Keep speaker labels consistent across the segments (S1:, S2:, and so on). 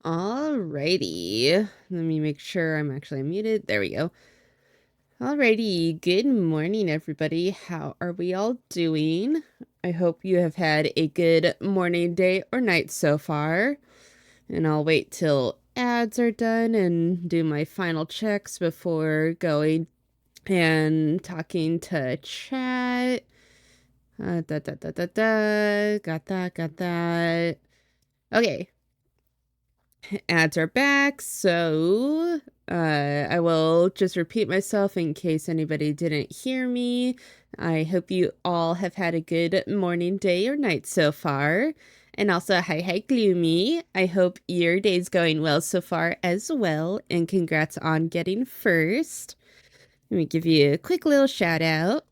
S1: Alrighty. Let me make sure I'm actually muted. There we go. Alrighty. Good morning, everybody. How are we all doing? I hope you have had a good morning, day, or night so far. And I'll wait till ads are done and do my final checks before going and talking to chat. Got that. Okay. Ads are back, so I will just repeat myself in case anybody didn't hear me. I hope you all have had a good morning, day, or night so far. And also, hi, Gloomy. I hope your day's going well so far as well. And congrats on getting first. Let me give you a quick little shout out.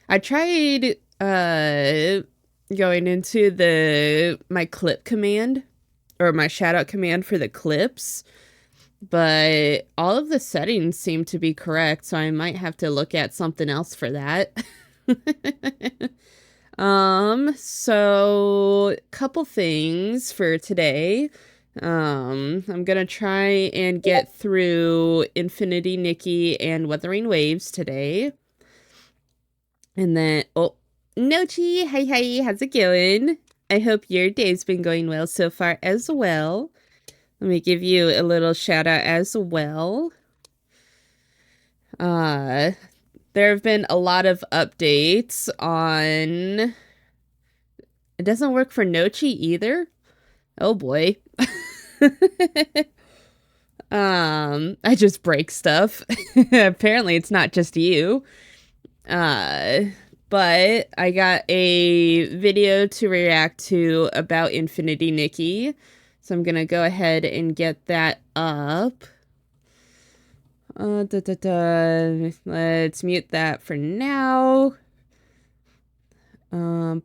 S1: I tried going into my clip command or my shout out command for the clips, but all of the settings seem to be correct, so I might have to look at something else for that. So couple things for today. I'm gonna try and get through Infinity Nikki and Wuthering Waves today. And then, Nochi, hi, how's it going? I hope your day's been going well so far as well. Let me give you a little shout out as well. There have been a lot of updates on... It doesn't work for Nochi either? Oh boy. I just break stuff. Apparently it's not just you. But I got a video to react to about Infinity Nikki. So I'm gonna go ahead and get that up. Let's mute that for now. Bum.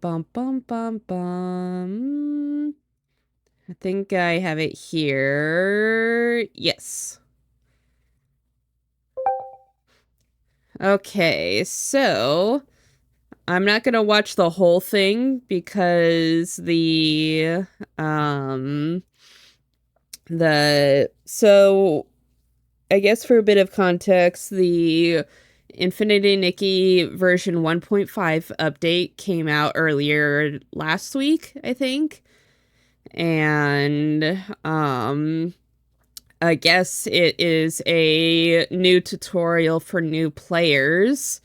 S1: I think I have it here. Yes. Okay, so I'm not gonna watch the whole thing because so I guess for a bit of context, the Infinity Nikki version 1.5 update came out earlier last week, I think. And I guess it is a new tutorial for new players.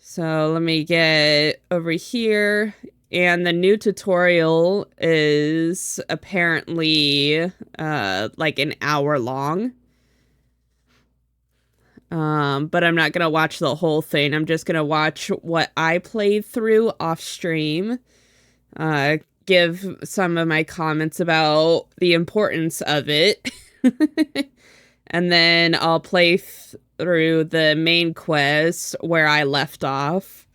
S1: So let me get over here. And the new tutorial is apparently like an hour long. But I'm not gonna watch the whole thing. I'm just gonna watch what I played through off stream. Give some of my comments about the importance of it. And then I'll play through the main quest where I left off.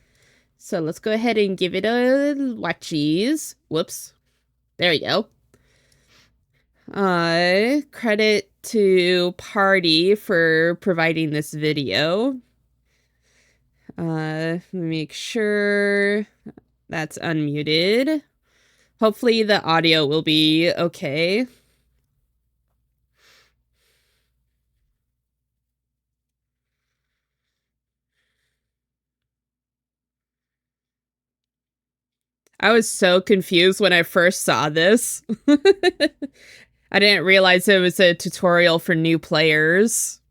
S1: So let's go ahead and give it a watchies. Whoops. There we go. Credit to Party for providing this video. Make sure that's unmuted. Hopefully the audio will be okay. I was so confused when I first saw this. I didn't realize it was a tutorial for new players.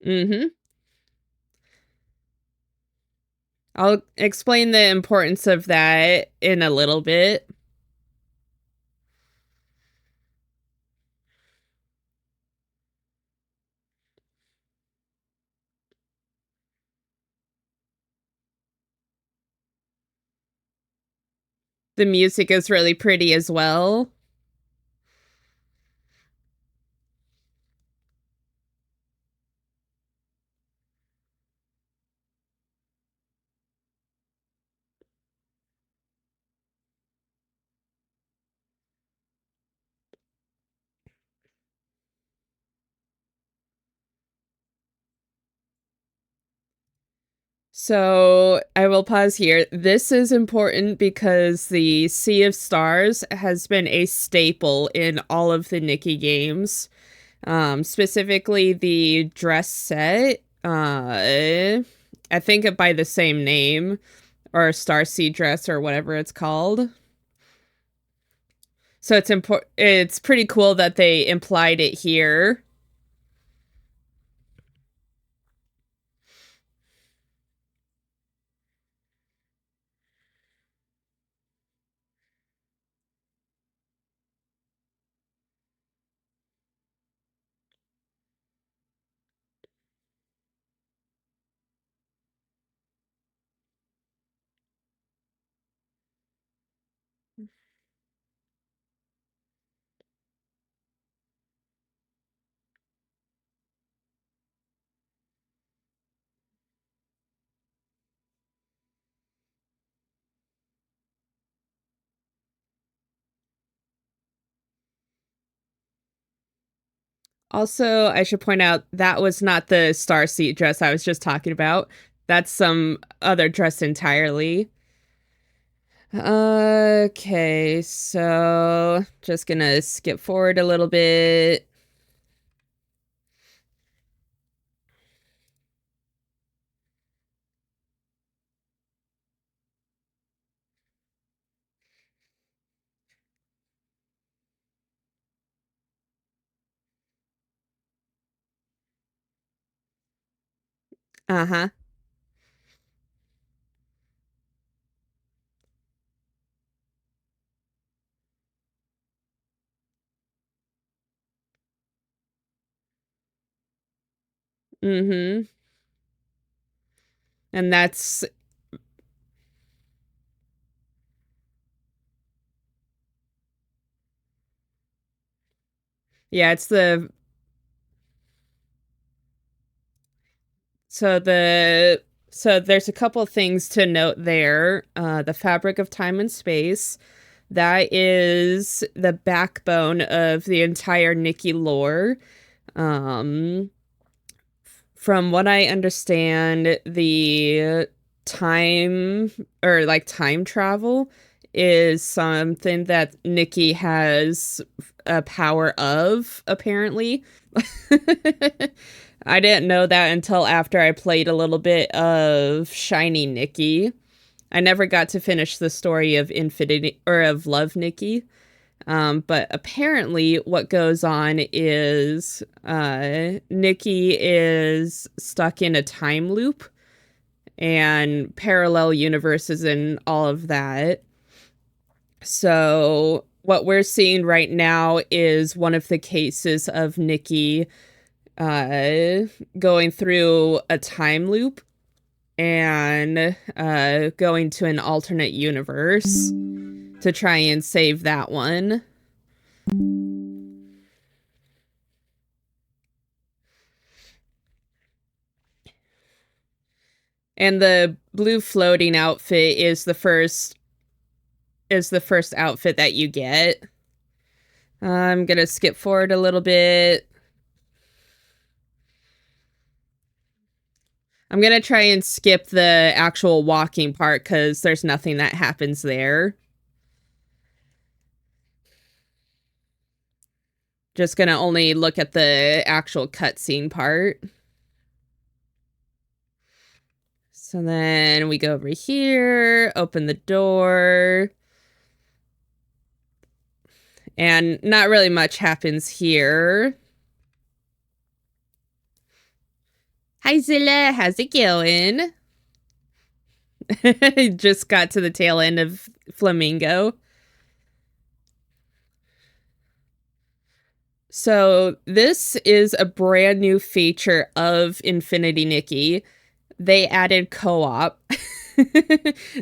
S1: Mm-hmm. I'll explain the importance of that in a little bit. The music is really pretty as well. So I will pause here. This is important because the Sea of Stars has been a staple in all of the Nikki games. Specifically the dress set. I think it by the same name, or Starseed dress, or whatever it's called. So it's important. It's pretty cool that they implied it here. Also, I should point out that was not the Starseed dress I was just talking about. That's some other dress entirely. Okay, so just gonna skip forward a little bit. Uh-huh. Mm-hmm. And that's, yeah, it's the, so the, so there's a couple of things to note there. The fabric of time and space. That is the backbone of the entire Nikki lore. Um, from what I understand, the time or like time travel is something that Nikki has a power of, apparently. I didn't know that until after I played a little bit of Shiny Nikki. I never got to finish the story of Infinity or of Love Nikki. But apparently, what goes on is Nikki is stuck in a time loop and parallel universes and all of that. So, what we're seeing right now is one of the cases of Nikki uh, going through a time loop and going to an alternate universe to try and save that one. And the blue floating outfit is the first outfit that you get. I'm gonna skip forward a little bit. I'm gonna try and skip the actual walking part because there's nothing that happens there. Just gonna only look at the actual cutscene part. So then we go over here, open the door. And not really much happens here. Hi Zilla, how's it going? Just got to the tail end of Flamingo. So this is a brand new feature of Infinity Nikki. They added co-op.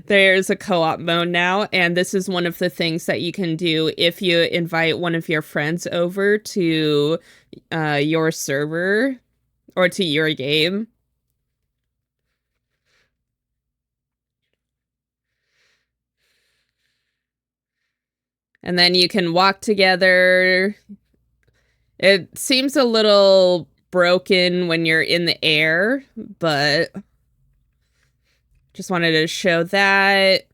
S1: There's a co-op mode now, and this is one of the things that you can do if you invite one of your friends over to your server or to your game. And then you can walk together. It seems a little broken when you're in the air, but Just wanted to show that.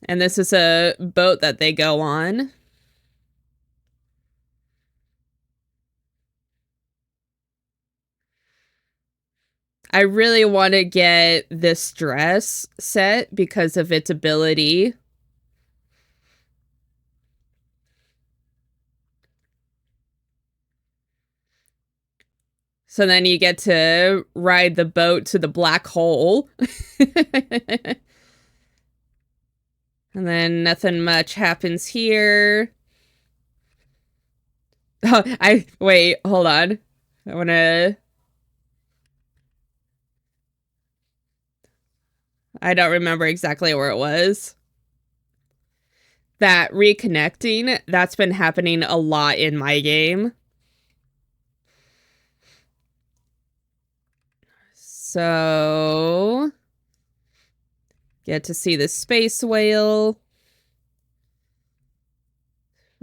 S1: And this is a boat that they go on. I really want to get this dress set because of its ability. So then you get to ride the boat to the black hole. And then nothing much happens here. Oh, wait, hold on. I want to... I don't remember exactly where it was. That reconnecting, that's been happening a lot in my game. So, get to see the space whale.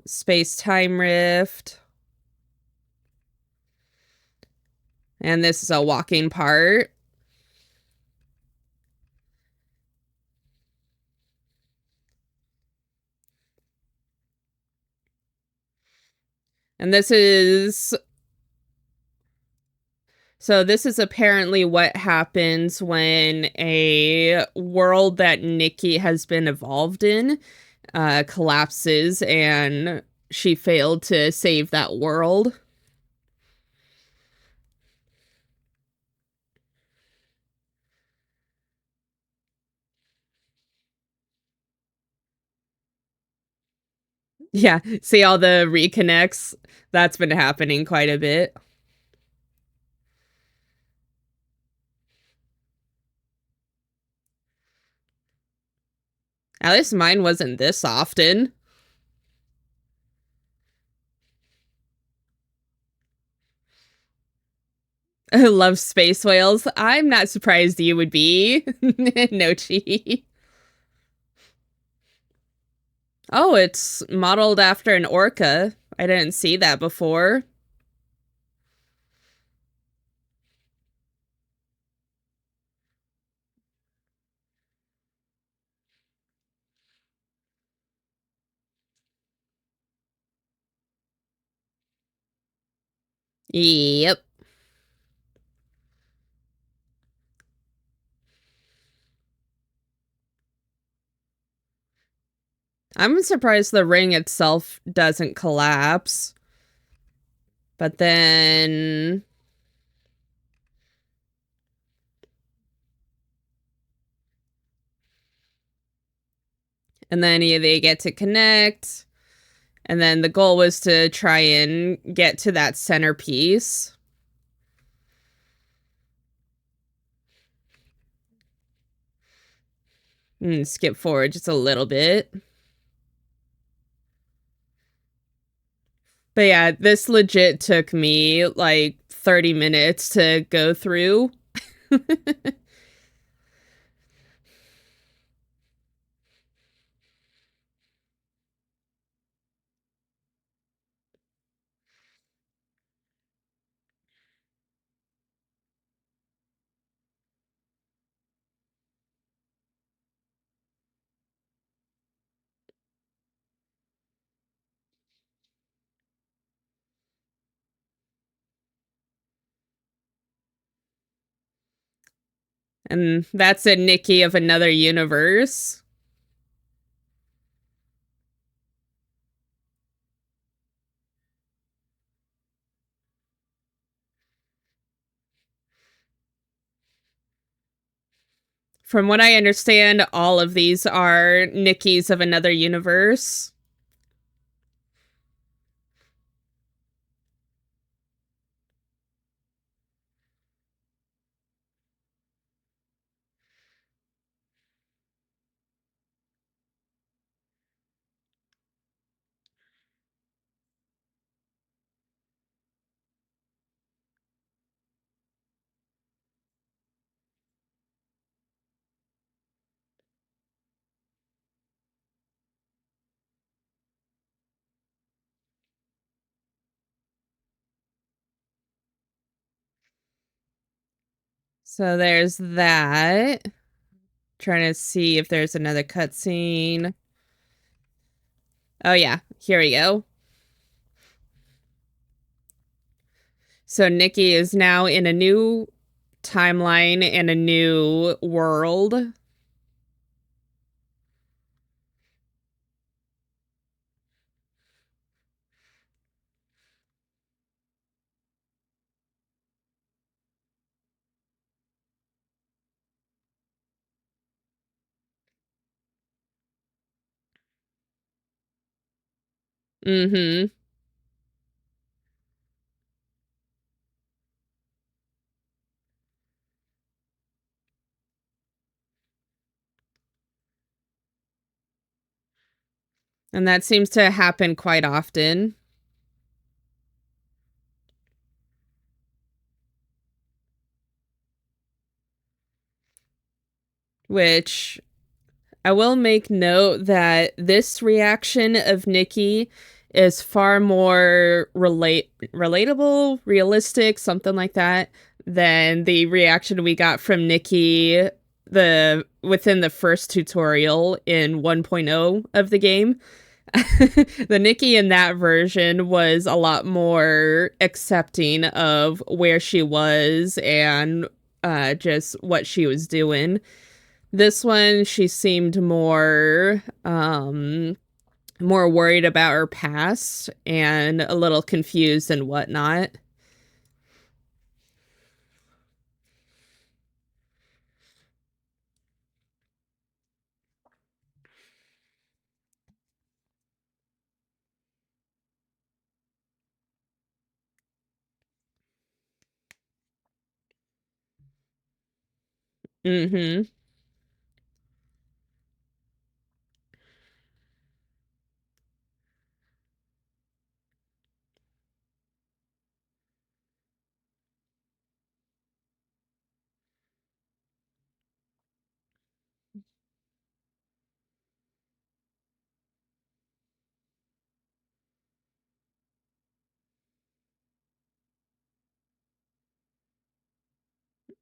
S1: Space-time rift. And this is a walking part. And this is... So this is apparently what happens when a world that Nikki has been evolved in collapses and she failed to save that world. Yeah, see all the reconnects? That's been happening quite a bit. At least mine wasn't this often. I love space whales. I'm not surprised you would be. Nochi. Oh, it's modeled after an orca. I didn't see that before. Yep. I'm surprised the ring itself doesn't collapse. But then... And then they get to connect. And then the goal was to try and get to that centerpiece. Skip forward just a little bit. But yeah, this legit took me like 30 minutes to go through. And that's a Nikki of another universe. From what I understand, all of these are Nikki's of another universe. So there's that. Trying to see if there's another cutscene. Oh yeah, here we go. So Nikki is now in a new timeline and a new world. Mm-hmm. And that seems to happen quite often. Which I will make note that this reaction of Nikki is far more relatable, realistic, something like that, than the reaction we got from Nikki within the first tutorial in 1.0 of the game. The Nikki in that version was a lot more accepting of where she was and just what she was doing. This one, she seemed more worried about her past and a little confused and whatnot. Mm-hmm.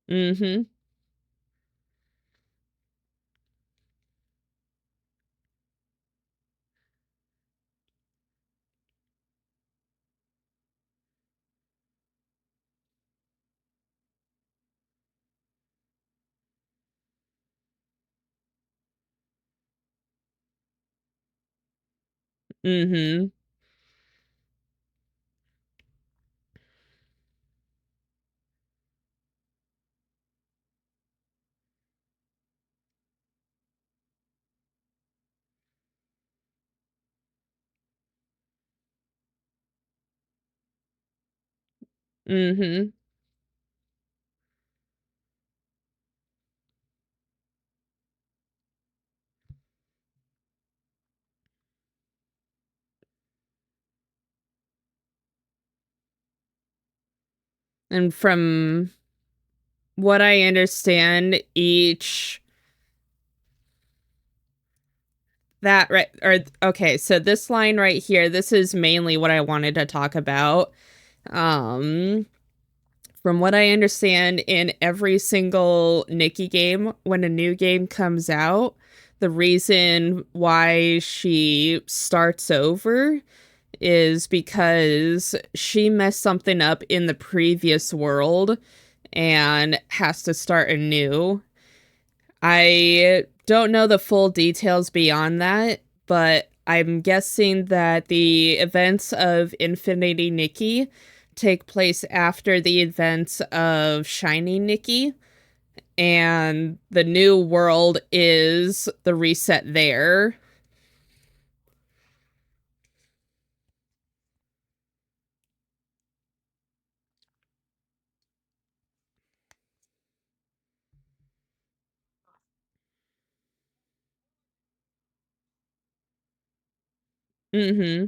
S1: Mm-hmm. Mm-hmm. Mm-hmm. And from what I understand, each that right or okay, so this line right here, this is mainly what I wanted to talk about. Um from what I understand, in every single Nikki game, when a new game comes out, the reason why she starts over is because she messed something up in the previous world and has to start anew. I don't know the full details beyond that, but I'm guessing that the events of Infinity Nikki take place after the events of Shiny Nikki, and the new world is the reset there. Mm-hmm.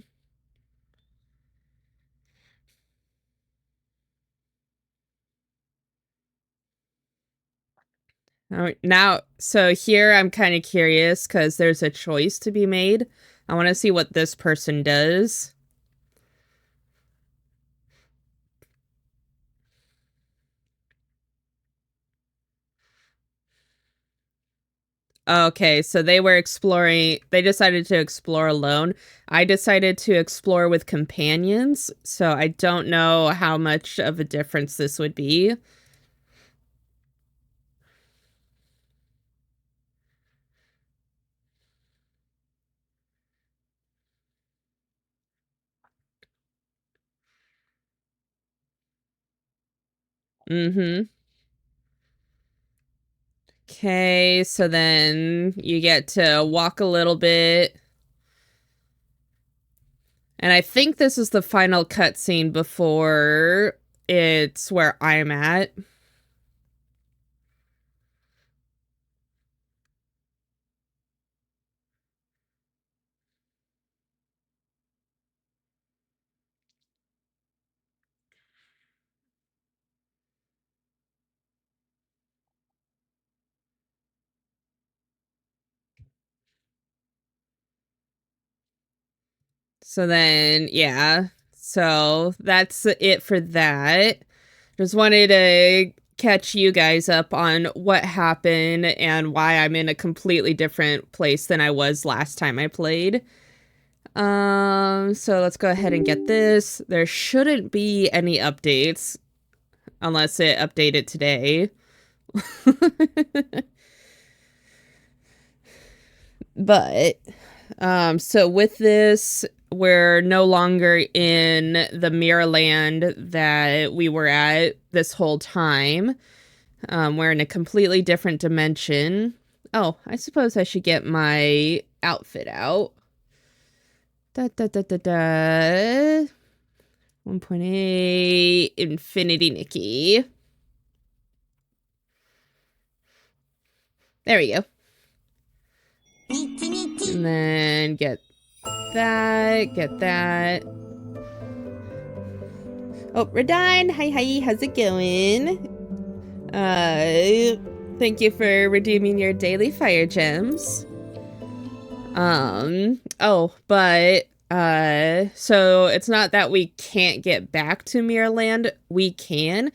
S1: Now, so here I'm kind of curious because there's a choice to be made. I want to see what this person does. Okay, so they were exploring. They decided to explore alone. I decided to explore with companions, so I don't know how much of a difference this would be. Mm-hmm. Okay, so then you get to walk a little bit. And I think this is the final cutscene before it's where I'm at. So then, yeah. So that's it for that. Just wanted to catch you guys up on what happened and why I'm in a completely different place than I was last time I played. So let's go ahead and get this. There shouldn't be any updates unless it updated today. But so with this, we're no longer in the mirror land that we were at this whole time. We're in a completely different dimension. Oh, I suppose I should get my outfit out. Da da da da da. 1.8 Infinity Nikki. There we go. And then get that. Oh, Radine, hi, how's it going? Thank you for redeeming your daily fire gems. So it's not that we can't get back to Mirrorland. We can.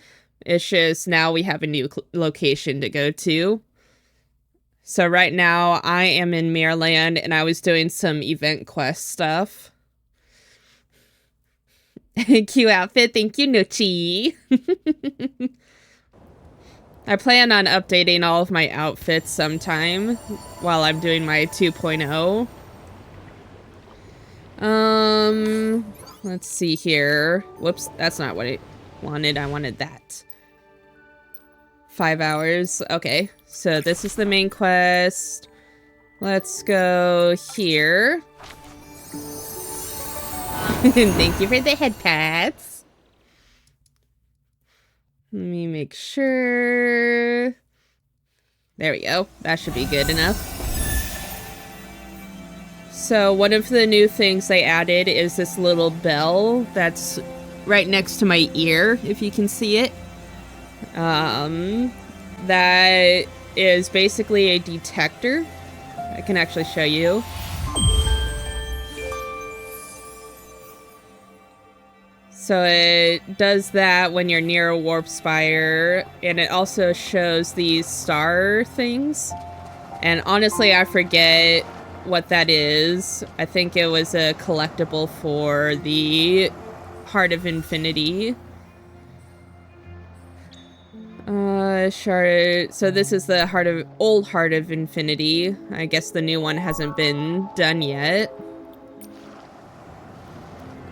S1: It's just now we have a new location to go to. So right now I am in Mirrorland and I was doing some event quest stuff. Cute outfit. Thank you, Nuchi. I plan on updating all of my outfits sometime while I'm doing my 2.0. Let's see here. Whoops, that's not what I wanted. I wanted that. 5 hours. Okay, so this is the main quest. Let's go here. Thank you for the head pats. Let me make sure. There we go. That should be good enough. So one of the new things they added is this little bell that's right next to my ear, if you can see it. That is basically a detector. I can actually show you. So it does that when you're near a warp spire, and it also shows these star things. And honestly, I forget what that is. I think it was a collectible for the Heart of Infinity. Shard. So this is the old Heart of Infinity. I guess the new one hasn't been done yet.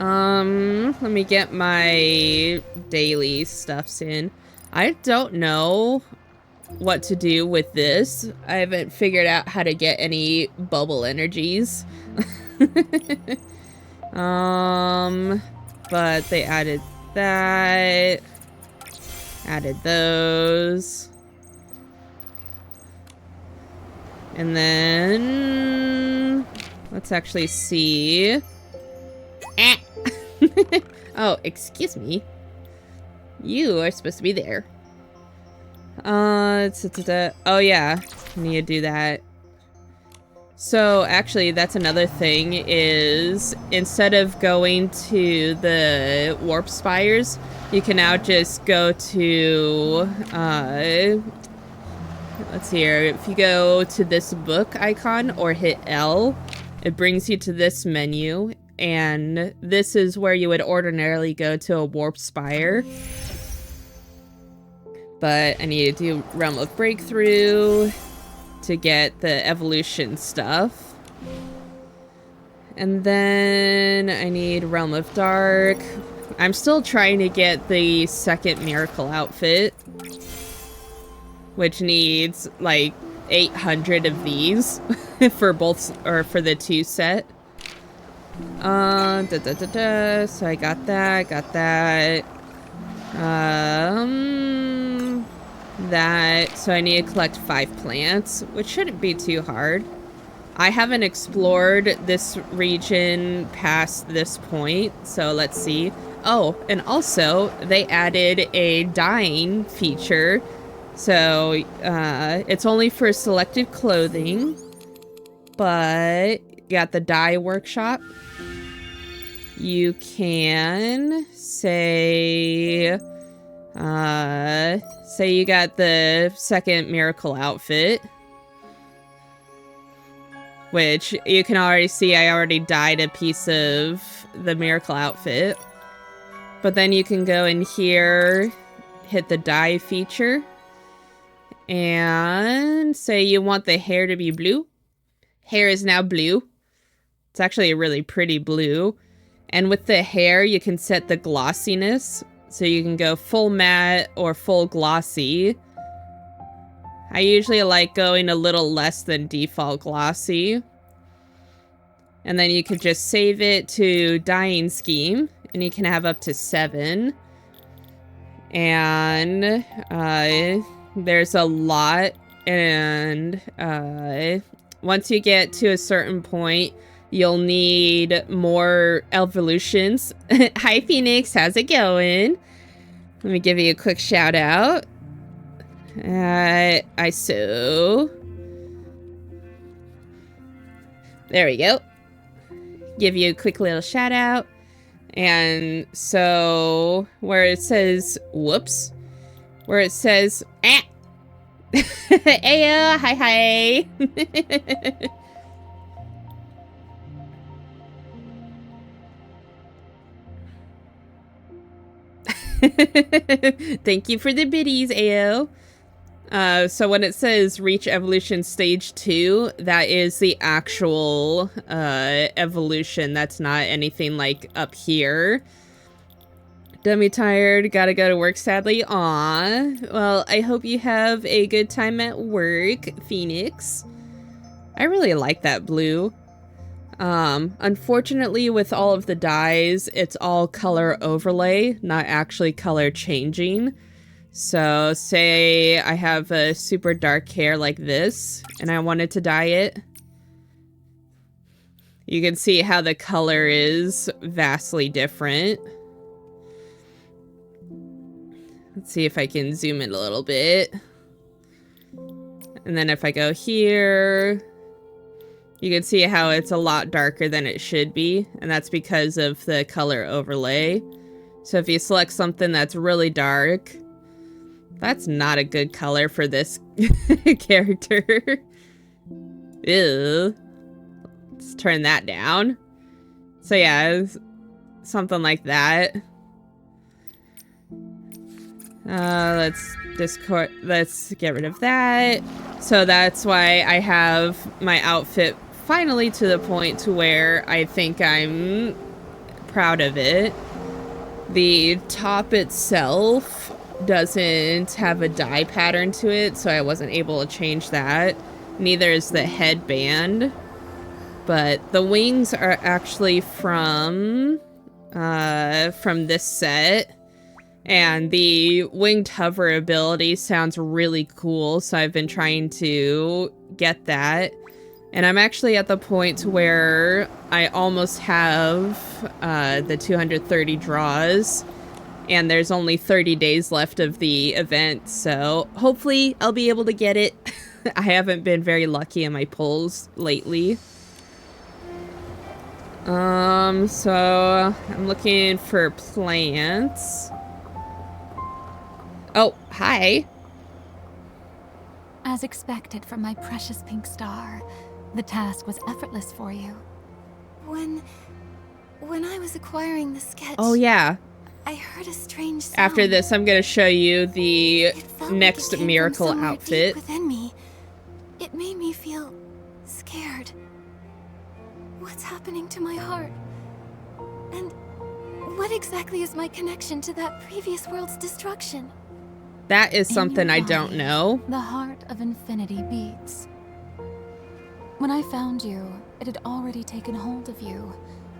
S1: Let me get my daily stuffs in. I don't know what to do with this. I haven't figured out how to get any bubble energies. But they added that. Added those. And then let's actually see. Ah! Oh, excuse me. You are supposed to be there. Oh yeah, I need to do that. So actually, that's another thing is instead of going to the warp spires, you can now just go to let's see here. If you go to this book icon or hit L, it brings you to this menu. And this is where you would ordinarily go to a warp spire. But I need to do Realm of Breakthrough to get the evolution stuff. And then I need Realm of Dark. I'm still trying to get the second miracle outfit, which needs like 800 of these for both, or for the 2 set. So I got that, that, so I need to collect 5 plants, which shouldn't be too hard. I haven't explored this region past this point, so let's see. Oh, and also, they added a dyeing feature, so it's only for selected clothing, but you got the dye workshop. You can say you got the second miracle outfit, which you can already see I already dyed a piece of the miracle outfit. But then you can go in here, hit the dye feature, and say you want the hair to be blue. Hair is now blue. It's actually a really pretty blue. And with the hair, you can set the glossiness. So you can go full matte or full glossy. I usually like going a little less than default glossy. And then you could just save it to dyeing scheme. And you can have up to 7. And there's a lot. And once you get to a certain point, you'll need more evolutions. Hi, Phoenix. How's it going? Let me give you a quick shout out. ISO. There we go. Give you a quick little shout out. And so where it says, whoops, where it says, ah. Ayo, hi. Thank you for the biddies, Ayo. So when it says reach evolution stage 2, that is the actual evolution. That's not anything like up here. Dummy tired, gotta go to work sadly. Aw. Well, I hope you have a good time at work, Phoenix. I really like that blue. Unfortunately, with all of the dyes, it's all color overlay, not actually color changing. So say I have a super dark hair like this, and I wanted to dye it. You can see how the color is vastly different. Let's see if I can zoom in a little bit. And then if I go here, you can see how it's a lot darker than it should be, and that's because of the color overlay. So if you select something that's really dark, that's not a good color for this character. Ew. Let's turn that down. So yeah, something like that. Let's get rid of that. So that's why I have my outfit finally to the point to where I think I'm proud of it. The top itself doesn't have a dye pattern to it, so I wasn't able to change that. Neither is the headband. But the wings are actually from this set. And the winged hover ability sounds really cool, so I've been trying to get that. And I'm actually at the point where I almost have the 230 draws, and there's only 30 days left of the event, so hopefully I'll be able to get it. I haven't been very lucky in my pulls lately. So I'm looking for plants. Oh, hi.
S2: As expected from my precious pink star, the task was effortless for you. When I was acquiring the sketch...
S1: Oh, yeah.
S2: I heard a strange sound.
S1: After this, I'm going to show you the next
S2: like it came
S1: miracle
S2: from
S1: outfit.
S2: Deep within me. It made me feel scared. What's happening to my heart? And what exactly is my connection to that previous world's destruction?
S1: That is something I don't know.
S2: The heart of infinity beats. When I found you, it had already taken hold of you,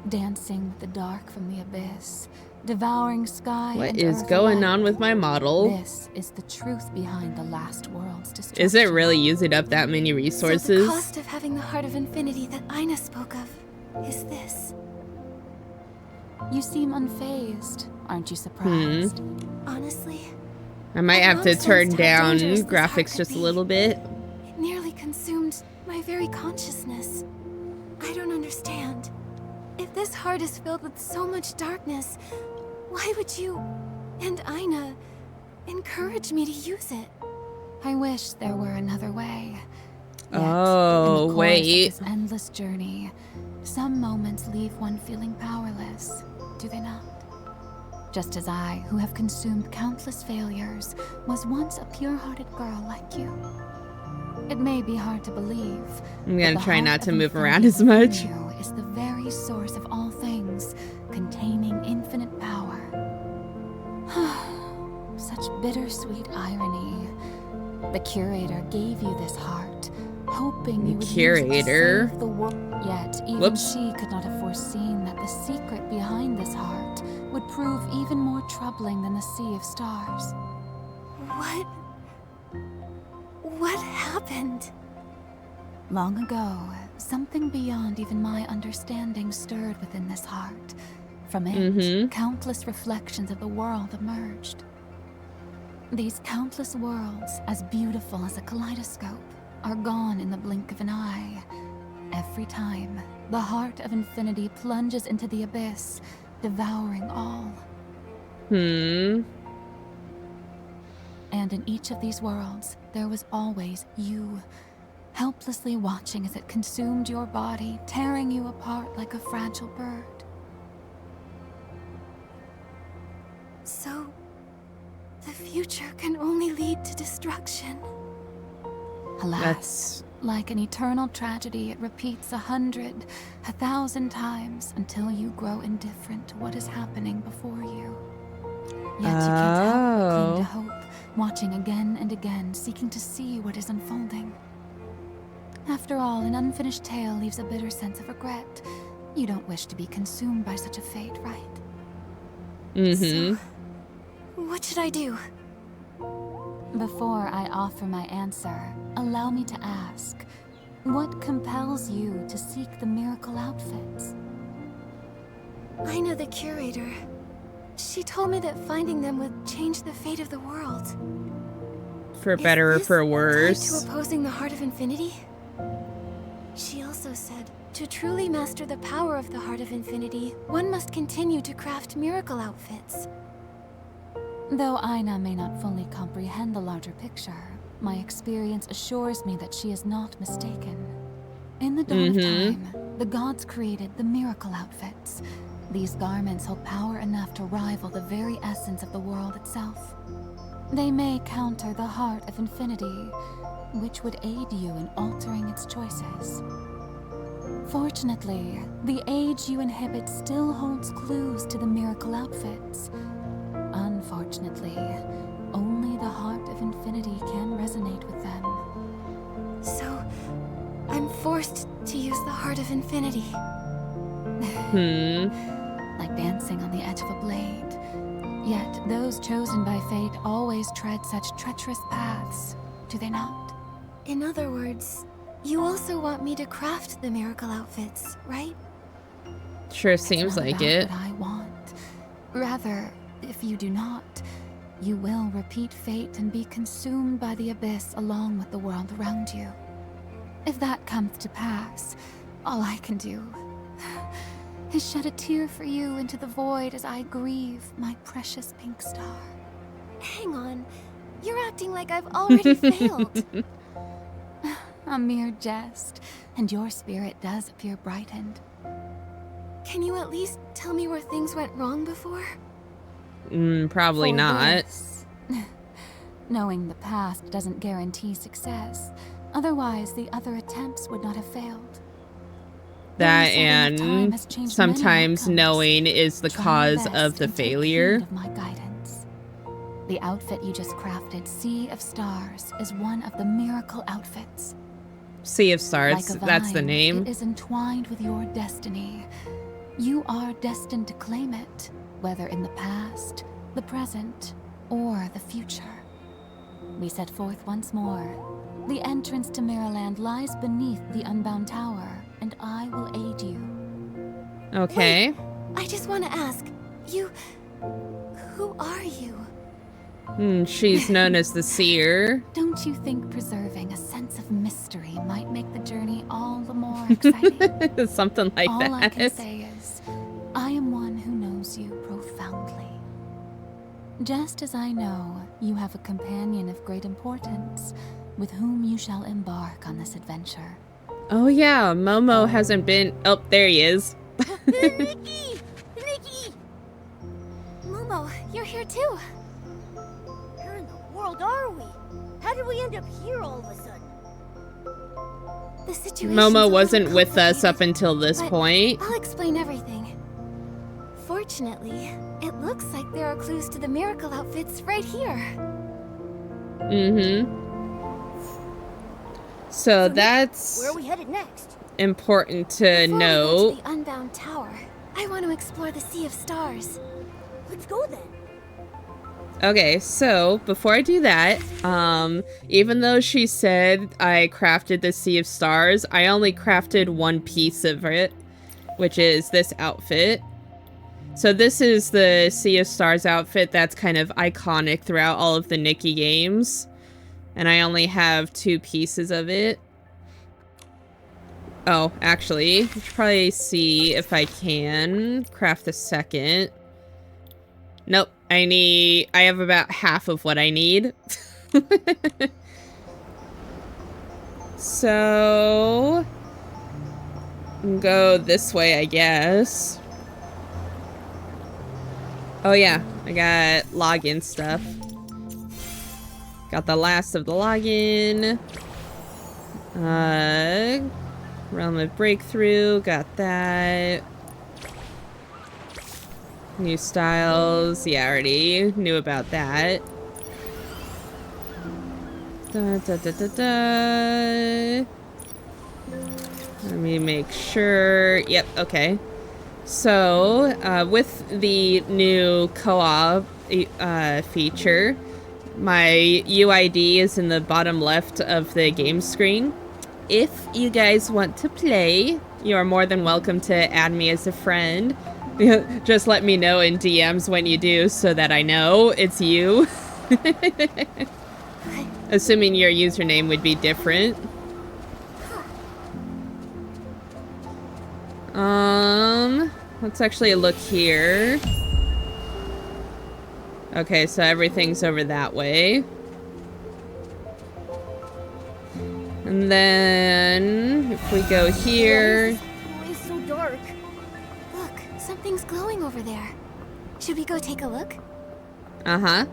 S2: dancing with the dark from the abyss, devouring sky and earth.
S1: What is going on with my model?
S2: This is the truth behind the last world's destruction.
S1: Is it really using up that many resources?
S2: So the cost of having the heart of infinity that Aina spoke of is this. You seem unfazed. Aren't you surprised? Honestly,
S1: I might have to turn down
S2: dangerous
S1: graphics just a little bit.
S2: It nearly consumed my very consciousness. I don't understand. If this heart is filled with so much darkness, why would you and Aina encourage me to use it? I wish there were another way. Yet,
S1: Oh,
S2: in the course
S1: wait.
S2: of this endless journey, some moments leave one feeling powerless, do they not? Just as I, who have consumed countless failures, was once a pure-hearted girl like you. It may be hard to believe.
S1: I'm gonna try not to move around as much.
S2: You is the very source of all things, containing infinite power. Such bittersweet irony. The curator gave you this heart, hoping you would use it to save the world. Yet even she could not have foreseen that the secret behind this heart would prove even more troubling than the sea of stars. What happened? Long ago, something beyond even my understanding stirred within this heart. From it, countless reflections of the world emerged. These countless worlds, as beautiful as a kaleidoscope, are gone in the blink of an eye. Every time, the heart of infinity plunges into the abyss, devouring all. And in each of these worlds, there was always you, helplessly watching as it consumed your body, tearing you apart like a fragile bird. So, the future can only lead to destruction. Alas, like an eternal tragedy, it repeats 100, 1,000 times until you grow indifferent to what is happening before you. Yet you can't help but cling to hope, watching again and again, seeking to see what is unfolding. After all, an unfinished tale leaves a bitter sense of regret. You don't wish to be consumed by such a fate, right? So, what should I do? Before I offer my answer, allow me to ask, what compels you to seek the miracle outfits? I know the curator. She told me that finding them would change the fate of the world.
S1: For better or for worse.
S2: Is this tied to opposing the heart of infinity? She also said, to truly master the power of the heart of infinity, one must continue to craft miracle outfits. Though Aina may not fully comprehend the larger picture, my experience assures me that she is not mistaken. In the dawn of time, the gods created the miracle outfits. These garments hold power enough to rival the very essence of the world itself. They may counter the heart of infinity, which would aid you in altering its choices. Fortunately, the age you inhabit still holds clues to the miracle outfits. Unfortunately, only the heart of infinity can resonate with them. So, I'm forced to use the heart of infinity. Like dancing on the edge of a blade. Yet, those chosen by fate always tread such treacherous paths, do they not? In other words, you also want me to craft the miracle outfits, right?
S1: Sure seems like it.
S2: What I want. Rather, if you do not, you will repeat fate and be consumed by the abyss along with the world around you. If that comes to pass, all I can do is shed a tear for you into the void as I grieve my precious pink star. Hang on, you're acting like I've already failed. A mere jest, and your spirit does appear brightened. Can you at least tell me where things went wrong before?
S1: Probably
S2: For
S1: not.
S2: this. Knowing the past doesn't guarantee success. Otherwise, the other attempts would not have failed.
S1: That
S2: The resetting of time
S1: and
S2: has changed
S1: sometimes
S2: many outcomes.
S1: knowing is the
S2: Try
S1: cause
S2: your
S1: of
S2: best
S1: the
S2: and take
S1: failure.
S2: heed of my guidance. The outfit you just crafted, Sea of Stars, is one of the miracle outfits.
S1: Sea of Stars,
S2: Like a
S1: that's the
S2: vine,
S1: name.
S2: it is entwined with your destiny. You are destined to claim it, whether in the past, the present, or the future. We set forth once more. The entrance to Mirrorland lies beneath the Unbound Tower, and I will aid you.
S1: Okay.
S2: Wait, I just want to ask, who are you?
S1: She's known as the Seer.
S2: Don't you think preserving a sense of mystery might make the journey all the more exciting?
S1: Something like
S2: All
S1: that.
S2: I can say is, I am one who knows you profoundly. Just as I know you have a companion of great importance, with whom you shall embark on this adventure.
S1: Oh yeah, Momo hasn't been... Oh, there he is.
S2: Nikki! Nikki! Momo, you're here too.
S3: Where in the world are we? How did we end up here all of a sudden?
S2: The situation's a
S1: Momo
S2: little
S1: wasn't with us up
S2: complicated,
S1: until this
S2: but
S1: point.
S2: I'll explain everything. Fortunately, it looks like there are clues to the miracle outfits right here.
S1: So that's
S3: Where are we headed next?
S1: important to
S2: Before we go
S1: know.
S2: to the Unbound Tower, I want to explore the Sea of Stars.
S3: Let's go then.
S1: Okay, so before I do that, even though she said I crafted the Sea of Stars, I only crafted one piece of it, which is this outfit. So this is the Sea of Stars outfit that's kind of iconic throughout all of the Nikki games. And I only have 2 pieces of it. Oh, actually, I should probably see if I can craft a second. Nope, I have about half of what I need. So, go this way, I guess. Oh yeah, I got login stuff. Got the last of the login. Realm of Breakthrough, got that. New styles, yeah, I already knew about that. Da, da, da, da, da. Let me make sure. Yep, okay. So, with the new co-op feature, my UID is in the bottom left of the game screen. If you guys want to play, you are more than welcome to add me as a friend. Just let me know in DMs when you do so that I know it's you. Assuming your username would be different. Let's actually look here. Okay, so everything's over that way. And then if we go here.
S3: Why is this place so dark?
S2: Look, something's glowing over there. Should we go take a look?
S1: Uh-huh.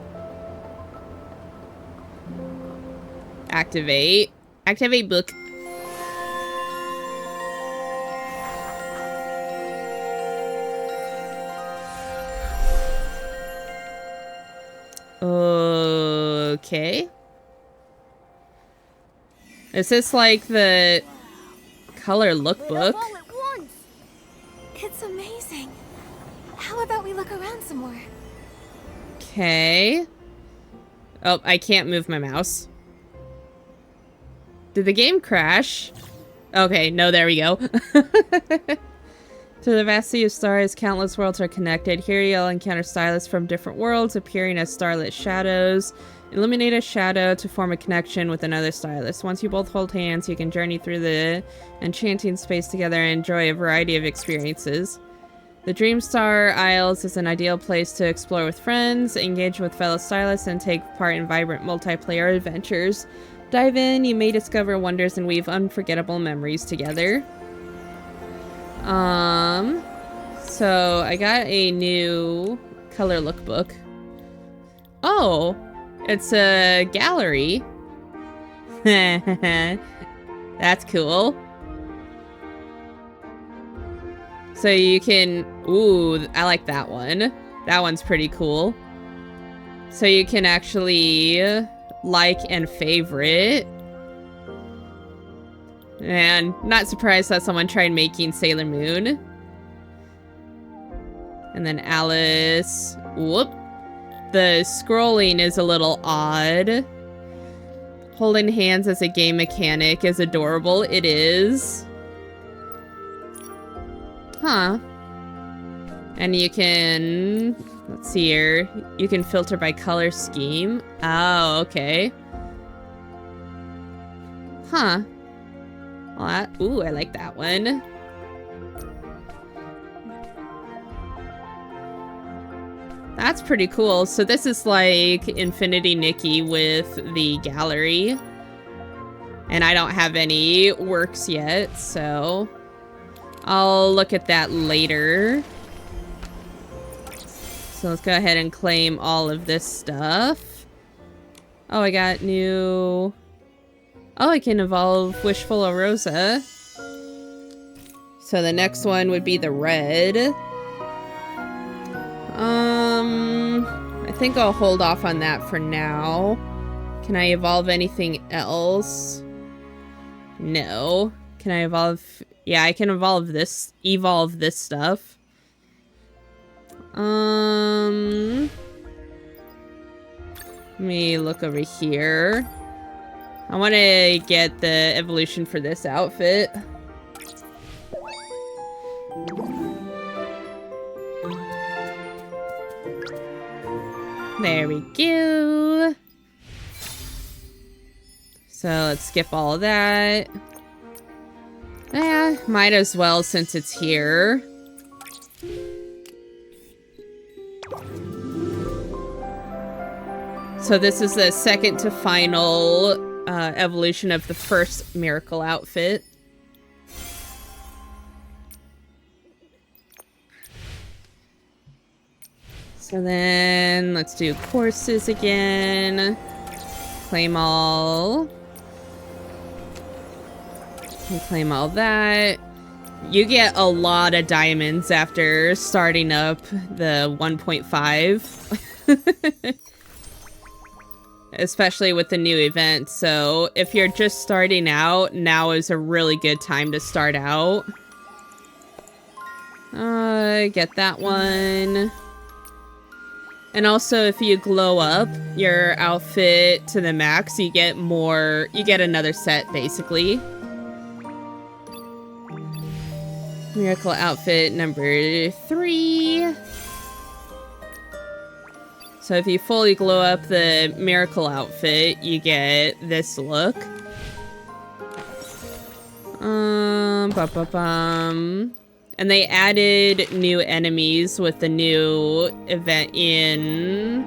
S1: Activate. Activate book. Okay. Is this like the color
S3: Lit up
S1: lookbook?
S3: all at once.
S2: It's amazing. How about we look around some more?
S1: Okay. Oh, I can't move my mouse. Did the game crash? Okay, no, there we go. To the vast sea of stars, countless worlds are connected. Here you'll encounter stylists from different worlds, appearing as starlit shadows. Illuminate a shadow to form a connection with another stylist. Once you both hold hands, you can journey through the enchanting space together and enjoy a variety of experiences. The Dreamstar Isles is an ideal place to explore with friends, engage with fellow stylists, and take part in vibrant multiplayer adventures. Dive in, you may discover wonders and weave unforgettable memories together. So I got a new color lookbook. Oh, it's a gallery. That's cool. So you can, ooh, I like that one. That one's pretty cool. So you can actually like and favorite. And not surprised that someone tried making Sailor Moon. And then Alice, whoop. The scrolling is a little odd. Holding hands as a game mechanic is adorable. It is. Huh. And you can, let's see here, you can filter by color scheme. Oh, okay. Huh. Well, ooh, I like that one. That's pretty cool. So this is like Infinity Nikki with the gallery. And I don't have any works yet, so I'll look at that later. So let's go ahead and claim all of this stuff. Oh, I got new... Oh, I can evolve Wishful Rosa. So the next one would be the red. I think I'll hold off on that for now. Can I evolve anything else? No. Can I evolve... Yeah, I can evolve this stuff. Let me look over here. I want to get the evolution for this outfit. There we go. So let's skip all of that. Yeah, might as well since it's here. So this is the second to final evolution of the first miracle outfit. So then let's do courses again. Claim all. And claim all that. You get a lot of diamonds after starting up the 1.5. Especially with the new event. So if you're just starting out, now is a really good time to start out. Get that one. And also if you glow up your outfit to the max, you get more, you get another set basically. Miracle outfit number 3. So if you fully glow up the miracle outfit, you get this look. And they added new enemies with the new event in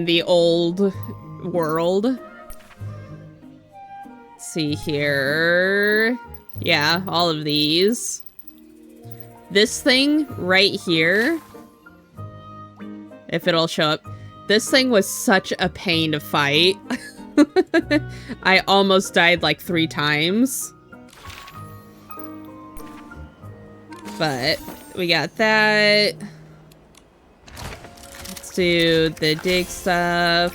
S1: the old world. Let's see here. Yeah, all of these. This thing right here, if it'll show up, this thing was such a pain to fight. I almost died like 3 times. But we got that. Let's do the dig stuff.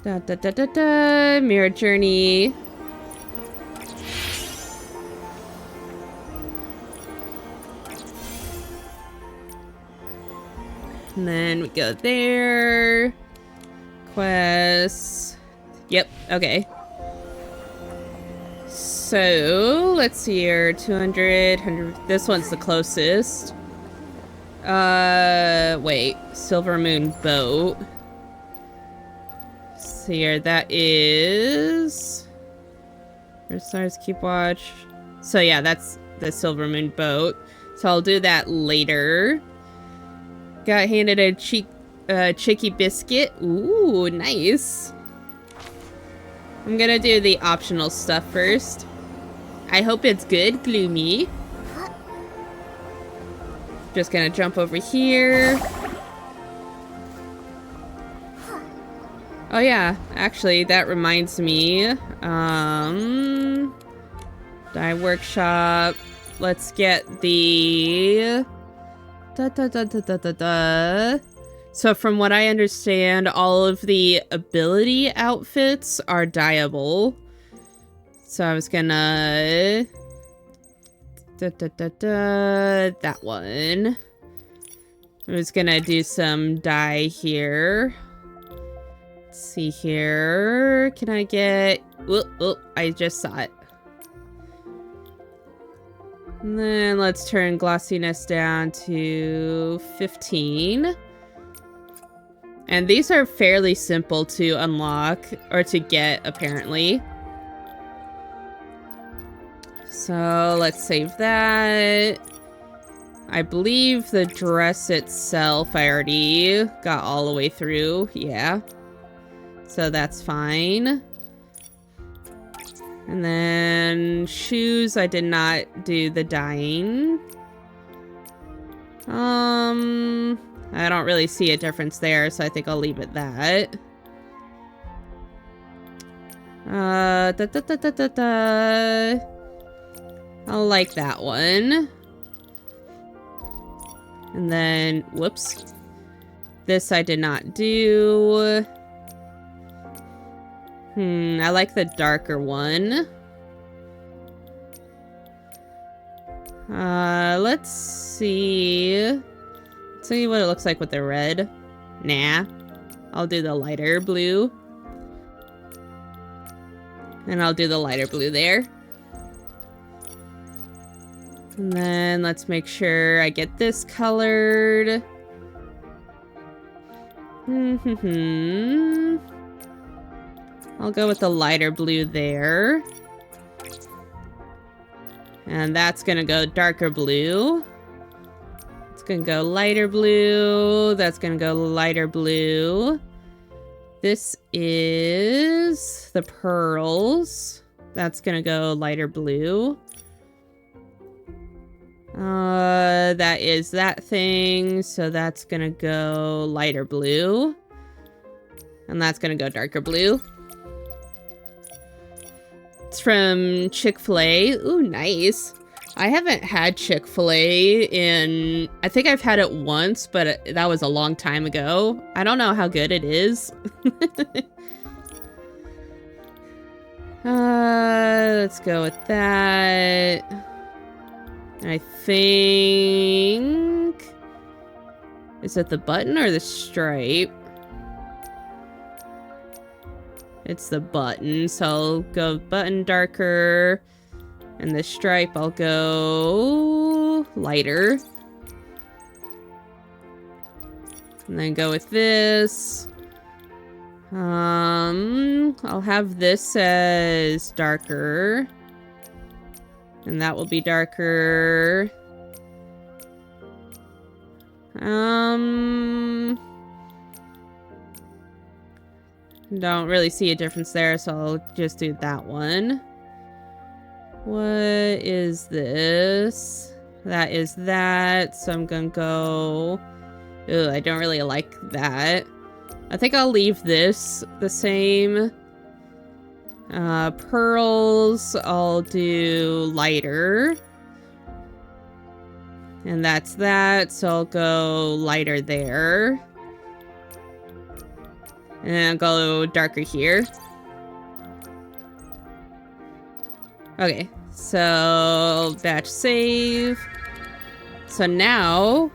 S1: Mirror journey. And then we go there. Quests. Yep, okay. So, let's see here. 200, 100. This one's the closest. Wait. Silver Moon Boat. Let's see here. That is... Stars Keep Watch. So yeah, that's the Silver Moon boat. So I'll do that later. Got handed a cheeky biscuit. Ooh, nice. I'm gonna do the optional stuff first. I hope it's good, Gloomy. Just gonna jump over here. Oh yeah, actually, that reminds me. Dye workshop. Let's get the... So from what I understand, all of the ability outfits are dyeable. So I was gonna... that one. I was gonna do some dye here. Let's see here. Can I get... Oh, I just saw it. And then let's turn glossiness down to 15. And these are fairly simple to unlock, or to get, apparently. So let's save that. I believe the dress itself I already got all the way through. Yeah. So that's fine. And then shoes, I did not do the dyeing. I don't really see a difference there, so I think I'll leave it that. I like that one. And then, whoops. This I did not do. I like the darker one. Let's see. Let's see what it looks like with the red. Nah. I'll do the lighter blue. And I'll do the lighter blue there. And then let's make sure I get this colored. I'll go with the lighter blue there. And that's gonna go darker blue. It's gonna go lighter blue. That's gonna go lighter blue. This is the pearls. That's gonna go lighter blue. That is that thing. So that's gonna go lighter blue. And that's gonna go darker blue. It's from Chick-fil-A. Ooh, nice. I haven't had Chick-fil-A in... I think I've had it once, but that was a long time ago. I don't know how good it is. Let's go with that. I think... Is it the button or the stripe? It's the button, so I'll go button darker. And the stripe, I'll go lighter. And then go with this. I'll have this as darker. And that will be darker. Don't really see a difference there, so I'll just do that one. What is this? That is that, so I'm gonna go... Ugh, I don't really like that. I think I'll leave this the same. Pearls, I'll do lighter. And that's that, so I'll go lighter there. And then I'll go darker here. Okay, so batch save. So now,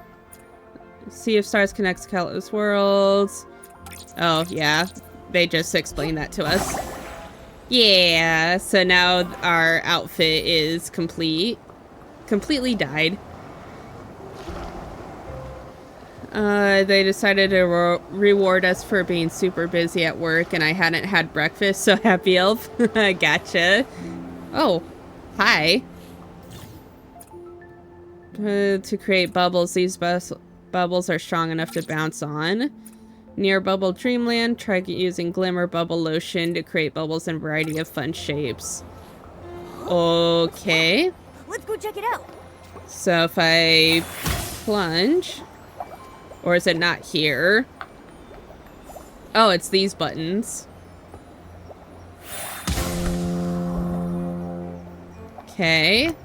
S1: Sea of Stars connects countless worlds. Oh, yeah, they just explained that to us. Yeah, so now our outfit is complete. Completely dyed. They decided to reward us for being super busy at work, and I hadn't had breakfast, so happy elf. Gotcha. Oh, hi. To create bubbles, these bubbles are strong enough to bounce on. Near Bubble Dreamland, try using Glimmer Bubble Lotion to create bubbles in a variety of fun shapes. Okay.
S3: Let's go check it out.
S1: So if I plunge, or is it not here? Oh, it's these buttons. Okay.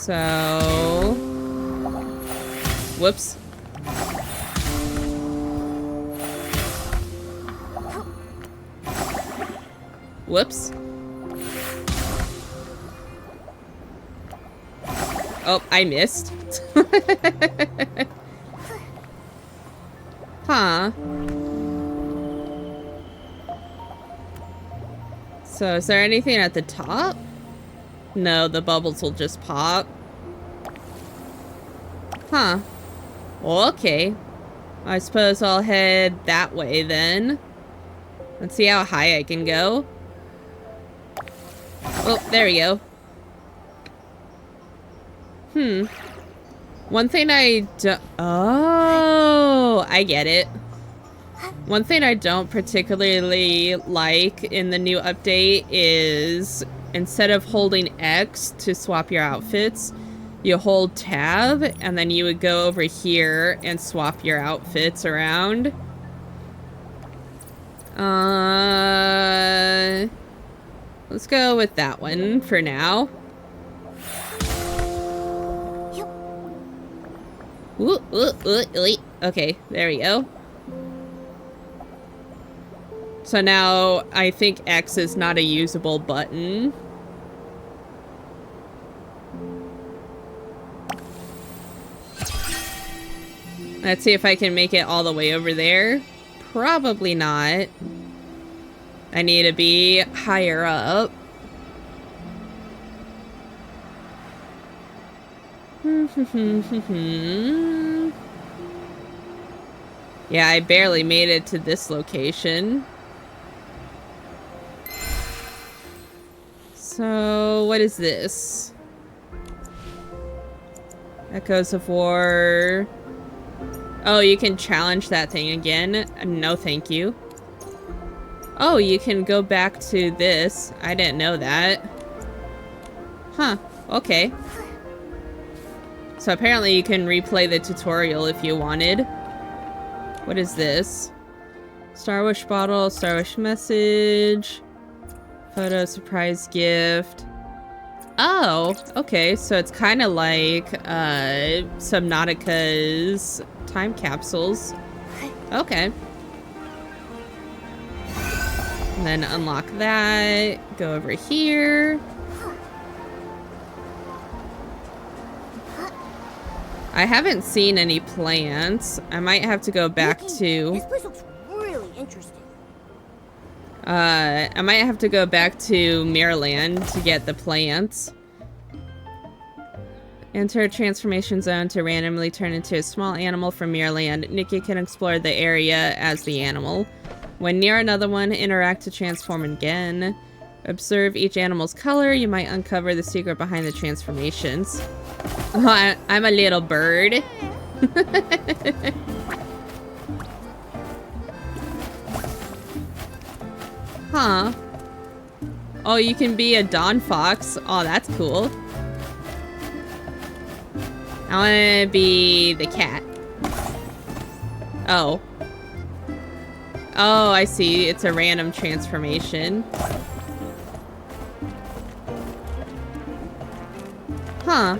S1: So, whoops. Whoops. Oh, I missed. Huh. So, is there anything at the top? No, the bubbles will just pop. Huh. Okay. I suppose I'll head that way then. Let's see how high I can go. Oh, there we go. One thing I don't... Oh, I get it. One thing I don't particularly like in the new update is instead of holding X to swap your outfits, you hold tab and then you would go over here and swap your outfits around. Let's go with that one for now. Okay, there we go. So now I think X is not a usable button. Let's see if I can make it all the way over there. Probably not. I need to be higher up. Yeah, I barely made it to this location. So, what is this? Echoes of War. Oh, you can challenge that thing again? No, thank you. Oh, you can go back to this. I didn't know that. Huh, okay. So apparently you can replay the tutorial if you wanted. What is this? Star Wish bottle, Star Wish message, photo surprise gift. Oh, okay, so it's kind of like Subnautica's time capsules. Okay. And then unlock that, go over here. I haven't seen any plants. I might have to go back
S3: Nikki,
S1: to...
S3: This place looks really interesting.
S1: I might have to go back to Mirrorland to get the plants. Enter a transformation zone to randomly turn into a small animal from Mirrorland. Nikki can explore the area as the animal. When near another one, interact to transform again. Observe each animal's color. You might uncover the secret behind the transformations. Oh, I'm a little bird. Huh. Oh, you can be a Dawn Fox. Oh, that's cool. I want to be the cat. Oh. Oh, I see. It's a random transformation. Huh.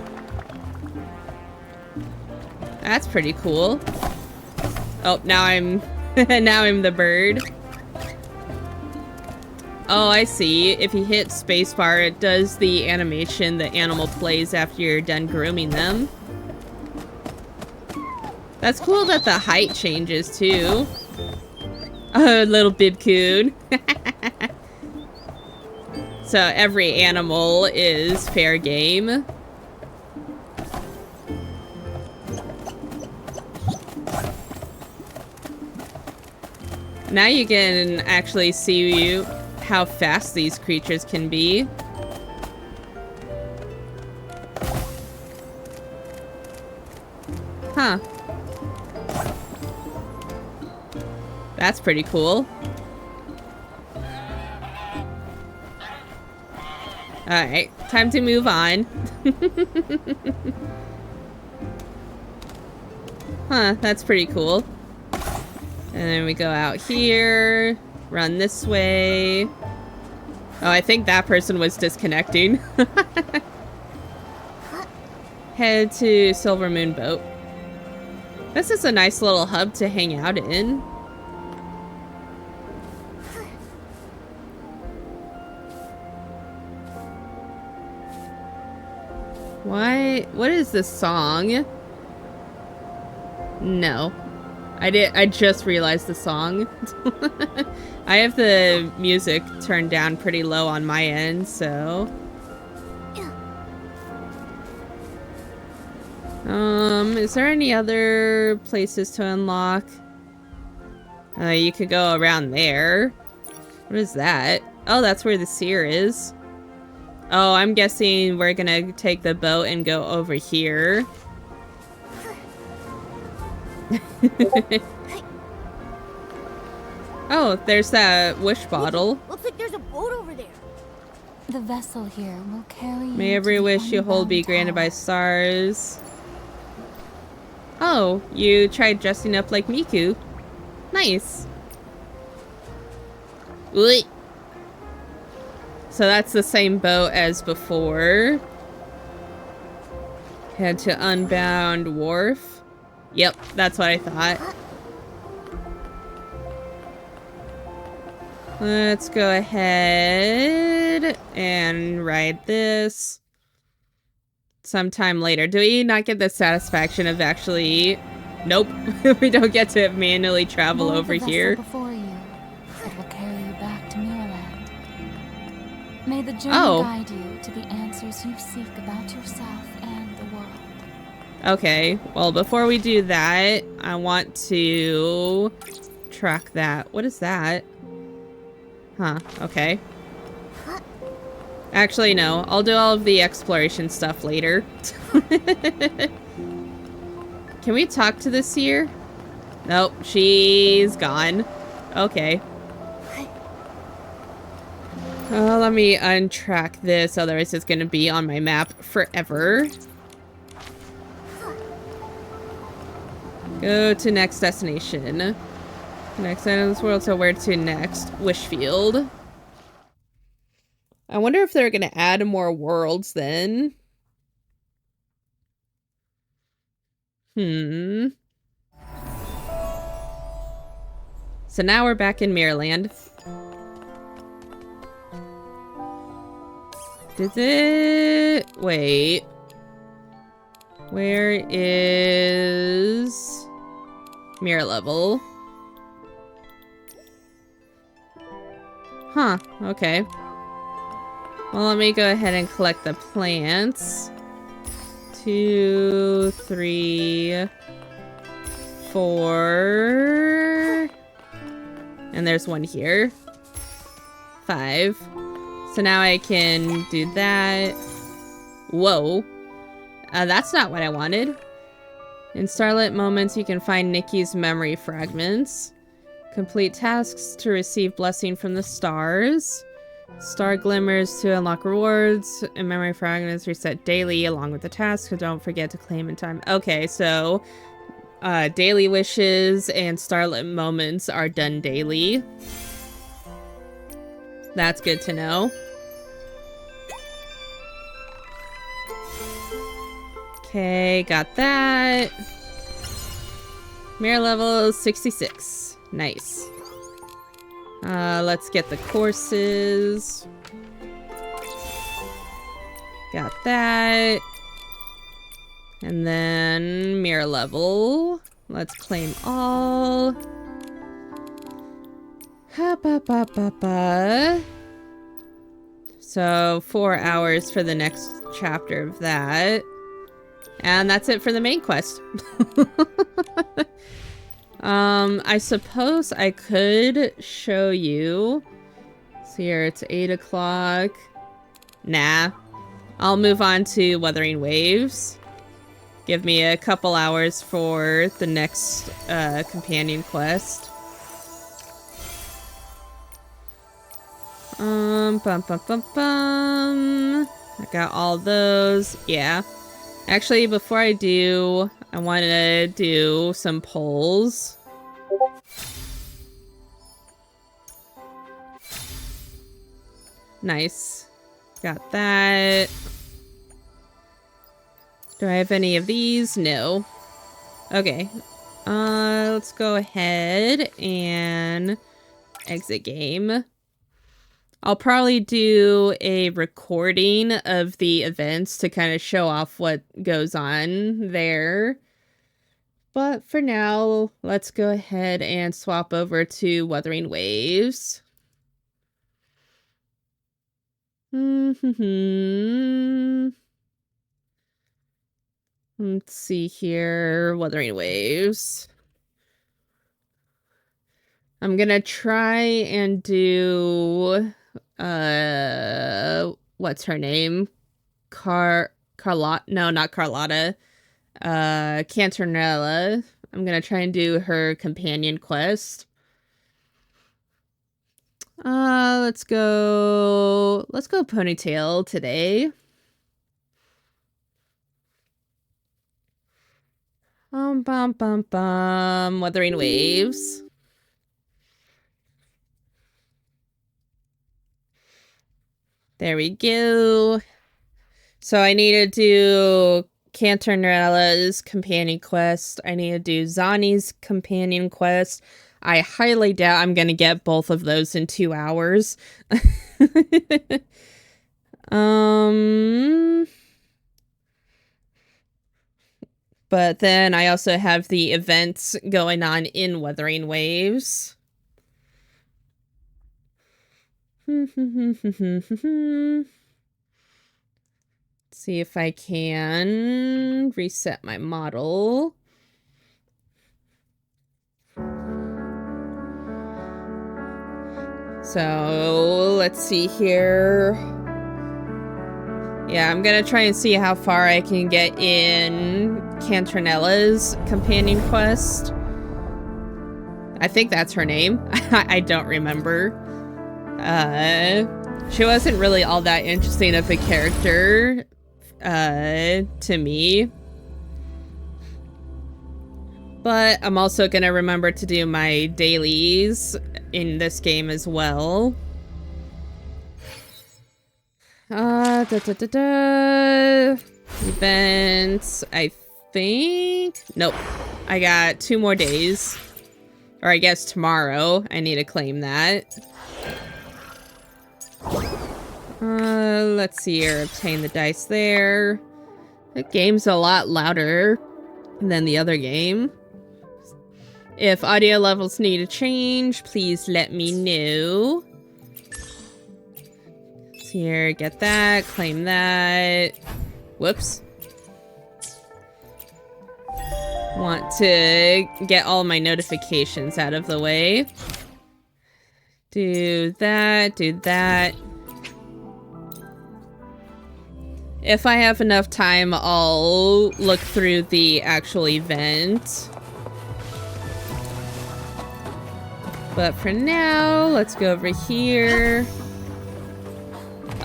S1: That's pretty cool. Oh, now I'm now I'm the bird. Oh, I see. If you hit spacebar, it does the animation the animal plays after you're done grooming them. That's cool that the height changes too. Oh, little Bibcoon. So every animal is fair game. Now you can actually see how fast these creatures can be. Huh. That's pretty cool. Alright, time to move on. Huh, that's pretty cool. And then we go out here, run this way. Oh, I think that person was disconnecting. Head to Silver Moon Boat. This is a nice little hub to hang out in. Why? What is this song? No. I just realized the song. I have the music turned down pretty low on my end, so. Is there any other places to unlock? You could go around there. What is that? Oh, that's where the seer is. Oh, I'm guessing we're gonna take the boat and go over here. Oh, there's that wish bottle.
S3: Looks like there's a boat over there.
S2: The vessel here will carry you.
S1: May every wish you hold be granted by stars. Oh, you tried dressing up like Miku. Nice. Ui. So that's the same boat as before. Head to Unbound Wharf. Yep, that's what I thought. Let's go ahead and ride this sometime later. Do we not get the satisfaction of actually... Nope, we don't get to manually travel over here.
S2: Before you. It will carry you back to Mirrorland. May the journey guide you to the answers you seek about yourself and the world.
S1: Okay, well, before we do that, I want to track that. What is that? Huh, okay. Actually, no. I'll do all of the exploration stuff later. Can we talk to the seer? Nope, she's gone. Okay. Oh, let me untrack this, otherwise it's gonna be on my map forever. Go to next destination. Next item in this world, so where to next? Wishfield. I wonder if they're gonna add more worlds then. So now we're back in Mirrorland. Did it... Wait. Where is... Mirror level? Huh, okay. Well, let me go ahead and collect the plants. 2, 3, 4. And there's one here. 5. So now I can do that. Whoa. That's not what I wanted. In Starlit Moments, you can find Nikki's memory fragments. Complete tasks to receive blessing from the stars. Star glimmers to unlock rewards. And memory fragments reset daily along with the task. So don't forget to claim in time. Okay, so daily wishes and starlit moments are done daily. That's good to know. Okay, got that. Mirror level 66. Nice. Let's get the courses. Got that. And then mirror level. Let's claim all. Ha ba ba ba ba. So 4 hours for the next chapter of that. And that's it for the main quest. I suppose I could show you. So here, it's 8 o'clock. Nah. I'll move on to Wuthering Waves. Give me a couple hours for the next companion quest. Bum, bum, bum, bum. I got all those. Yeah. Actually, before I do, I want to do some polls. Nice. Got that. Do I have any of these? No. Okay. Let's go ahead and exit game. I'll probably do a recording of the events to kind of show off what goes on there. But for now, let's go ahead and swap over to Wuthering Waves. Let's see here. Wuthering Waves. I'm gonna try and do what's her name? Carlotta? No, not Carlotta. Canternella. I'm gonna try and do her companion quest. Let's go Ponytail today. Bum bum bum. Wuthering Waves. There we go. So I need to do Canternella's companion quest. I need to do Zani's companion quest. I highly doubt I'm gonna get both of those in 2 hours. But then I also have the events going on in Wuthering Waves. See if I can reset my model. So let's see here. Yeah, I'm gonna try and see how far I can get in Canternella's companion quest. I think that's her name. I don't remember. She wasn't really all that interesting of a character, to me. But I'm also gonna remember to do my dailies in this game as well. Events, I think. Nope. I got 2 more days. Or I guess tomorrow. I need to claim that. Let's see here. Obtain the dice there. The game's a lot louder than the other game. If audio levels need to change, please let me know. Here, get that, claim that. Whoops. Want to get all my notifications out of the way. Do that, do that. If I have enough time, I'll look through the actual event. But for now, let's go over here.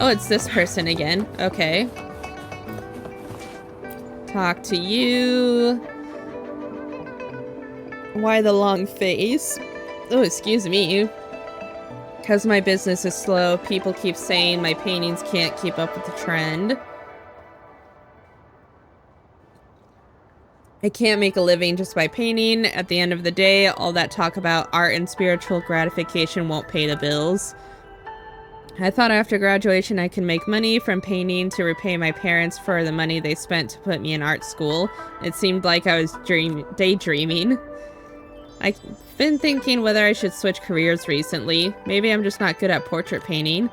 S1: Oh, it's this person again. Okay. Talk to you. Why the long face? Oh, excuse me. Because my business is slow, people keep saying my paintings can't keep up with the trend. I can't make a living just by painting. At the end of the day, all that talk about art and spiritual gratification won't pay the bills. I thought after graduation I could make money from painting to repay my parents for the money they spent to put me in art school. It seemed like I was daydreaming. I've been thinking whether I should switch careers recently. Maybe I'm just not good at portrait painting.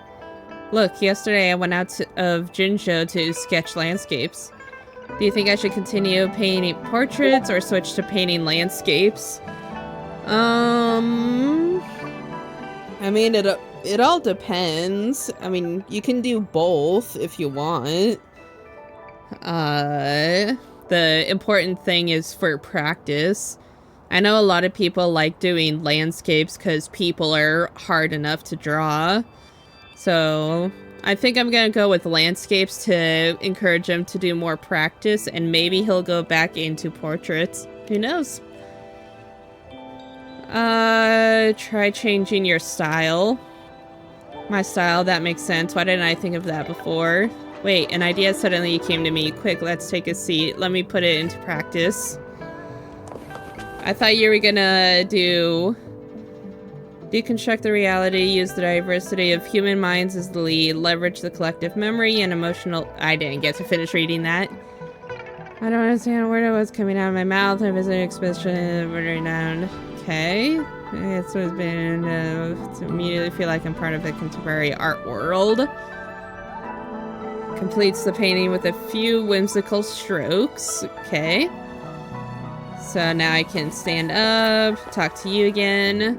S1: Look, yesterday I went out of Jinzhou to sketch landscapes. Do you think I should continue painting portraits or switch to painting landscapes? I mean, it all depends. I mean, you can do both if you want. The important thing is for practice. I know a lot of people like doing landscapes because people are hard enough to draw. So I think I'm gonna go with landscapes to encourage him to do more practice, and maybe he'll go back into portraits. Who knows? Try changing your style. My style, that makes sense. Why didn't I think of that before? Wait, an idea suddenly came to me. Quick, let's take a seat. Let me put it into practice. I thought you were gonna do... deconstruct the reality, use the diversity of human minds as the lead, leverage the collective memory and emotional... I didn't get to finish reading that. I don't understand a word that was coming out of my mouth. I visited expression wording down. Okay. It's always been to immediately feel like I'm part of the contemporary art world. Completes the painting with a few whimsical strokes. Okay. So now I can stand up, talk to you again.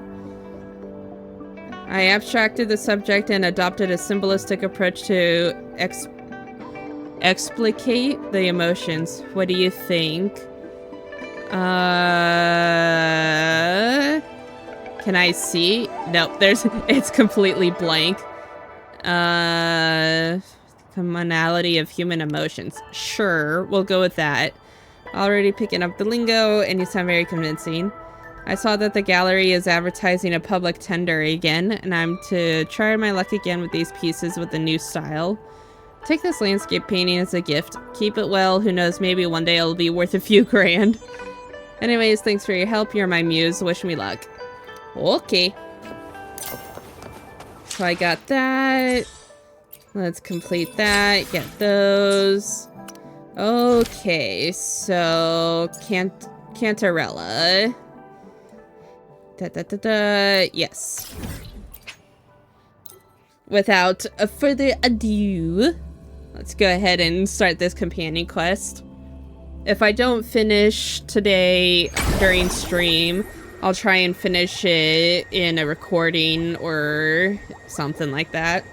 S1: I abstracted the subject and adopted a symbolistic approach to explicate the emotions. What do you think? Can I see? Nope, it's completely blank. Commonality of human emotions. Sure, we'll go with that. Already picking up the lingo, and you sound very convincing. I saw that the gallery is advertising a public tender again, and I'm to try my luck again with these pieces with the new style. Take this landscape painting as a gift. Keep it well, who knows, maybe one day it'll be worth a few grand. Anyways, thanks for your help, you're my muse, wish me luck. Okay. So I got that. Let's complete that, get those. Okay, so Cantarella. Yes. Without further ado, let's go ahead and start this companion quest. If I don't finish today during stream, I'll try and finish it in a recording or something like that.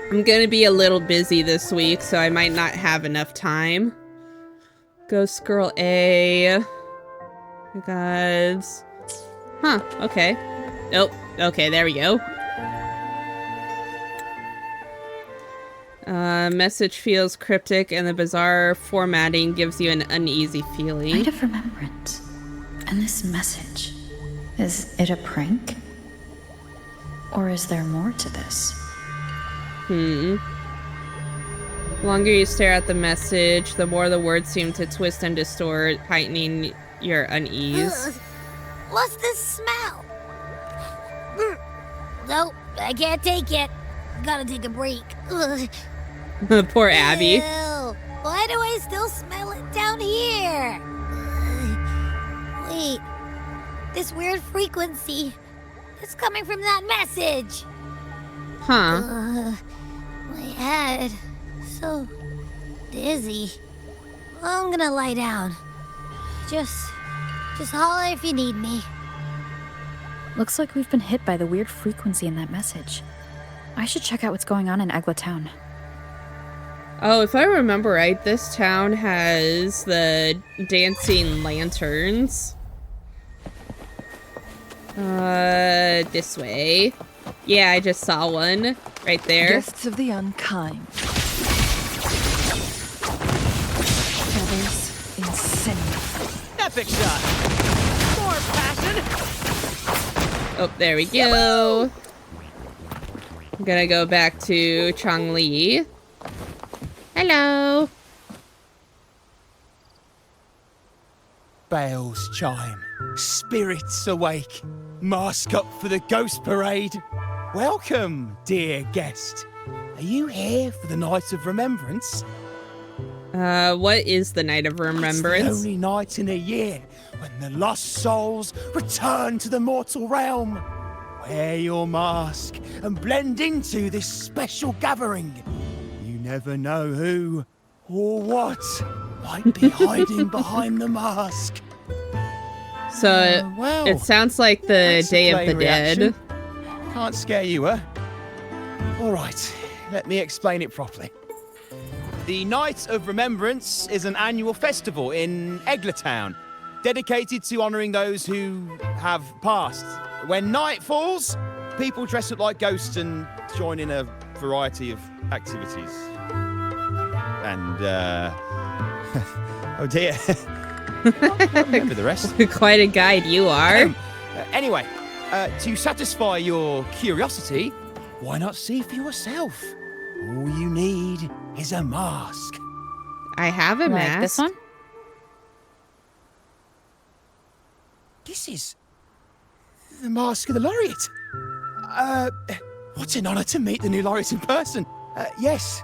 S1: I'm gonna be a little busy this week, so I might not have enough time. Ghost Girl A. Gods. Huh, okay. Nope. Okay, there we go. Message feels cryptic and the bizarre formatting gives you an uneasy feeling.
S4: Night of Remembrance. And this message. Is it a prank? Or is there more to this?
S1: The longer you stare at the message, the more the words seem to twist and distort, heightening your unease.
S3: What's this smell? Nope, I can't take it. Gotta take a break.
S1: Poor Abby.
S3: Ew. Why do I still smell it down here? Wait, this weird frequency. It's coming from that message.
S1: Huh.
S3: My head. So dizzy. I'm gonna lie down. Just holler if you need me.
S4: Looks like we've been hit by the weird frequency in that message. I should check out what's going on in Egla Town.
S1: Oh, if I remember right, this town has the dancing lanterns. This way. Yeah, I just saw one right there.
S5: Guests of the unkind. Feathers in cinnamon.
S6: Epic shot! More passion!
S1: Oh, there we go. I'm gonna go back to Changli. Hello.
S6: Bells chime, spirits awake, mask up for the ghost parade. Welcome, dear guest. Are you here for the Night of Remembrance?
S1: What is the Night of Remembrance?
S6: It's the only night in a year when the lost souls return to the mortal realm. Wear your mask and blend into this special gathering. You never know who or what might be hiding behind the mask.
S1: So
S6: well,
S1: it sounds like the
S6: that's a
S1: Day of
S6: plain
S1: the Dead.
S6: reaction. Can't scare you, huh? All right, let me explain it properly. The Night of Remembrance is an annual festival in Eglertown, dedicated to honouring those who have passed. When night falls, people dress up like ghosts and join in a variety of activities. And, oh dear. I remember the rest.
S1: Quite a guide you are.
S6: Anyway, to satisfy your curiosity, why not see for yourself? All you need is a mask.
S1: I have a
S4: Like
S1: mask.
S4: this one?
S6: This is the mask of the laureate. What an honour to meet the new laureate in person. Yes,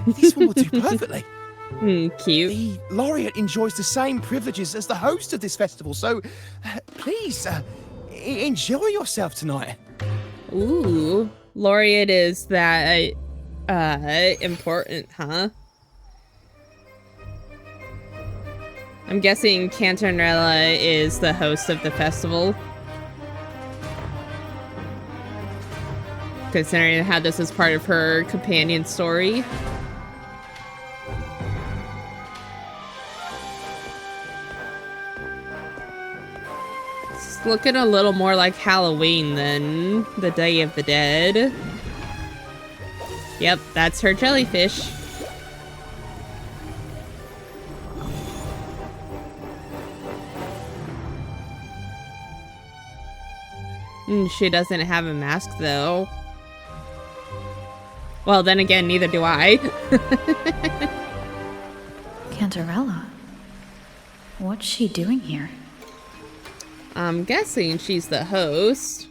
S6: this one will do perfectly.
S1: Cute.
S6: The laureate enjoys the same privileges as the host of this festival, so please enjoy yourself tonight.
S1: Ooh, laureate is that important, huh? I'm guessing Cantarella is the host of the festival. Considering how this is part of her companion story. It's looking a little more like Halloween than the Day of the Dead. Yep, that's her jellyfish. She doesn't have a mask, though. Well, then again, neither do I.
S4: Cantarella? What's she doing here?
S1: I'm guessing she's the host.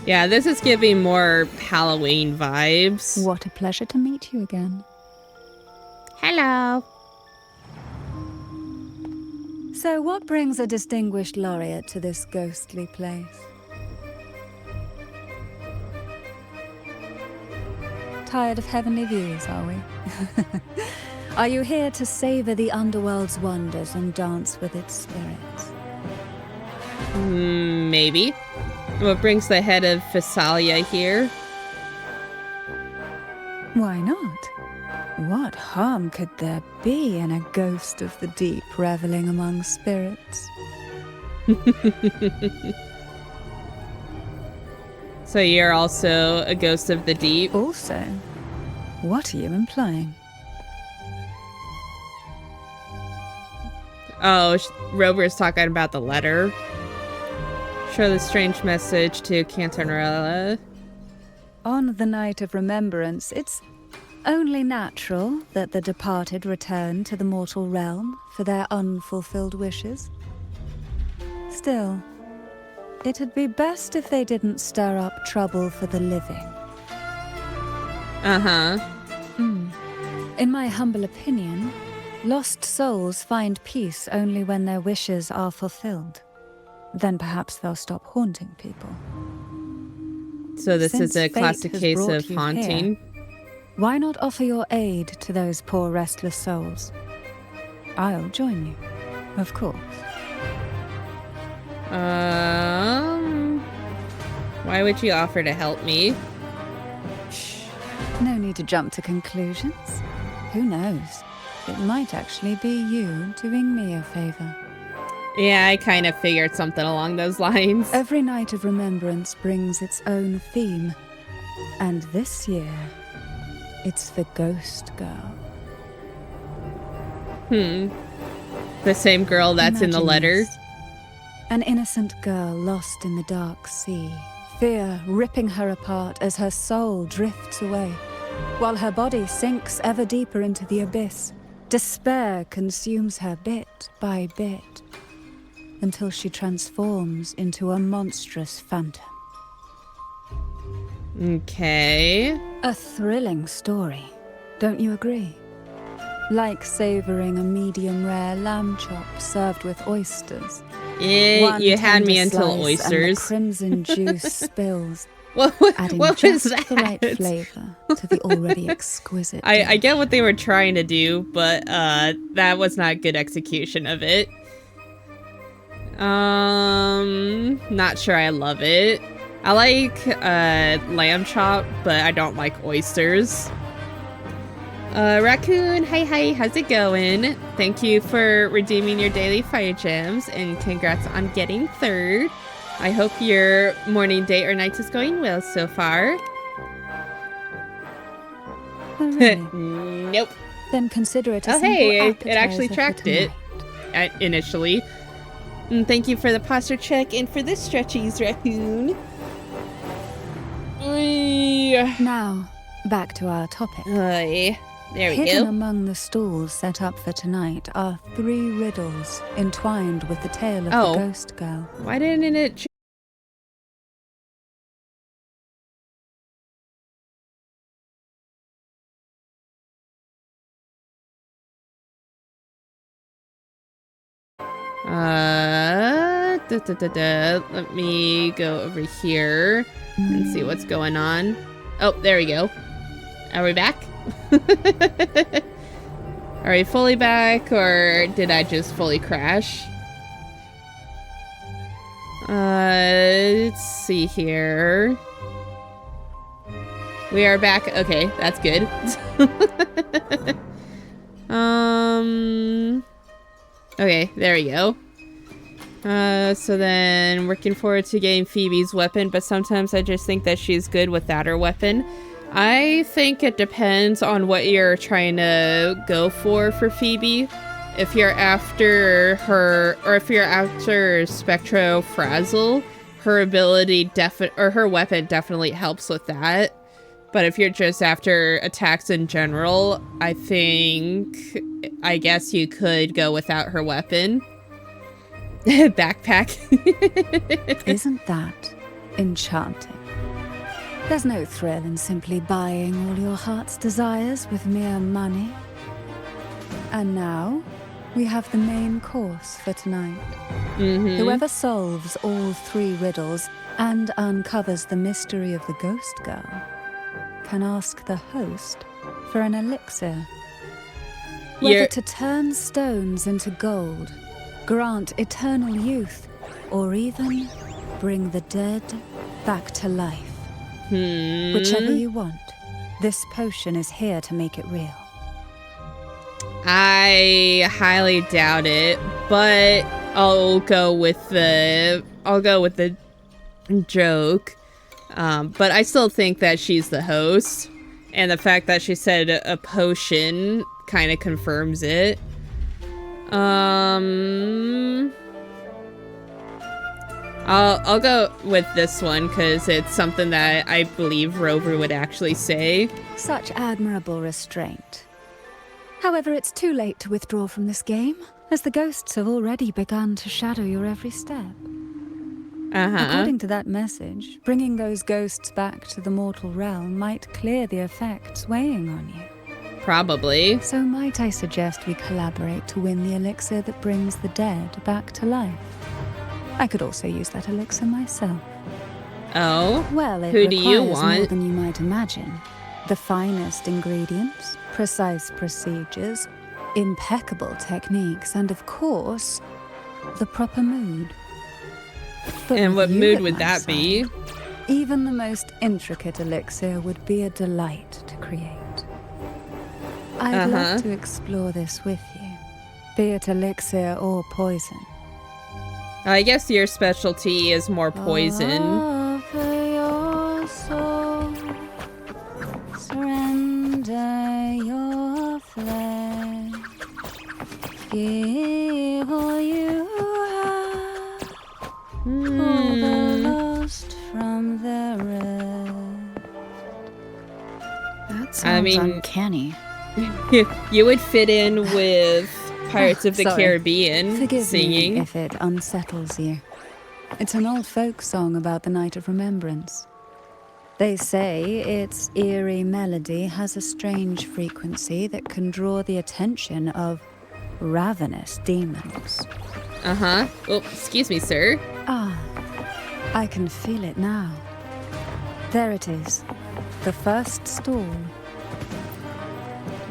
S1: Yeah, this is giving more Halloween vibes.
S7: What a pleasure to meet you again.
S1: Hello.
S7: So, what brings a distinguished laureate to this ghostly place? Tired of heavenly views, are we? Are you here to savor the underworld's wonders and dance with its spirits?
S1: Maybe. What brings the head of Phasalia here?
S7: Why not? What harm could there be in a ghost of the deep reveling among spirits?
S1: So you're also a ghost of the deep?
S7: Also, what are you implying?
S1: Oh, Rover's talking about the letter. Show the strange message to Cantarella.
S7: On the night of remembrance, it's only natural that the departed return to the mortal realm for their unfulfilled wishes. Still, it'd be best if they didn't stir up trouble for the living.
S1: Uh-huh.
S7: In my humble opinion, lost souls find peace only when their wishes are fulfilled. Then perhaps they'll stop haunting people.
S1: So this
S7: Since
S1: is a
S7: fate
S1: classic
S7: has
S1: case
S7: brought
S1: of
S7: you
S1: haunting.
S7: here, why not offer your aid to those poor restless souls? I'll join you, of course.
S1: Why would you offer to help me?
S7: No need to jump to conclusions. Who knows? It might actually be you doing me a favor.
S1: Yeah, I kind of figured something along those lines.
S7: Every night of remembrance brings its own theme. And this year, it's the Ghost Girl.
S1: The same girl that's in the
S7: Imagine
S1: letter.
S7: this. An innocent girl lost in the dark sea. Fear ripping her apart as her soul drifts away, while her body sinks ever deeper into the abyss. Despair consumes her bit by bit, until she transforms into a monstrous phantom.
S1: Okay.
S7: A thrilling story, don't you agree? Like savoring a medium-rare lamb chop served with oysters. One
S1: You had me
S7: tender
S1: until
S7: slice
S1: oysters.
S7: And the crimson juice spills, adding
S1: what was
S7: just
S1: that?
S7: the right flavor to the already exquisite.
S1: I get what they were trying to do, but that was not good execution of it. Not sure I love it. I like lamb chop, but I don't like oysters. Raccoon, hi, how's it going? Thank you for redeeming your daily fire gems, and congrats on getting 3rd. I hope your morning, day, or night is going well so far.
S7: Oh, really?
S1: Nope.
S7: Then consider it a
S1: Oh,
S7: simple
S1: hey, it
S7: appetizer
S1: actually
S7: for
S1: tracked it
S7: tonight.
S1: initially. And thank you for the posture check and for the stretchies, Raccoon.
S7: Now, back to our topic.
S1: There we
S7: Hidden
S1: go.
S7: among the stalls set up for tonight are 3 riddles entwined with the tale of
S1: Oh.
S7: the ghost girl.
S1: Why didn't it? Let me go over here and see what's going on. Oh, there we go. Are we back? Are we fully back, or did I just fully crash? Let's see here. We are back. Okay, that's good. Okay, there we go. So then working forward to getting Phoebe's weapon, but sometimes I just think that she's good without her weapon. I think it depends on what you're trying to go for Phoebe. If you're after her, or if you're after Spectro Frazzle, her ability her weapon definitely helps with that. But if you're just after attacks in general, I guess you could go without her weapon. Backpack.
S7: Isn't that enchanting? There's no thrill in simply buying all your heart's desires with mere money. And now, we have the main course for tonight. Whoever solves all 3 riddles and uncovers the mystery of the ghost girl can ask the host for an elixir. Whether to turn stones into gold, grant eternal youth, or even bring the dead back to life. Whichever you want, this potion is here to make it real.
S1: I highly doubt it, but I'll go with the joke. But I still think that she's the host, and the fact that she said a potion kind of confirms it. I'll go with this one because it's something that I believe Rover would actually say.
S7: Such admirable restraint. However, it's too late to withdraw from this game, as the ghosts have already begun to shadow your every step. According to that message, bringing those ghosts back to the mortal realm might clear the effects weighing on you.
S1: Probably.
S7: So might I suggest we collaborate to win the elixir that brings the dead back to life? I could also use that elixir myself.
S1: Oh?
S7: Well, it
S1: Who do you
S7: requires more
S1: want?
S7: than you might imagine. The finest ingredients, precise procedures, impeccable techniques, and of course, the proper mood. But
S1: And
S7: with
S1: what
S7: you
S1: mood
S7: at
S1: would
S7: my
S1: that be?
S7: side, even the most intricate elixir would be a delight to create. I'd love to explore this with you, be it elixir or poison.
S1: I guess your specialty is more poison.
S7: Offer your soul, surrender your flesh, give all you have, all the lost from the rest.
S4: That sounds uncanny.
S1: You would fit in with Pirates of the
S7: Sorry.
S1: Caribbean
S7: Forgive
S1: singing.
S7: me if it unsettles you. It's an old folk song about the Night of Remembrance. They say its eerie melody has a strange frequency that can draw the attention of ravenous demons.
S1: Uh-huh. Oh, excuse me, sir.
S7: Ah, I can feel it now. There it is. The first stall.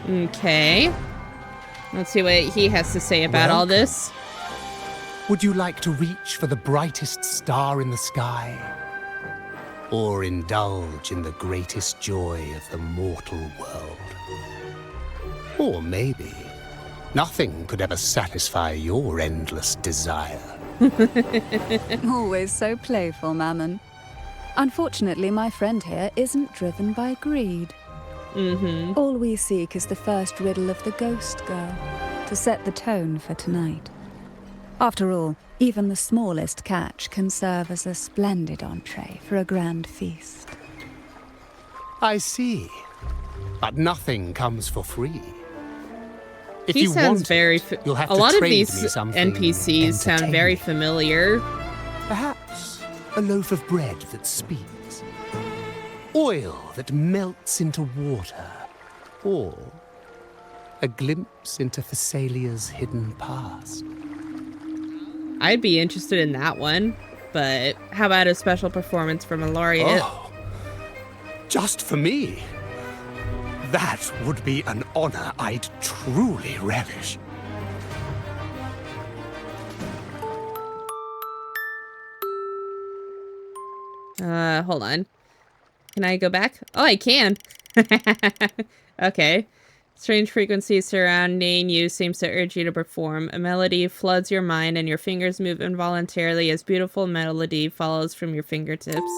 S1: Okay. Let's see what he has to say about all this.
S6: Would you like to reach for the brightest star in the sky? Or indulge in the greatest joy of the mortal world? Or maybe nothing could ever satisfy your endless desire.
S7: Always so playful, Mammon. Unfortunately, my friend here isn't driven by greed. All we seek is the first riddle of the ghost girl, to set the tone for tonight. After all, even the smallest catch can serve as a splendid entree for a grand feast.
S6: I see. But nothing comes for free. If
S1: He
S6: you
S1: sounds
S6: want
S1: very...
S6: it, you'll have
S1: a
S6: to
S1: lot of
S6: trade
S1: these
S6: me something
S1: NPCs sound very
S6: entertaining.
S1: familiar.
S6: Perhaps a loaf of bread that speaks. Oil that melts into water. Or a glimpse into Thessalia's hidden past.
S1: I'd be interested in that one. But how about a special performance from a laureate?
S6: Oh, just for me? That would be an honor I'd truly relish.
S1: Hold on. Can I go back? Oh, I can. Okay. Strange frequencies surrounding you seems to urge you to perform. A melody floods your mind and your fingers move involuntarily as beautiful melody follows from your fingertips.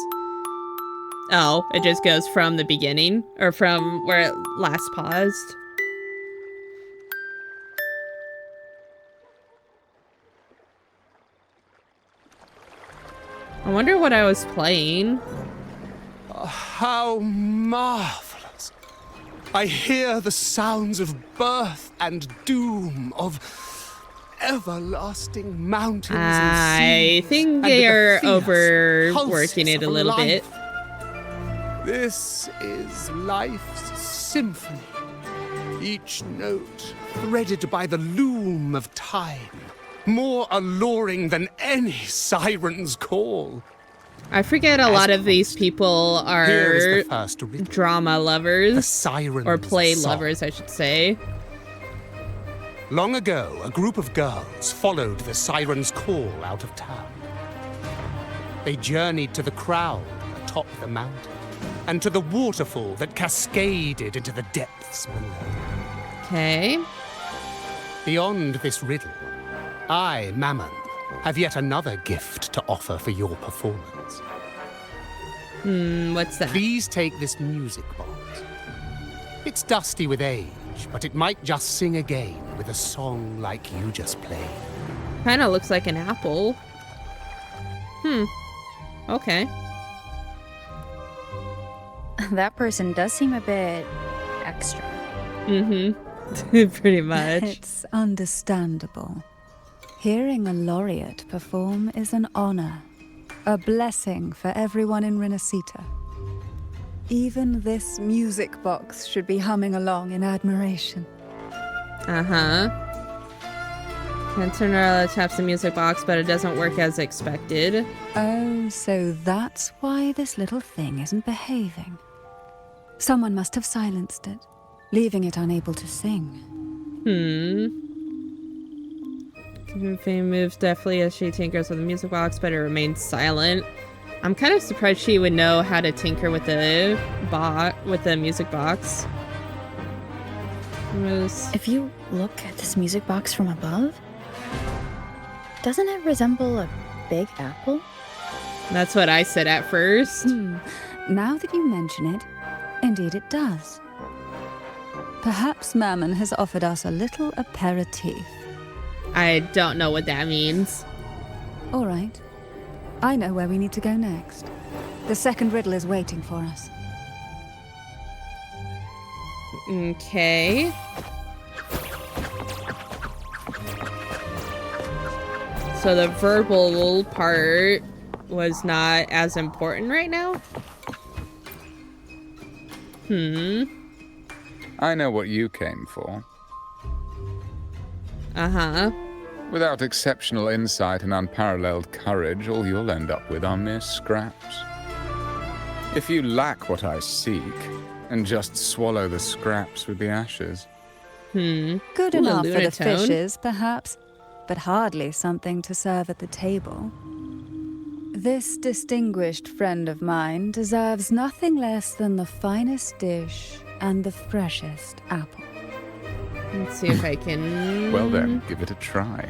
S1: Oh, it just goes from the beginning, or from where it last paused. I wonder what I was playing.
S6: How marvelous. I hear the sounds of birth and doom, of everlasting mountains and
S1: I
S6: seas,
S1: think
S6: and
S1: they
S6: the
S1: are
S6: fierce
S1: overworking
S6: pulses
S1: it a
S6: of
S1: little bit.
S6: life. This is life's symphony, each note threaded by the loom of time, more alluring than any siren's call.
S1: I forget a lot of these people
S6: Here is
S1: are
S6: the first riddle.
S1: drama
S6: The
S1: lovers,
S6: siren's
S1: or play
S6: song.
S1: lovers, I should say.
S6: Long ago, a group of girls followed the siren's call out of town. They journeyed to the crown atop the mountain, and to the waterfall that cascaded into the depths below.
S1: Okay.
S6: Beyond this riddle, I, Mammon, have yet another gift to offer for your performance.
S1: What's that?
S6: Please take this music box. It's dusty with age, but it might just sing again with a song like you just played.
S1: Kind of looks like an apple. Okay.
S4: That person does seem a bit extra.
S1: Pretty much.
S7: It's understandable. Hearing a laureate perform is an honor, a blessing for everyone in Renacita. Even this music box should be humming along in admiration.
S1: Cinderella taps the music box, but it doesn't work as expected.
S7: Oh, so that's why this little thing isn't behaving. Someone must have silenced it, leaving it unable to sing.
S1: Fame moves deftly as she tinkers with the music box, but it remains silent. I'm kind of surprised she would know how to tinker with the music box.
S4: If you look at this music box from above, doesn't it resemble a big apple?
S1: That's what I said at first.
S7: Now that you mention it, indeed it does. Perhaps Mammon has offered us a little aperitif.
S1: I don't know what that means.
S7: All right. I know where we need to go next. The second riddle is waiting for us.
S1: Okay. So the verbal part was not as important right now?
S8: I know what you came for.
S1: Uh-huh.
S8: Without exceptional insight and unparalleled courage, all you'll end up with are mere scraps. If you lack what I seek, and just swallow the scraps with the ashes.
S7: Good
S1: Ooh,
S7: enough for the
S1: Lunatone.
S7: fishes, perhaps, but hardly something to serve at the table. This distinguished friend of mine deserves nothing less than the finest dish and the freshest apple.
S1: Let's see if I can...
S8: Well then, give it a try.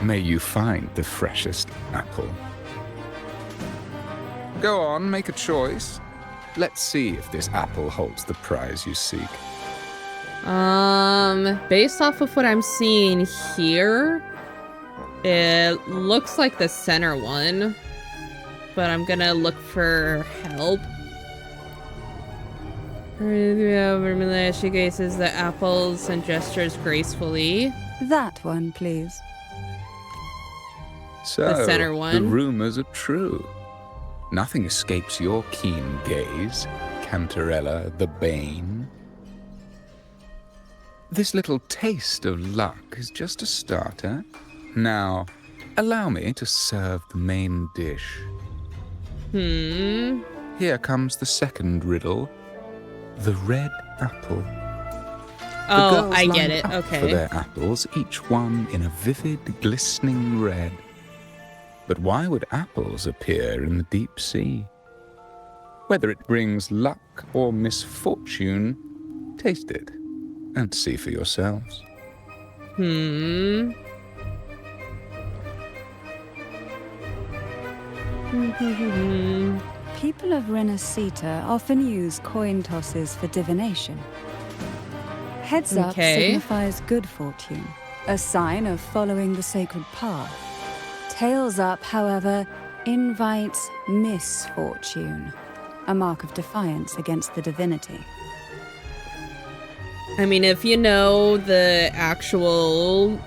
S8: May you find the freshest apple. Go on, make a choice. Let's see if this apple holds the prize you seek.
S1: Based off of what I'm seeing here, it looks like the center one, but I'm gonna look for help. She gazes the apples and gestures gracefully.
S7: That one, please.
S8: So,
S1: The center
S8: the
S1: one.
S8: rumors are true. Nothing escapes your keen gaze, Cantarella the Bane. This little taste of luck is just a starter. Now, allow me to serve the main dish. Here comes the second riddle. The red apple. The
S1: Oh,
S8: girls
S1: I
S8: line
S1: get it.
S8: up For
S1: Okay.
S8: their apples, each one in a vivid, glistening red. But why would apples appear in the deep sea? Whether it brings luck or misfortune, taste it and see for yourselves.
S7: People of Renacita often use coin tosses for divination. Heads up
S1: Okay.
S7: signifies good fortune, a sign of following the sacred path. Tails up, however, invites misfortune, a mark of defiance against the divinity.
S1: I mean, if you know the actual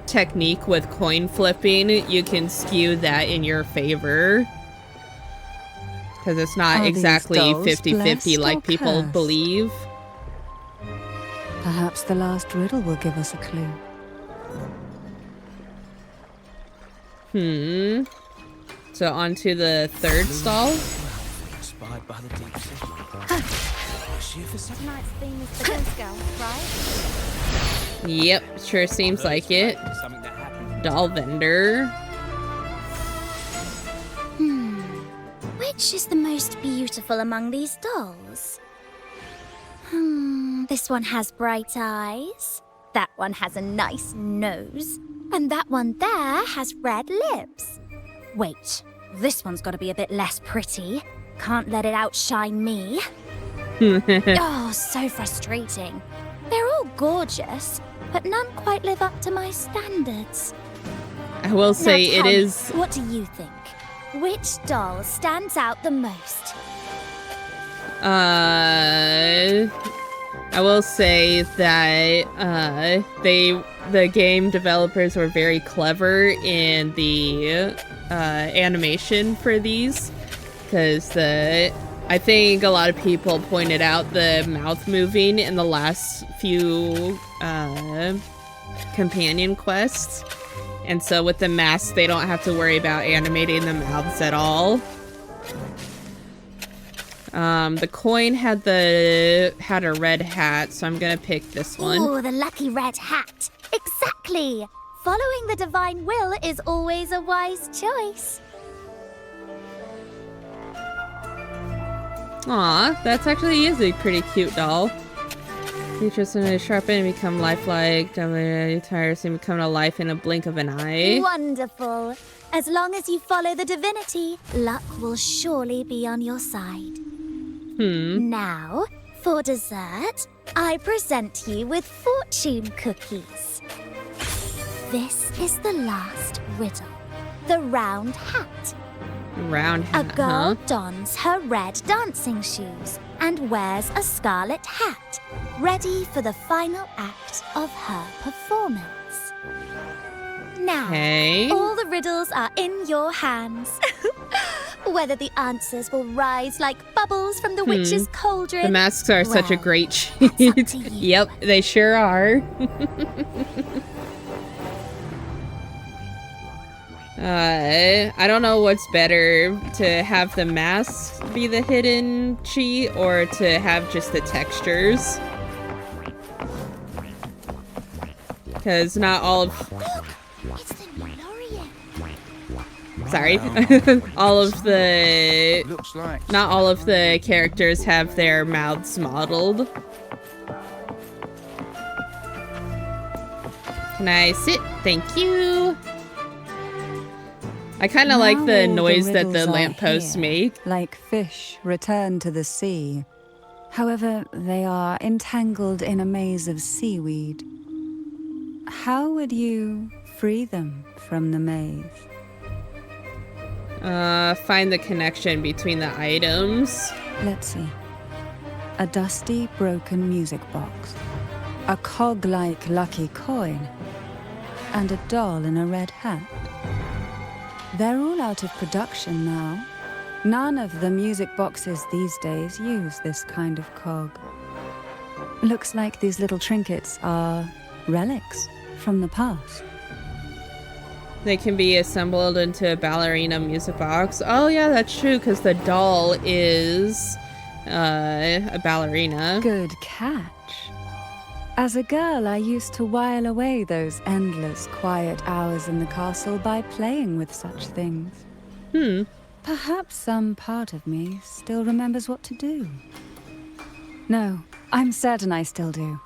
S1: technique with coin flipping, you can skew that in your favor. Because it's not
S7: Are these
S1: exactly
S7: dolls
S1: 50-50
S7: blessed
S1: like
S7: or
S1: people
S7: cursed?
S1: believe.
S7: Perhaps the last riddle will give us a clue.
S1: So on to the third stall.
S6: Inspired by the deep sea.
S2: Tonight's theme is the ghost girl, right?
S1: Yep, sure seems like it.
S6: Something that happened.
S1: Doll vendor.
S3: Which is the most beautiful among these dolls? This one has bright eyes. That one has a nice nose. And that one there has red lips. Wait, this one's got to be a bit less pretty. Can't let it outshine me. Oh, so frustrating. They're all gorgeous, but none quite live up to my standards.
S1: I will say
S3: Now
S1: it
S3: tell me,
S1: is.
S3: What do you think? Which doll stands out the most?
S1: I will say that the game developers were very clever in the animation for these, because I think a lot of people pointed out the mouth moving in the last few companion quests. And so with the masks, they don't have to worry about animating the mouths at all. The coin had a red hat, so I'm gonna pick this one.
S3: Ooh, the lucky red hat. Exactly. Following the divine will is always a wise choice.
S1: Aw, that's actually is a pretty cute doll. Features in a sharpen and become lifelike. Tires and become alive in a blink of an eye.
S3: Wonderful. As long as you follow the divinity, luck will surely be on your side. Now, for dessert, I present you with fortune cookies. This is the last riddle. The round hat.
S1: Round
S3: A
S1: hat,
S3: girl
S1: huh?
S3: dons her red dancing shoes and wears a scarlet hat, ready for the final act of her performance. Now,
S1: Okay.
S3: all the riddles are in your hands. Whether the answers will rise like bubbles from the witch's cauldron.
S1: The masks are such a
S3: Well,
S1: great
S3: that's up
S1: cheat.
S3: to you.
S1: Yep, they sure are. I don't know what's better, to have the masks be the hidden cheat or to have just the textures. Because not all of...
S3: It's the Lorien.
S1: Sorry. all of the...
S8: Looks like
S1: Not all of the characters have their mouths modeled. Can I sit? Thank you. I kind of like
S7: Now
S1: the
S7: all
S1: noise that
S7: riddles
S1: the
S7: are
S1: lampposts
S7: here,
S1: make.
S7: like fish returned to the sea. However, they are entangled in a maze of seaweed. How would you free them from the maze?
S1: Find the connection between the items.
S7: Let's see. A dusty, broken music box. A cog-like lucky coin. And a doll in a red hat. They're all out of production now. None of the music boxes these days use this kind of cog. Looks like these little trinkets are relics from the past.
S1: They can be assembled into a ballerina music box. Oh yeah, that's true, because the doll is a ballerina.
S7: Good catch. As a girl, I used to while away those endless, quiet hours in the castle by playing with such things. Perhaps some part of me still remembers what to do. No, I'm certain I still do.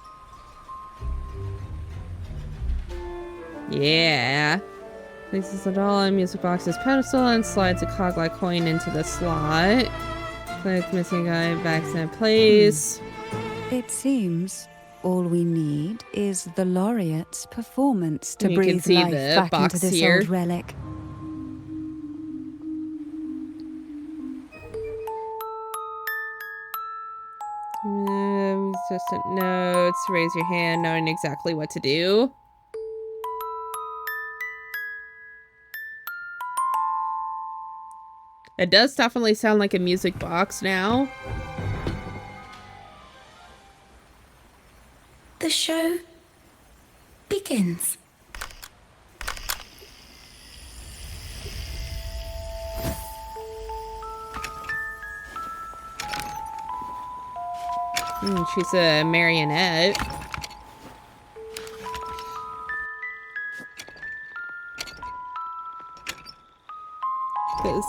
S1: Yeah. Places the doll on music box's pedestal and slides a cog-like coin into the slot. Click missing guy back in place.
S7: It seems all we need is the laureate's performance to
S1: You can
S7: breathe
S1: see
S7: life
S1: the
S7: back
S1: box
S7: into this
S1: here.
S7: old relic.
S1: Assistant notes. Raise your hand, knowing exactly what to do. It does definitely sound like a music box now.
S4: The show begins.
S1: She's a marionette. Because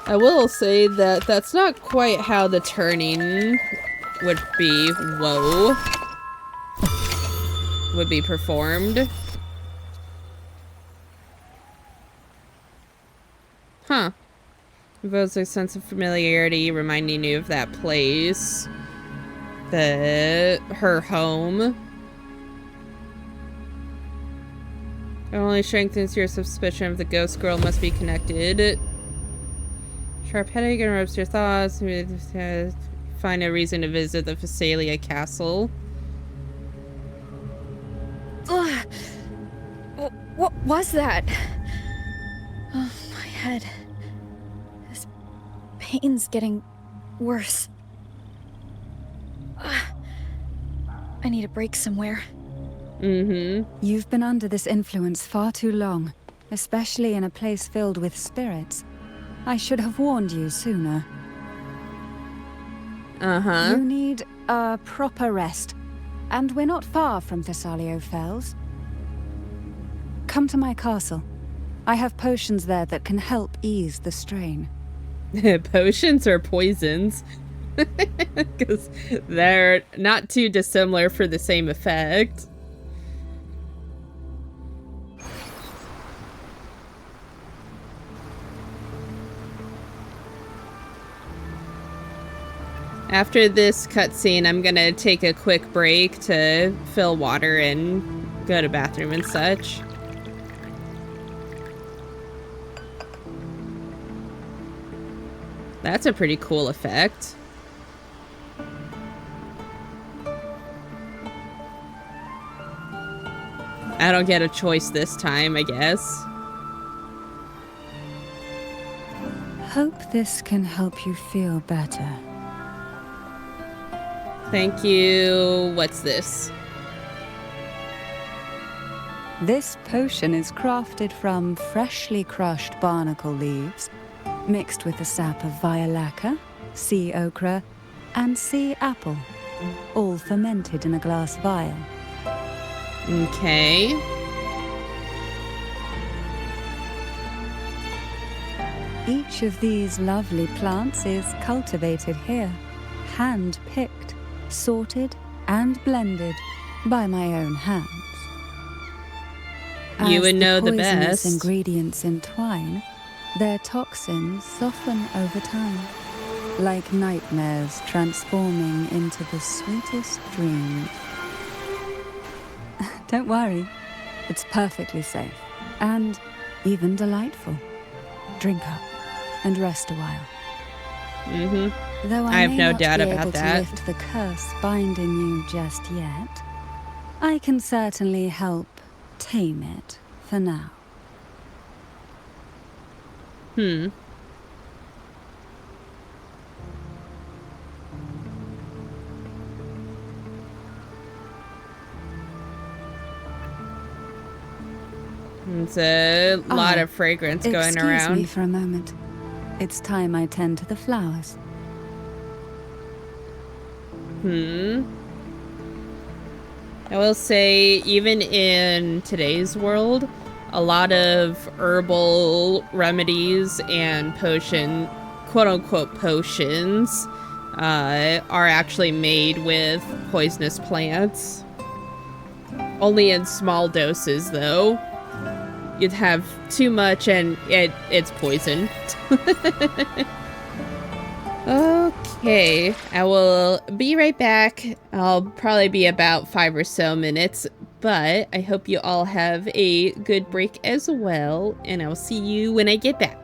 S1: I will say that that's not quite how the turning would be. Whoa. Would be performed. Huh. Evokes a sense of familiarity, reminding you of that place. Her home. It only strengthens your suspicion of the ghost girl must be connected. Sharp headache interrupts your thoughts. Find a reason to visit the Phasalia castle.
S9: Ugh. What was that? Oh, my head. This pain's getting worse. Ugh. I need a break somewhere.
S7: You've been under this influence far too long, especially in a place filled with spirits. I should have warned you sooner. You need a proper rest, and we're not far from Thessalio Fells. Come to my castle. I have potions there that can help ease the strain.
S1: Potions or poisons? Because they're not too dissimilar for the same effect. After this cutscene, I'm gonna take a quick break to fill water and go to bathroom and such. That's a pretty cool effect. I don't get a choice this time, I guess.
S7: hope this can help you feel better.
S1: Thank you. What's this?
S7: This potion is crafted from freshly crushed barnacle leaves, mixed with the sap of violaca, sea okra, and sea apple, all fermented in a glass vial.
S1: Okay.
S7: Each of these lovely plants is cultivated here, hand-picked, sorted, and blended by my own hands.
S1: You would know the
S7: poisonous
S1: best.
S7: ingredients entwine, their toxins soften over time, like nightmares transforming into the sweetest dreams. Don't worry, it's perfectly safe and even delightful. Drink up and rest a while.
S1: Mm-hmm.
S7: Though
S1: I have
S7: may
S1: no
S7: not
S1: doubt
S7: be
S1: about
S7: able
S1: that.
S7: to lift the curse binding you just yet, I can certainly help tame it for now.
S1: It's a lot of fragrance going around.
S7: Excuse me for a moment. It's time I tend to the flowers.
S1: I will say, even in today's world, a lot of herbal remedies and quote-unquote potions, are actually made with poisonous plants. Only in small doses, though. You'd have too much and it's poison. Okay, I will be right back. I'll probably be about 5 or so minutes, but I hope you all have a good break as well, and I'll see you when I get back.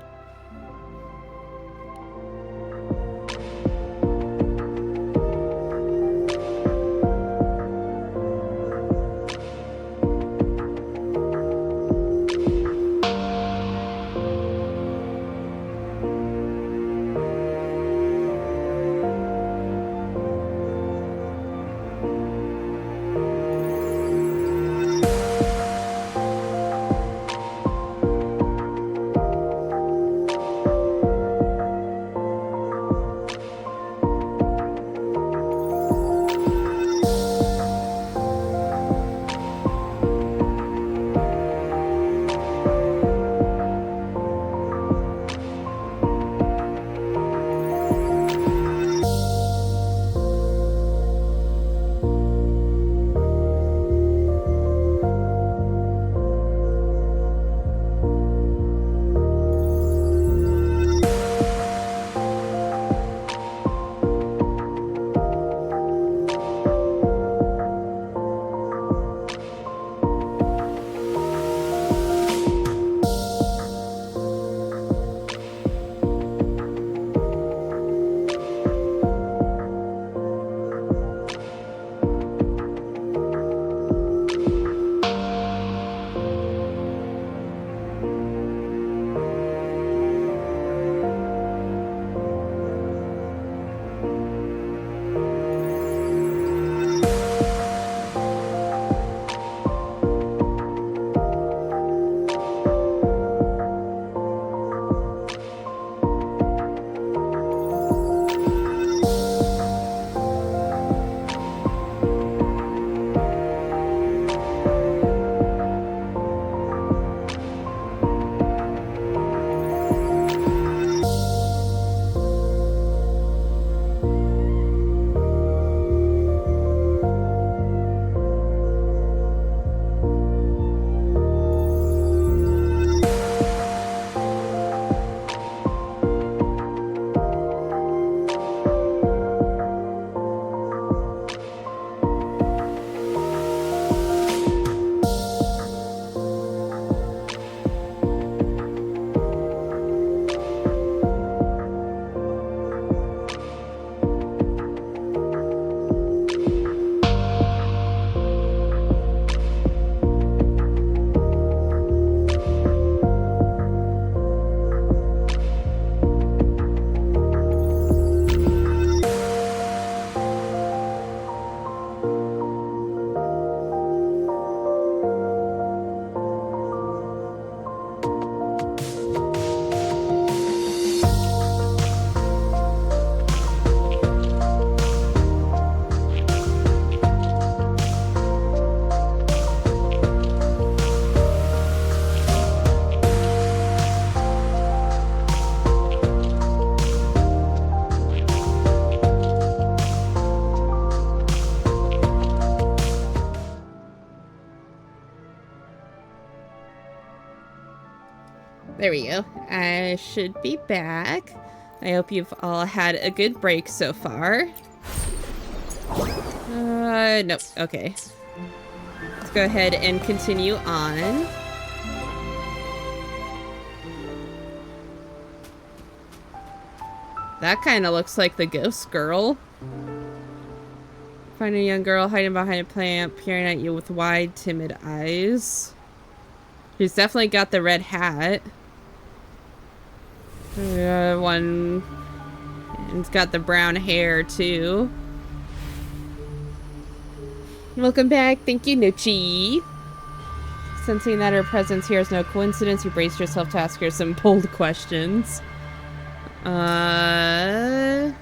S1: There we go. I should be back. I hope you've all had a good break so far. Nope. Okay. Let's go ahead and continue on. That kind of looks like the ghost girl. Find a young girl hiding behind a plant, peering at you with wide, timid eyes. She's definitely got the red hat. One... It's got the brown hair, too. Welcome back. Thank you, Nuchi. Sensing that her presence here is no coincidence, you brace yourself to ask her some bold questions. I'm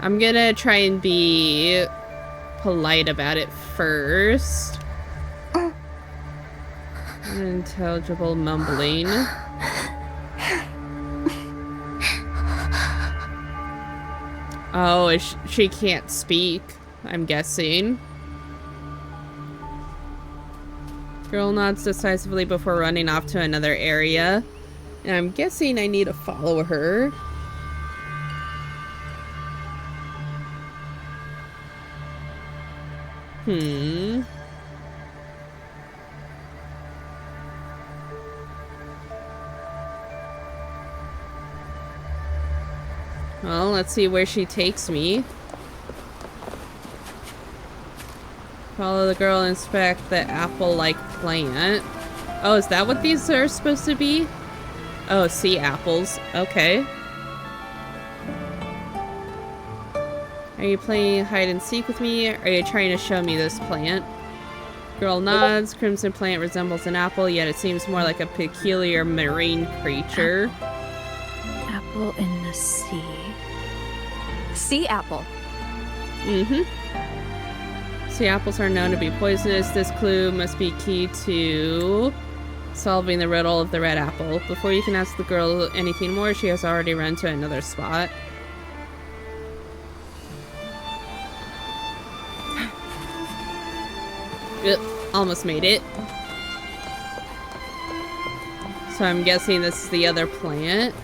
S1: gonna try and be polite about it first. Unintelligible mumbling. Oh, she can't speak, I'm guessing. Girl nods decisively before running off to another area. And I'm guessing I need to follow her. Well, let's see where she takes me. Follow the girl, inspect the apple-like plant. Oh, is that what these are supposed to be? Oh, sea apples. Okay. Are you playing hide and seek with me? Or are you trying to show me this plant? Girl nods. Crimson plant resembles an apple, yet it seems more like a peculiar marine creature.
S9: Apple in the sea. Sea apple.
S1: Sea apples are known to be poisonous. This clue must be key to solving the riddle of the red apple. Before you can ask the girl anything more, she has already run to another spot. Almost made it. So I'm guessing this is the other plant.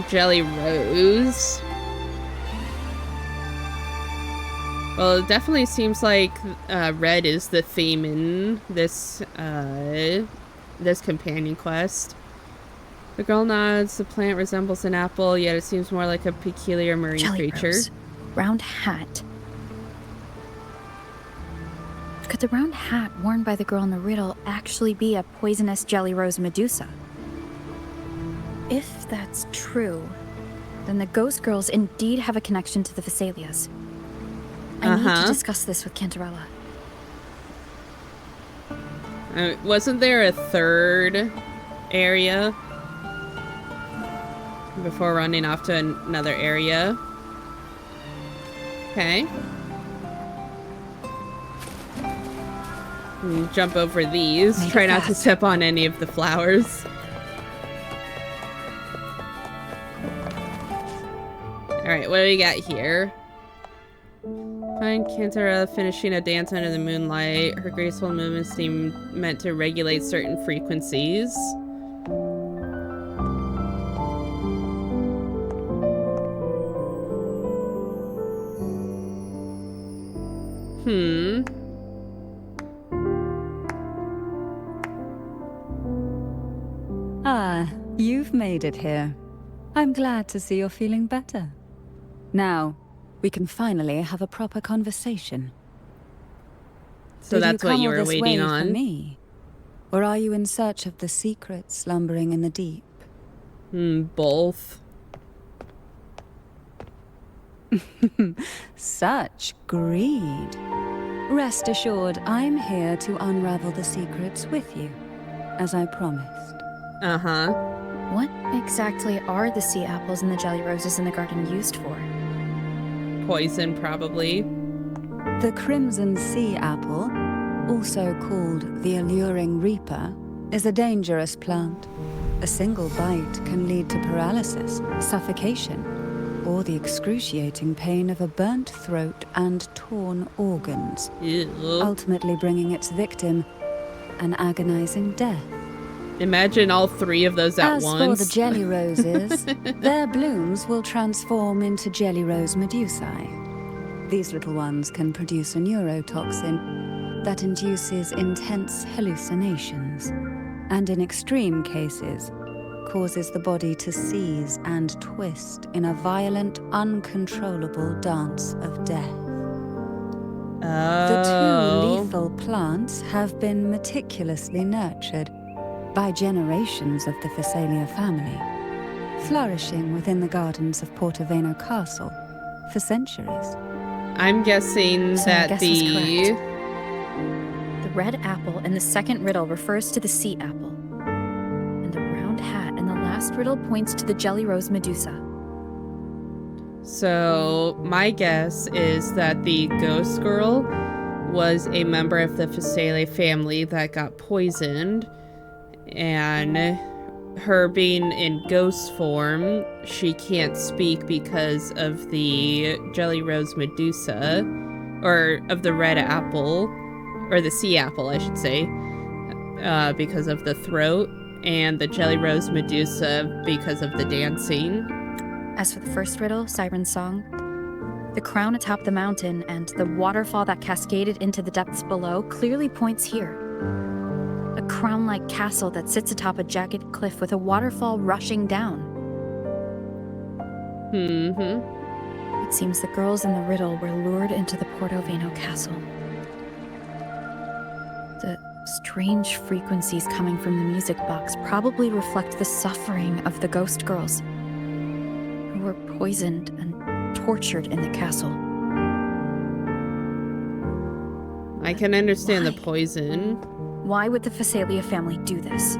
S1: Jelly rose. Well, it definitely seems like red is the theme in this this companion quest. The girl nods. The plant resembles an apple, yet it seems more like a peculiar marine
S9: Jelly
S1: creature.
S9: rose. Round hat. Could the round hat worn by the girl in the riddle actually be a poisonous jelly rose medusa? If that's true, then the ghost girls indeed have a connection to the Vesalias. I need to discuss this with Cantarella.
S1: Wasn't there a third area before running off to another area? Okay. Jump over these. Try not to step on any of the flowers. Alright, what do we got here? Find Cantara finishing a dance under the moonlight. Her graceful movements seem meant to regulate certain frequencies.
S7: Ah, you've made it here. I'm glad to see you're feeling better. Now, we can finally have a proper conversation.
S1: So that's what you were waiting on?
S7: For me? Or are you in search of the secrets slumbering in the deep?
S1: Both.
S7: Such greed. Rest assured, I'm here to unravel the secrets with you, as I promised.
S9: What exactly are the sea apples and the jelly roses in the garden used for?
S1: Poison, probably.
S7: The crimson sea apple, also called the alluring reaper, is a dangerous plant. A single bite can lead to paralysis, suffocation, or the excruciating pain of a burnt throat and torn organs,
S1: Ew.
S7: ultimately bringing its victim an agonizing death.
S1: Imagine all 3 of those at
S7: As
S1: once.
S7: for the jelly roses, their blooms will transform into jelly rose medusae. These little ones can produce a neurotoxin that induces intense hallucinations, and in extreme cases, causes the body to seize and twist in a violent, uncontrollable dance of death. The 2 lethal plants have been meticulously nurtured by generations of the Phasalia family, flourishing within the gardens of Portoveno Castle for centuries.
S1: I'm guessing
S9: So my
S1: that
S9: guess was correct. The red apple in the second riddle refers to the sea apple. And the round hat in the last riddle points to the jelly rose medusa.
S1: So my guess is that the ghost girl was a member of the Phasalia family that got poisoned, and her being in ghost form, she can't speak because of the jelly rose medusa, or of the red apple, or the sea apple, I should say, because of the throat, and the jelly rose medusa because of the dancing.
S9: As for the first riddle, Siren's Song, the crown atop the mountain and the waterfall that cascaded into the depths below clearly points here. A crown-like castle that sits atop a jagged cliff with a waterfall rushing down. It seems the girls in the riddle were lured into the Portoveno castle. The strange frequencies coming from the music box probably reflect the suffering of the ghost girls, who were poisoned and tortured in the castle.
S1: I can understand the poison.
S9: Why would the Phasalia family do this?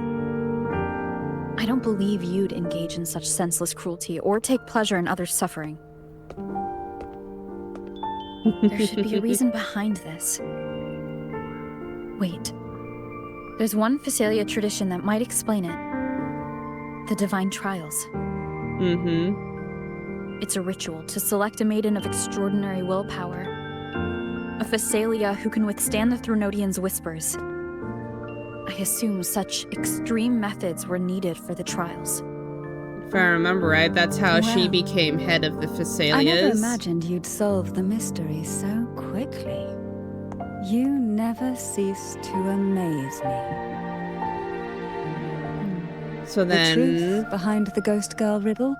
S9: I don't believe you'd engage in such senseless cruelty or take pleasure in others' suffering. There should be a reason behind this. Wait. There's one Phasalia tradition that might explain it. The Divine Trials. It's a ritual to select a maiden of extraordinary willpower. A Phasalia who can withstand the Thronodians' whispers. I assume such extreme methods were needed for the trials.
S1: If I remember right, that's how she
S7: Well,
S1: became head of the Phasalias.
S7: I never imagined you'd solve the mystery so quickly. You never cease to amaze me.
S1: So
S7: The
S1: then,
S7: truth behind the Ghost Girl riddle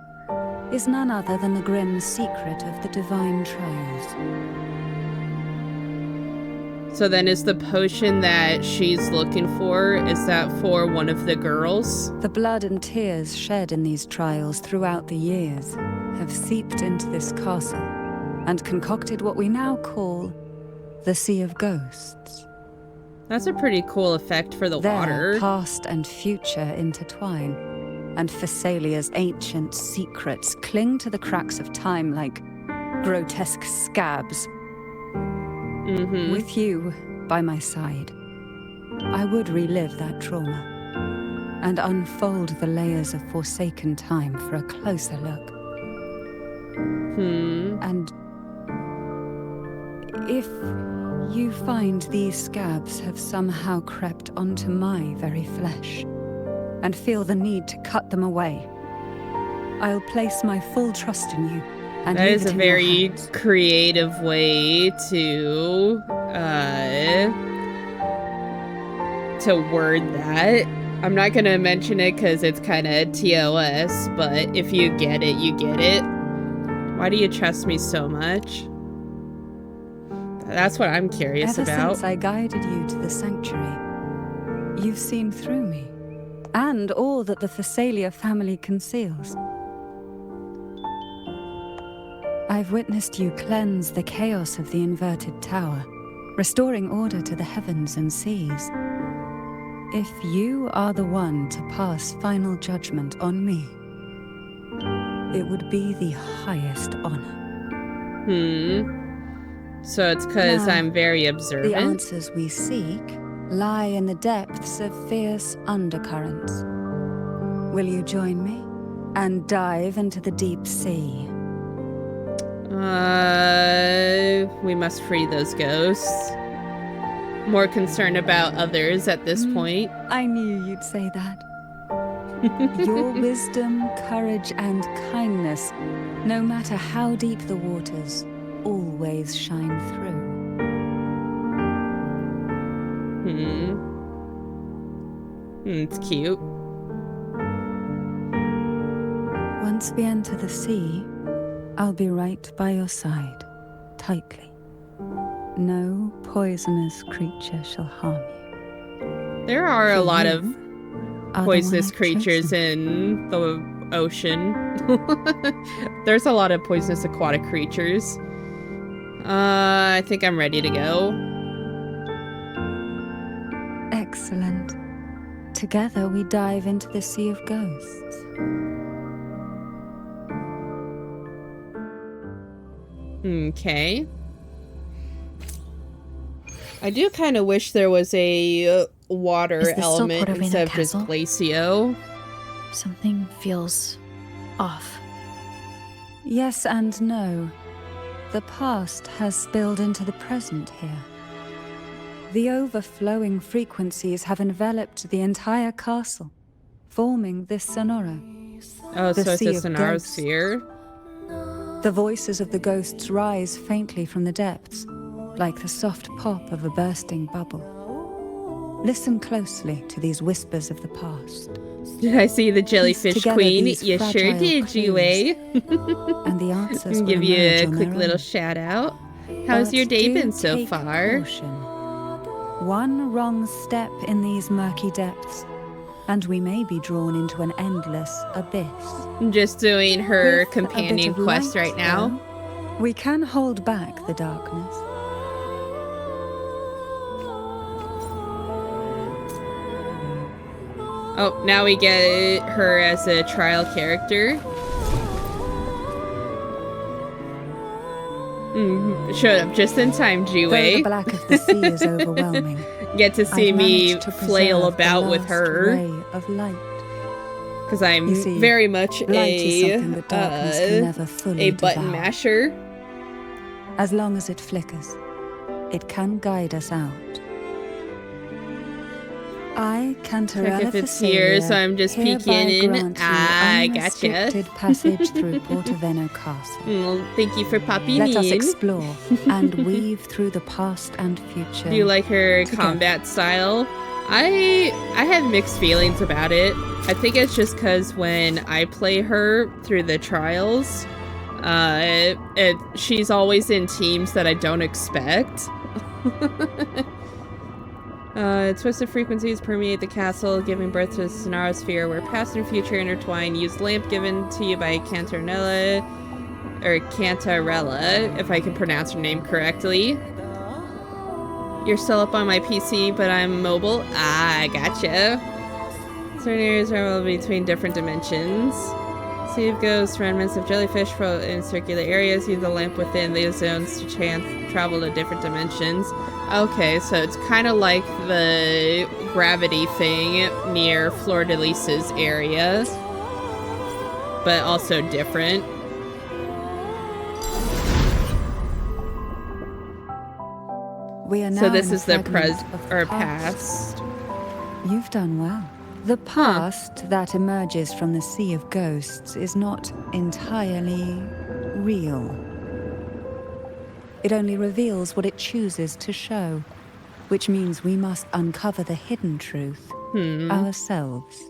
S7: is none other than the grim secret of the Divine Trials.
S1: is the potion that she's looking for, is that for one of the girls?
S7: The blood and tears shed in these trials throughout the years have seeped into this castle and concocted what we now call the Sea of Ghosts.
S1: That's a pretty cool effect for the
S7: There,
S1: water.
S7: past and future intertwine, and Phasalia's ancient secrets cling to the cracks of time like grotesque scabs. With you by my side, I would relive that trauma and unfold the layers of forsaken time for a closer look. And if you find these scabs have somehow crept onto my very flesh and feel the need to cut them away, I'll place my full trust in you. And
S1: That
S7: leave
S1: is
S7: it
S1: a
S7: in your
S1: very
S7: hands.
S1: creative way to word that. I'm not gonna mention it because it's kind of TOS, but if you get it, you get it. Why do you trust me so much? That's what I'm curious
S7: Ever
S1: about.
S7: since I guided you to the sanctuary, you've seen through me, and all that the Phasalia family conceals. I've witnessed you cleanse the chaos of the inverted tower, restoring order to the heavens and seas. If you are the one to pass final judgment on me, it would be the highest honor.
S1: So it's because
S7: Now,
S1: I'm very
S7: The
S1: observant.
S7: answers we seek lie in the depths of fierce undercurrents. Will you join me and dive into the deep sea
S1: We must free those ghosts. More concerned about others at this point.
S7: I knew you'd say that. Your wisdom, courage, and kindness, no matter how deep the waters, always shine through.
S1: It's cute.
S7: Once we enter the sea, I'll be right by your side, tightly. No poisonous creature shall harm you.
S1: There are a lot of
S7: Are the
S1: poisonous
S7: one I've
S1: creatures
S7: chosen.
S1: in the ocean. There's a lot of poisonous aquatic creatures. I think I'm ready to go.
S7: Excellent. Together we dive into the Sea of Ghosts.
S1: Okay. I do kind of wish there was a water
S9: Is this still
S1: element
S9: Portovino
S1: instead of just
S9: Castle?
S1: glacio.
S9: Something feels off.
S7: Yes and no. The past has spilled into the present here. The overflowing frequencies have enveloped the entire castle, forming this sonoro.
S1: Oh,
S7: The
S1: so it's
S7: Sea
S1: just
S7: of
S1: an
S7: Ghosts.
S1: sphere.
S7: The voices of the ghosts rise faintly from the depths, like the soft pop of a bursting bubble. Listen closely to these whispers of the past,
S1: Did I see the jellyfish
S7: together
S1: queen?
S7: these
S1: You sure
S7: fragile
S1: did,
S7: clues,
S1: Jiwei.
S7: and the answers
S1: I'll
S7: will
S1: give you
S7: emerge
S1: a
S7: on
S1: quick
S7: their
S1: little
S7: own.
S1: shout out. How's
S7: But
S1: your day
S7: do
S1: been so
S7: take
S1: far?
S7: caution. One wrong step in these murky depths, and we may be drawn into an endless abyss.
S1: I'm just doing her
S7: With a bit
S1: companion
S7: of
S1: quest
S7: light,
S1: right now.
S7: though, we can hold back the darkness.
S1: Oh, now we get her as a trial character. Showed up just in time,
S7: Though the
S1: Jiwei.
S7: black of the sea is overwhelming,
S1: Get to see
S7: I've
S1: me
S7: managed to
S1: flail
S7: preserve the
S1: about with
S7: last
S1: her.
S7: ray of light.
S1: Because I'm
S7: You see,
S1: very much
S7: light is something that darkness can never
S1: a
S7: fully
S1: button
S7: devour.
S1: masher.
S7: As long as it flickers, it can guide us out. I, Cantarella
S1: Check if it's here, so I'm just peeking in. I gotcha.
S7: unrestricted passage through Portovino Castle.
S1: Well, thank you for popping
S7: Let us
S1: in.
S7: explore and weave through the past and future.
S1: Do you like her
S7: together.
S1: combat style? I have mixed feelings about it. I think it's just because when I play her through the trials, she's always in teams that I don't expect. Twisted frequencies permeate the castle, giving birth to a sonarosphere where past and future intertwine. Use lamp given to you by Cantarella, if I can pronounce her name correctly. You're still up on my PC, but I'm mobile. I gotcha. Certain areas are between different dimensions. Sea of Ghosts, remnants of jellyfish float in circular areas. Use the lamp within these zones to travel to different dimensions. Okay, so it's kind of like the gravity thing near Fleur de Lis's area, but also different.
S7: We are now
S1: So this
S7: in a
S1: is the
S7: fragment of
S1: past.
S7: You've done well. The past that emerges from the Sea of Ghosts is not entirely real. It only reveals what it chooses to show, which means we must uncover the hidden truth ourselves.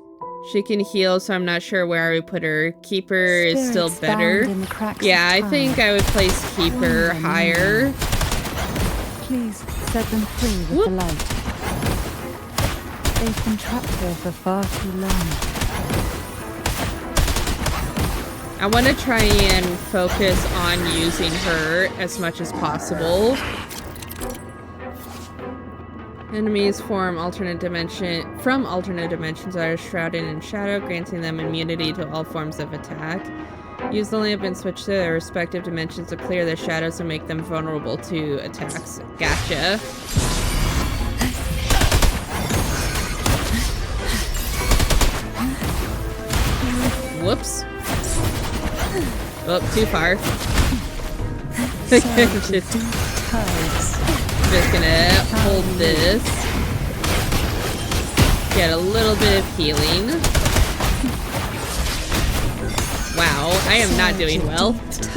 S1: She can heal, so I'm not sure where I would put her. Keeper is still
S7: Spirits
S1: better.
S7: bound in the cracks
S1: Yeah,
S7: of
S1: I
S7: time.
S1: think I would place Keeper
S7: Wonder
S1: higher.
S7: Please set them free with
S1: Whoop.
S7: the light. They've been trapped here for far too long.
S1: I want to try and focus on using her as much as possible. Enemies from alternate dimensions that are shrouded in shadow, granting them immunity to all forms of attack. Use the lamp and switch to their respective dimensions to clear the shadows and make them vulnerable to attacks. Gotcha. Whoops. Oh, too far. just gonna hold this. Get a little bit of healing. Wow, I am not doing well. Let's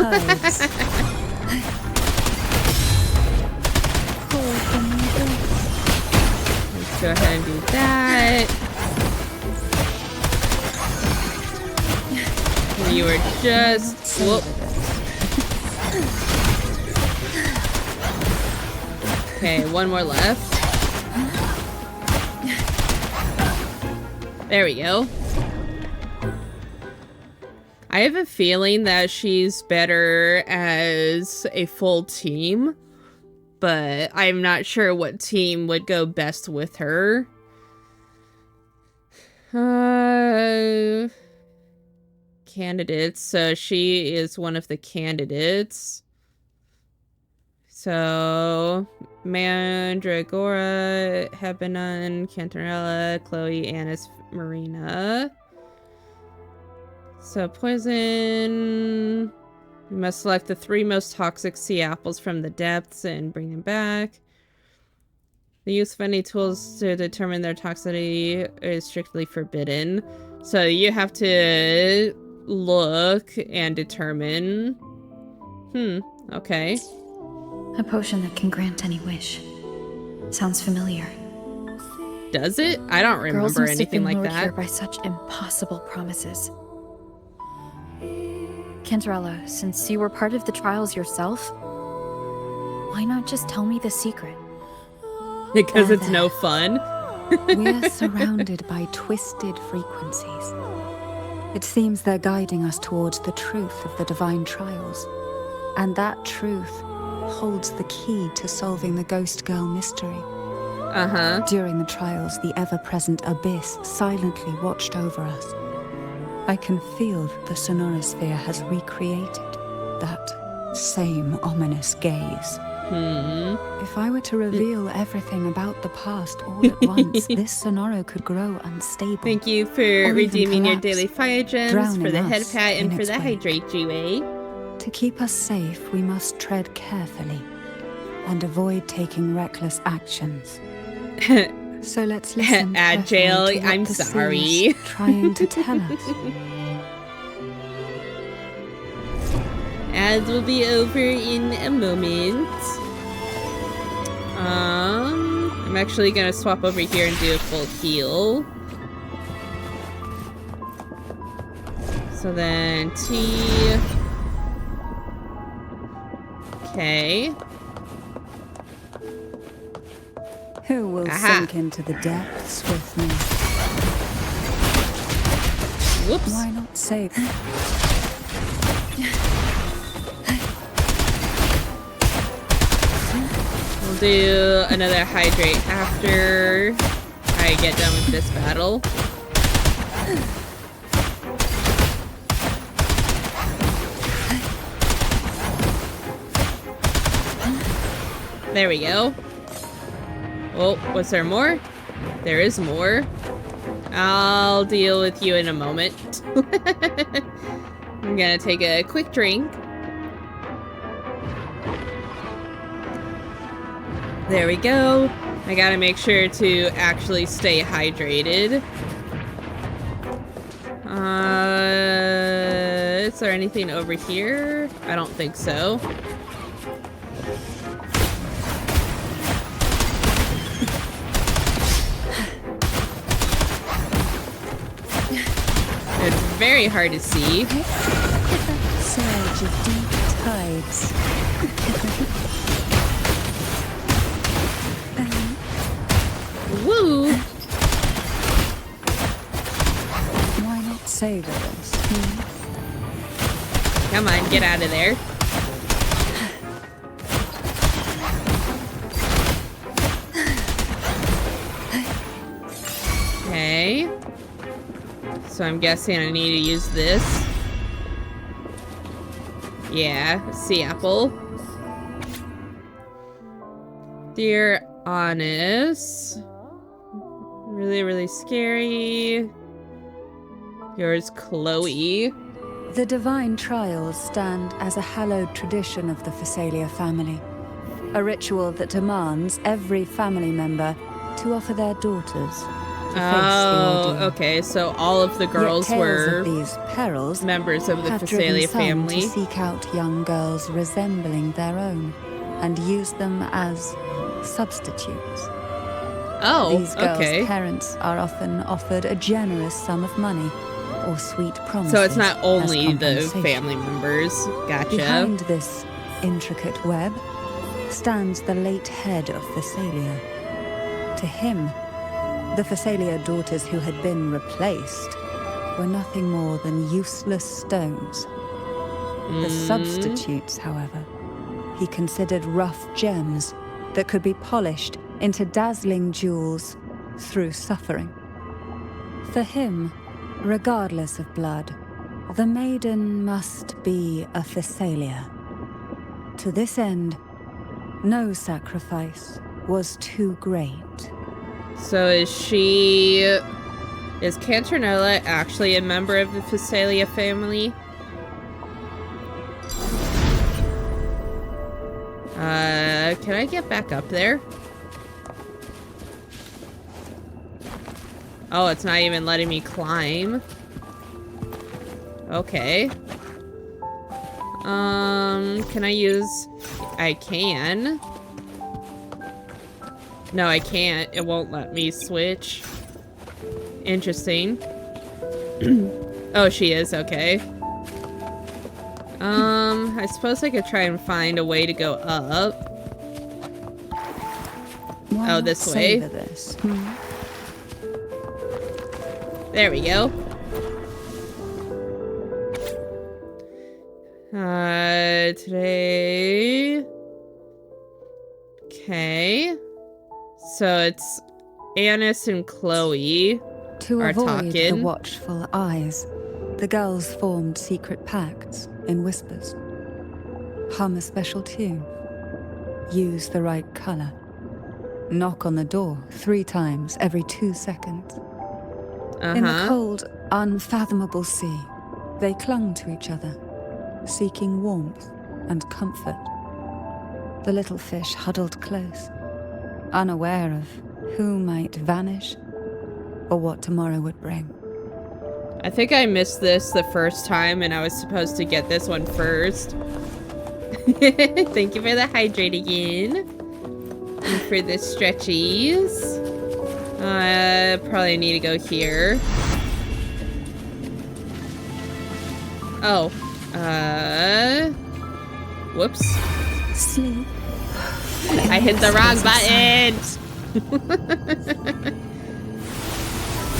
S1: go ahead and do that. You were just... Whoop. Okay, one more left. There we go. I have a feeling that she's better as a full team, but I'm not sure what team would go best with her. Candidates. So she is one of the candidates. So Mandragora, Hebanon, Cantarella, Chloe, Annis, Marina. So poison. You must select the 3 most toxic sea apples from the depths and bring them back. The use of any tools to determine their toxicity is strictly forbidden. So you have to look and determine. Okay.
S4: A potion that can grant any wish. Sounds familiar.
S1: Does it? I don't
S9: Girls
S1: remember
S9: must have
S1: anything
S9: been
S1: like
S9: lured here
S1: that.
S9: by such impossible promises. Cantarella, since you were part of the trials yourself, why not just tell me the secret?
S1: Because it's no fun.
S7: We're surrounded by twisted frequencies. It seems they're guiding us towards the truth of the divine trials. And that truth holds the key to solving the Ghost Girl mystery. During the trials, the ever-present abyss silently watched over us. I can feel that the Sonorosphere has recreated that same ominous gaze. If I were to reveal everything about the past all at once, this Sonoro could grow unstable.
S1: Thank you for redeeming your daily fire gems for the head pat and for the hydrate Jue.
S7: To keep us safe, we must tread carefully and avoid taking reckless actions. So let's listen.
S1: Agile,
S7: carefully to what
S1: I'm
S7: the sea
S1: sorry.
S7: is trying to tell us.
S1: Ads will be over in a moment. I'm actually gonna swap over here and do a full heal. So then T. Okay.
S7: Who will sink into the depths with me?
S1: Whoops.
S7: Why not save?
S1: We'll do another hydrate after I get done with this battle. There we go. Oh, was there more? There is more. I'll deal with you in a moment. I'm gonna take a quick drink. There we go. I gotta make sure to actually stay hydrated. Is there anything over here? I don't think so. It's very hard to see.
S7: Surge of deep tides.
S1: Woo!
S7: Why not savor this?
S1: Come on, get out of there. Okay. So I'm guessing I need to use this. Yeah, sea apple. Dear Honest. Really, really scary. Yours, Chloe.
S7: The divine trials stand as a hallowed tradition of the Phasalia family, a ritual that demands every family member to offer their daughters to face the ordeal.
S1: Okay, so all of the girls
S7: Yet tales
S1: were
S7: of these perils
S1: members of the
S7: have
S1: Phasalia
S7: driven some
S1: family.
S7: to seek out young girls resembling their own and use them as substitutes.
S1: Oh,
S7: These girls'
S1: okay.
S7: parents are often offered a generous sum of money or sweet promises.
S1: So it's not
S7: as
S1: only the
S7: compensation.
S1: family members. Gotcha.
S7: Behind this intricate web stands the late head of Phasalia. To him, the Phasalia daughters who had been replaced were nothing more than useless stones. The substitutes, however, he considered rough gems that could be polished into dazzling jewels through suffering. For him, regardless of blood, the maiden must be a Phasalia. To this end, no sacrifice was too great.
S1: So is Canternola actually a member of the Phasalia family? Can I get back up there? Oh, it's not even letting me climb. Okay. Can I use... I can. No, I can't. It won't let me switch. Interesting. Oh, she is. Okay. I suppose I could try and find a way to go up.
S7: Why
S1: oh, this way.
S7: This?
S1: There we go. Today... Okay. So it's Annis and Chloe
S7: To
S1: are
S7: avoid
S1: talking.
S7: the watchful eyes, the girls formed secret pacts in whispers. Hum a special tune. Use the right color. Knock on the door 3 times every 2 seconds. In the cold, unfathomable sea, they clung to each other, seeking warmth and comfort. The little fish huddled close, unaware of who might vanish or what tomorrow would bring.
S1: I think I missed this the first time and I was supposed to get this one first. Thank you for the hydrate again. And for the stretchies. Probably need to go here. Oh. Whoops.
S7: Sleep.
S1: I hit the wrong button!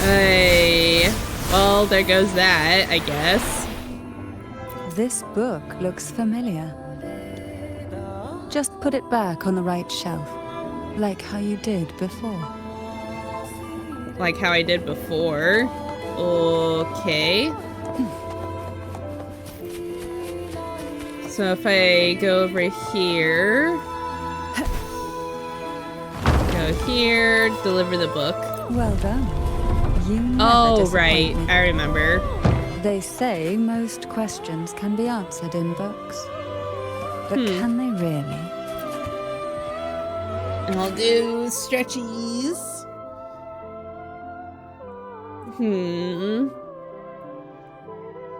S1: Hey. Well, there goes that, I guess.
S7: This book looks familiar. Just put it back on the right shelf, like how you did before.
S1: Like how I did before. Okay. So if I go over here... Go here, deliver the book.
S7: Well done. You never
S1: Oh,
S7: disappoint
S1: right.
S7: me.
S1: I remember.
S7: They say most questions can be answered in books. But can they really?
S1: I'll do stretchies.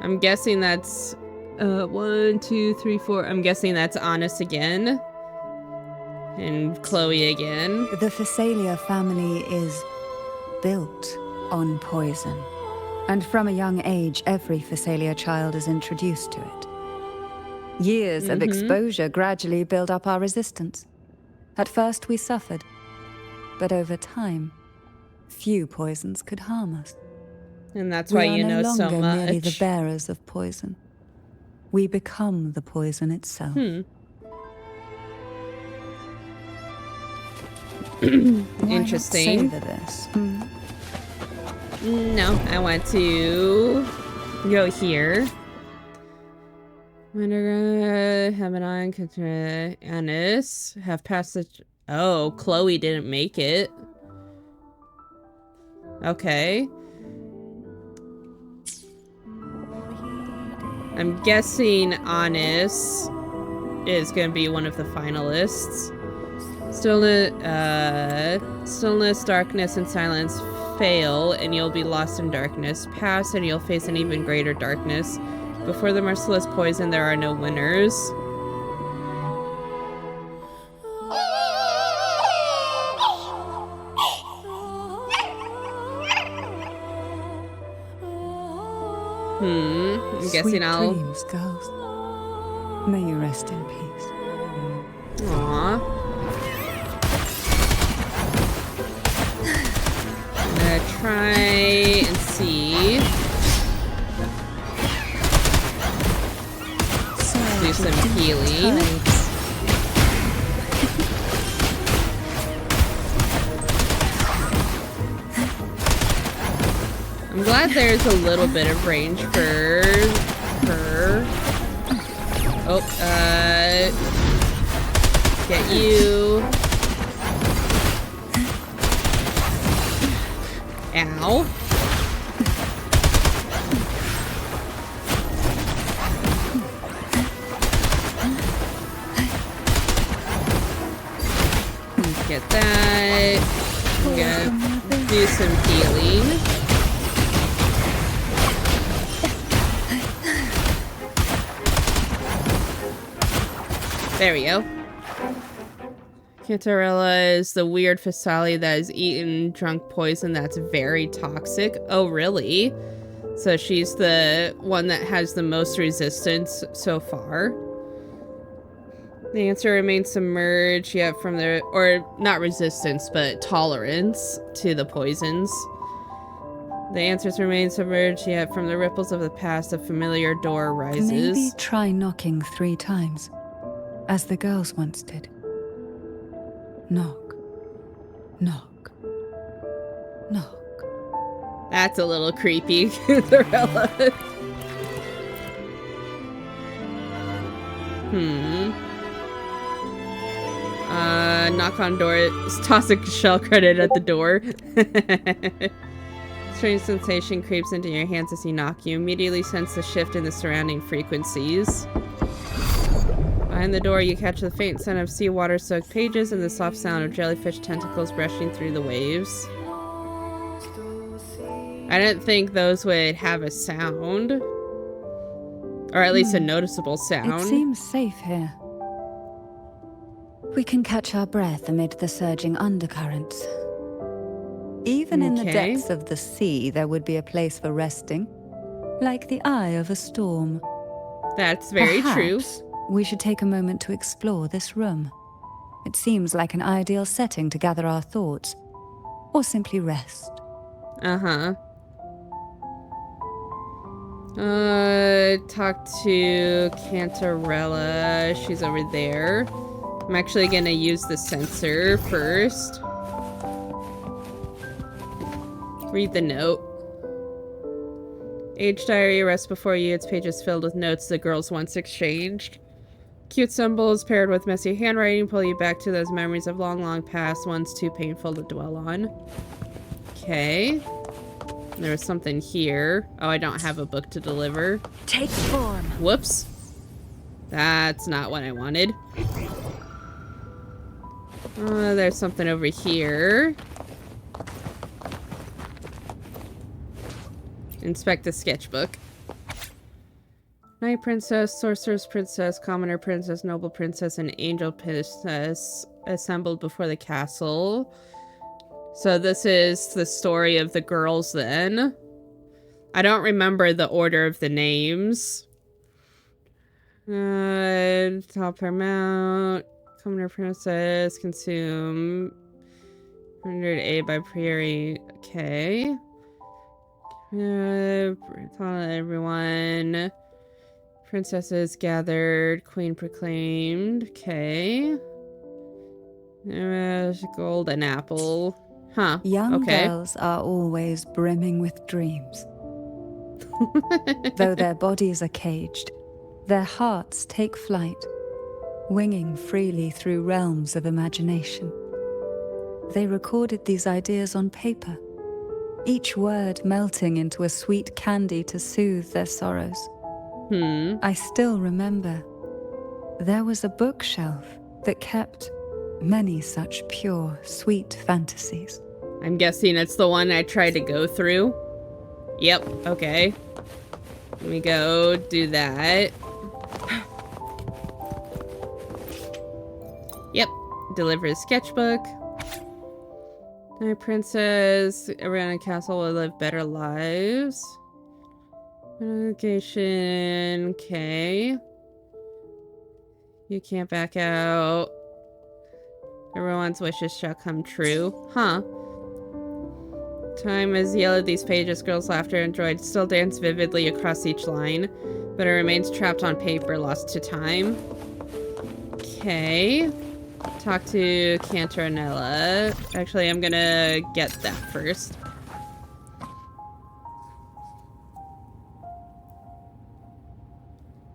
S1: I'm guessing that's 1, 2, 3, 4. I'm guessing that's Annis again. And Chloe again.
S7: The Phasalia family is built on poison. And from a young age, every Phasalia child is introduced to it. Years of exposure gradually build up our resistance. At first we suffered, but over time, few poisons could harm us.
S1: And that's why you know so
S7: much. We are no longer merely the
S1: much.
S7: bearers of poison. We become the poison itself.
S1: Interesting.
S7: Why not savor this?
S1: No, I want to go here. Winter, have it on, Annis, have passage. Oh, Chloe didn't make it. Okay. I'm guessing Honest is going to be one of the finalists. Stillness, darkness, and silence fail, and you'll be lost in darkness. Pass, and you'll face an even greater darkness. Before the merciless poison, there are no winners. I'm guessing
S7: Sweet
S1: I'll...
S7: dreams, girls. May you rest in peace.
S1: Aww. I'm gonna try and see. Do some healing. I'm glad there's a little bit of range for her. Oh, get you. Ow. Get that. I'm gonna do some healing. There we go. Cantarella is the weird Fasali that has eaten drunk poison that's very toxic. Oh, really? So she's the one that has the most resistance so far. The answer remains submerged yet from the, or not resistance, but tolerance to the poisons. The answers remain submerged yet from the ripples of the past, a familiar door rises.
S7: Maybe try knocking 3 times, as the girls once did. Knock. Knock. Knock.
S1: That's a little creepy, Cinderella. Knock on door. Toss a shell credit at the door. Strange sensation creeps into your hands as you knock. You immediately sense the shift in the surrounding frequencies. Behind the door, you catch the faint scent of seawater-soaked pages and the soft sound of jellyfish tentacles brushing through the waves. I didn't think those would have a sound. Or at least a noticeable sound.
S7: It seems safe here. We can catch our breath amid the surging undercurrents. Even in the depths of the sea, there would be a place for resting. Like the eye of a storm.
S1: That's very true.
S7: We should take a moment to explore this room. It seems like an ideal setting to gather our thoughts. Or simply rest.
S1: Talk to Cantarella. She's over there. I'm actually gonna use the sensor first. Read the note. Age diary rests before you. Its pages filled with notes the girls once exchanged. Cute symbols paired with messy handwriting pull you back to those memories of long, long past, ones too painful to dwell on. Okay. There was something here. Oh, I don't have a book to deliver.
S3: Take form.
S1: Whoops. That's not what I wanted. There's something over here. Inspect the sketchbook. Knight princess, sorceress princess, commoner princess, noble princess, and angel princess assembled before the castle. So this is the story of the girls then. I don't remember the order of the names. Top her mount. Commoner princess, consume 100 by Prairie. Okay. Everyone. Princesses gathered. Queen proclaimed. Okay. Golden apple. Huh.
S7: Young girls are always brimming with dreams. Though their bodies are caged, their hearts take flight, winging freely through realms of imagination. They recorded these ideas on paper, each word melting into a sweet candy to soothe their sorrows. I still remember. There was a bookshelf that kept many such pure, sweet fantasies.
S1: I'm guessing it's the one I tried to go through. Yep, okay. Let me go do that. Yep, deliver a sketchbook. My princess around a castle will live better lives. Location, okay. You can't back out. Everyone's wishes shall come true. Huh. Time has yellowed these pages. Girls' laughter and joy still dance vividly across each line, but it remains trapped on paper, lost to time. Okay. Talk to Cantaronella. Actually, I'm gonna get that first.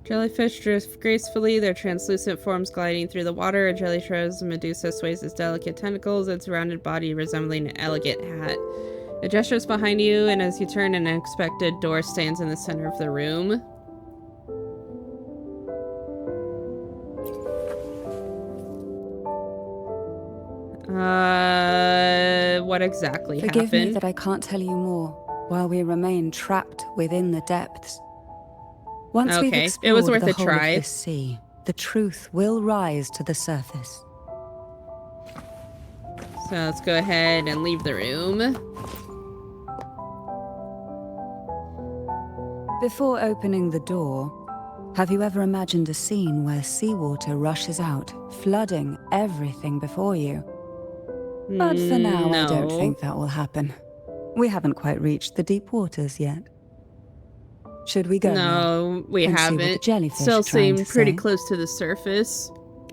S1: Jellyfish drift gracefully, their translucent forms gliding through the water. A jellyfish Medusa sways its delicate tentacles, its rounded body resembling an elegant hat. It gestures behind you, and as you turn, an unexpected door stands in the center of the room. What exactly happened?
S7: Forgive me that I can't tell you more while we remain trapped within the depths. Once we've explored
S1: it was worth
S7: the
S1: a
S7: whole
S1: try.
S7: of this sea, the truth will rise to the surface.
S1: So let's go ahead and leave the room.
S7: Before opening the door, have you ever imagined a scene where seawater rushes out, flooding everything before you? But for now, I don't think that will happen. We haven't quite reached the deep waters yet. Should we go?
S1: No, we
S7: and
S1: haven't.
S7: See what the jellyfish
S1: Still
S7: trying
S1: seem
S7: to
S1: pretty
S7: say?
S1: close to the surface.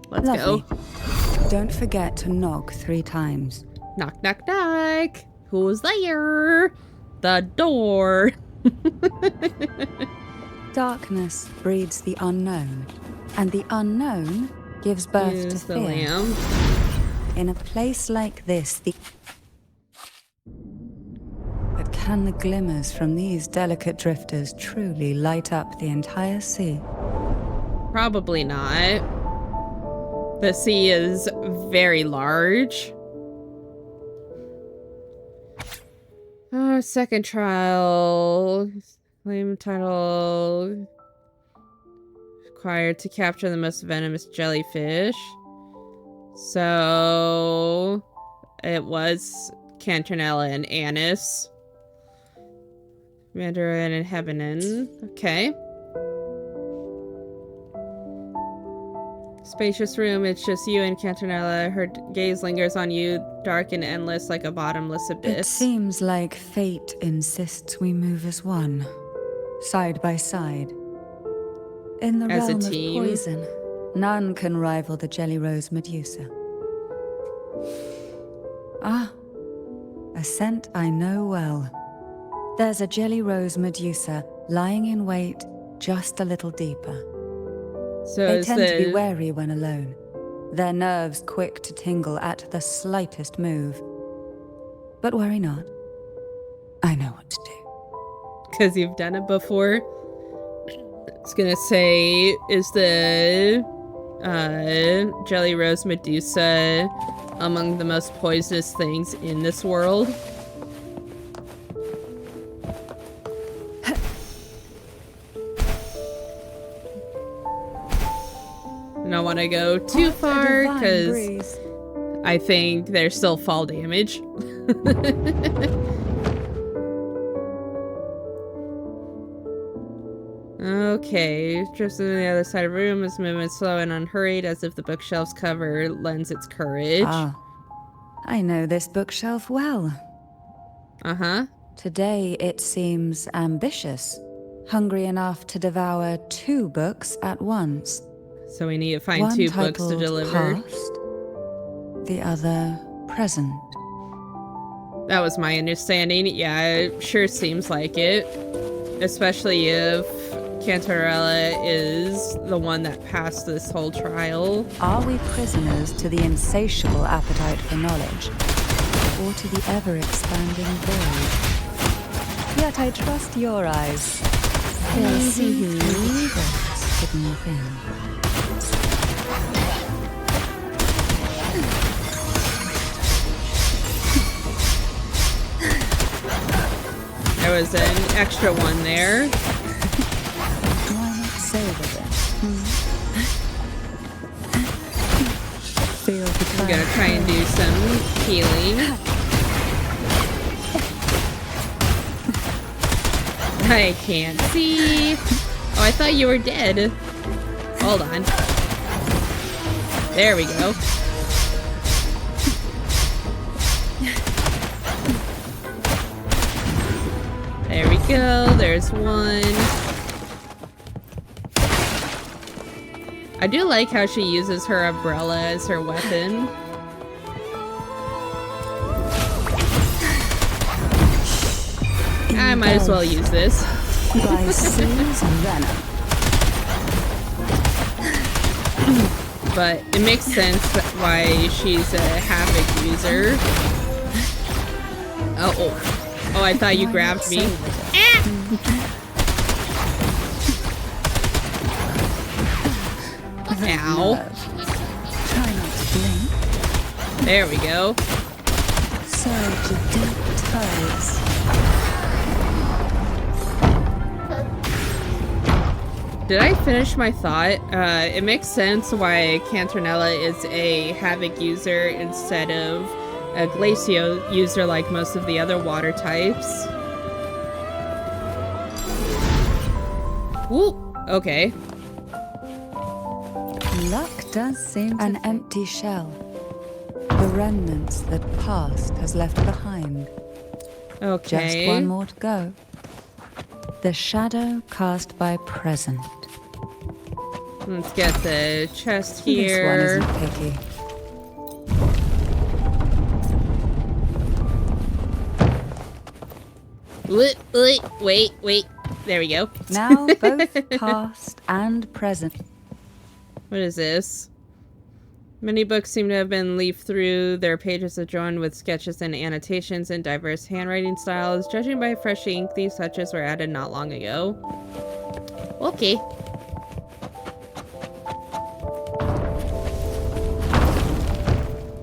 S1: Let's
S7: Lovely.
S1: go.
S7: Don't forget to knock 3 times.
S1: Knock, knock, knock. Who's there? The door.
S7: Darkness breeds the unknown, and the unknown gives birth to
S1: Use the
S7: fear.
S1: lamp.
S7: In a place like this, But can the glimmers from these delicate drifters truly light up the entire sea?
S1: Probably not. The sea is very large. Second trial. Claim title. Required to capture the most venomous jellyfish. So it was Cantaronella and Annis. Mandarin and Hebenen. Okay. Spacious room, it's just you and Cantaronella. Her gaze lingers on you, dark and endless like a bottomless abyss.
S7: It seems like fate insists we move as one, side by side. In the
S1: As a
S7: realm of
S1: team.
S7: poison, none can rival the Jelly Rose Medusa. Ah, a scent I know well. There's a Jelly Rose Medusa lying in wait just a little deeper.
S1: So
S7: They
S1: is
S7: tend to be
S1: the
S7: wary when alone, their nerves quick to tingle at the slightest move. But worry not. I know what to do.
S1: because you've done it before. I was gonna say, is the Jelly Rose Medusa among the most poisonous things in this world? I don't want to go too far because I think there's still fall damage. Okay, drifts to the other side of the room, his movement slow and unhurried, as if the bookshelf's cover lends its courage.
S7: Ah, I know this bookshelf well.
S1: Uh-huh.
S7: Today it seems ambitious, hungry enough to devour 2 books at once.
S1: So we need to find
S7: One
S1: 2 books to
S7: titled
S1: deliver.
S7: Past, the other Present.
S1: That was my understanding. Yeah, it sure seems like it. Especially if Cantarella is the one that passed this whole trial.
S7: Are we prisoners to the insatiable appetite for knowledge, or to the ever-expanding void? Yet I trust your eyes. He'll see what's hidden within.
S1: There was an extra one there.
S7: Why not savor them? Feel the
S1: I'm gonna try and do some healing. I can't see. Oh, I thought you were dead. Hold on. There we go. There we go. There's one. I do like how she uses her umbrella as her weapon. I might as well use this.
S7: by Sue's venom.
S1: But it makes sense why she's a Havoc user. Oh, I thought you grabbed me. Ow.
S7: Try not to blink.
S1: There we go.
S7: Surge of deep toes.
S1: Did I finish my thought? It makes sense why Cantronella is a Havoc user instead of a Glacio user like most of the other water types. Whoop! Okay.
S7: Luck does seem an empty shell. The remnants that past has left behind.
S1: Okay.
S7: Just one more to go. The shadow cast by present.
S1: Let's get the chest
S7: This
S1: here.
S7: one isn't picky.
S1: Wait. There we go.
S7: Now both past and present.
S1: What is this? Many books seem to have been leafed through, their pages adorned with sketches and annotations in diverse handwriting styles. Judging by fresh ink, these touches were added not long ago. Okay.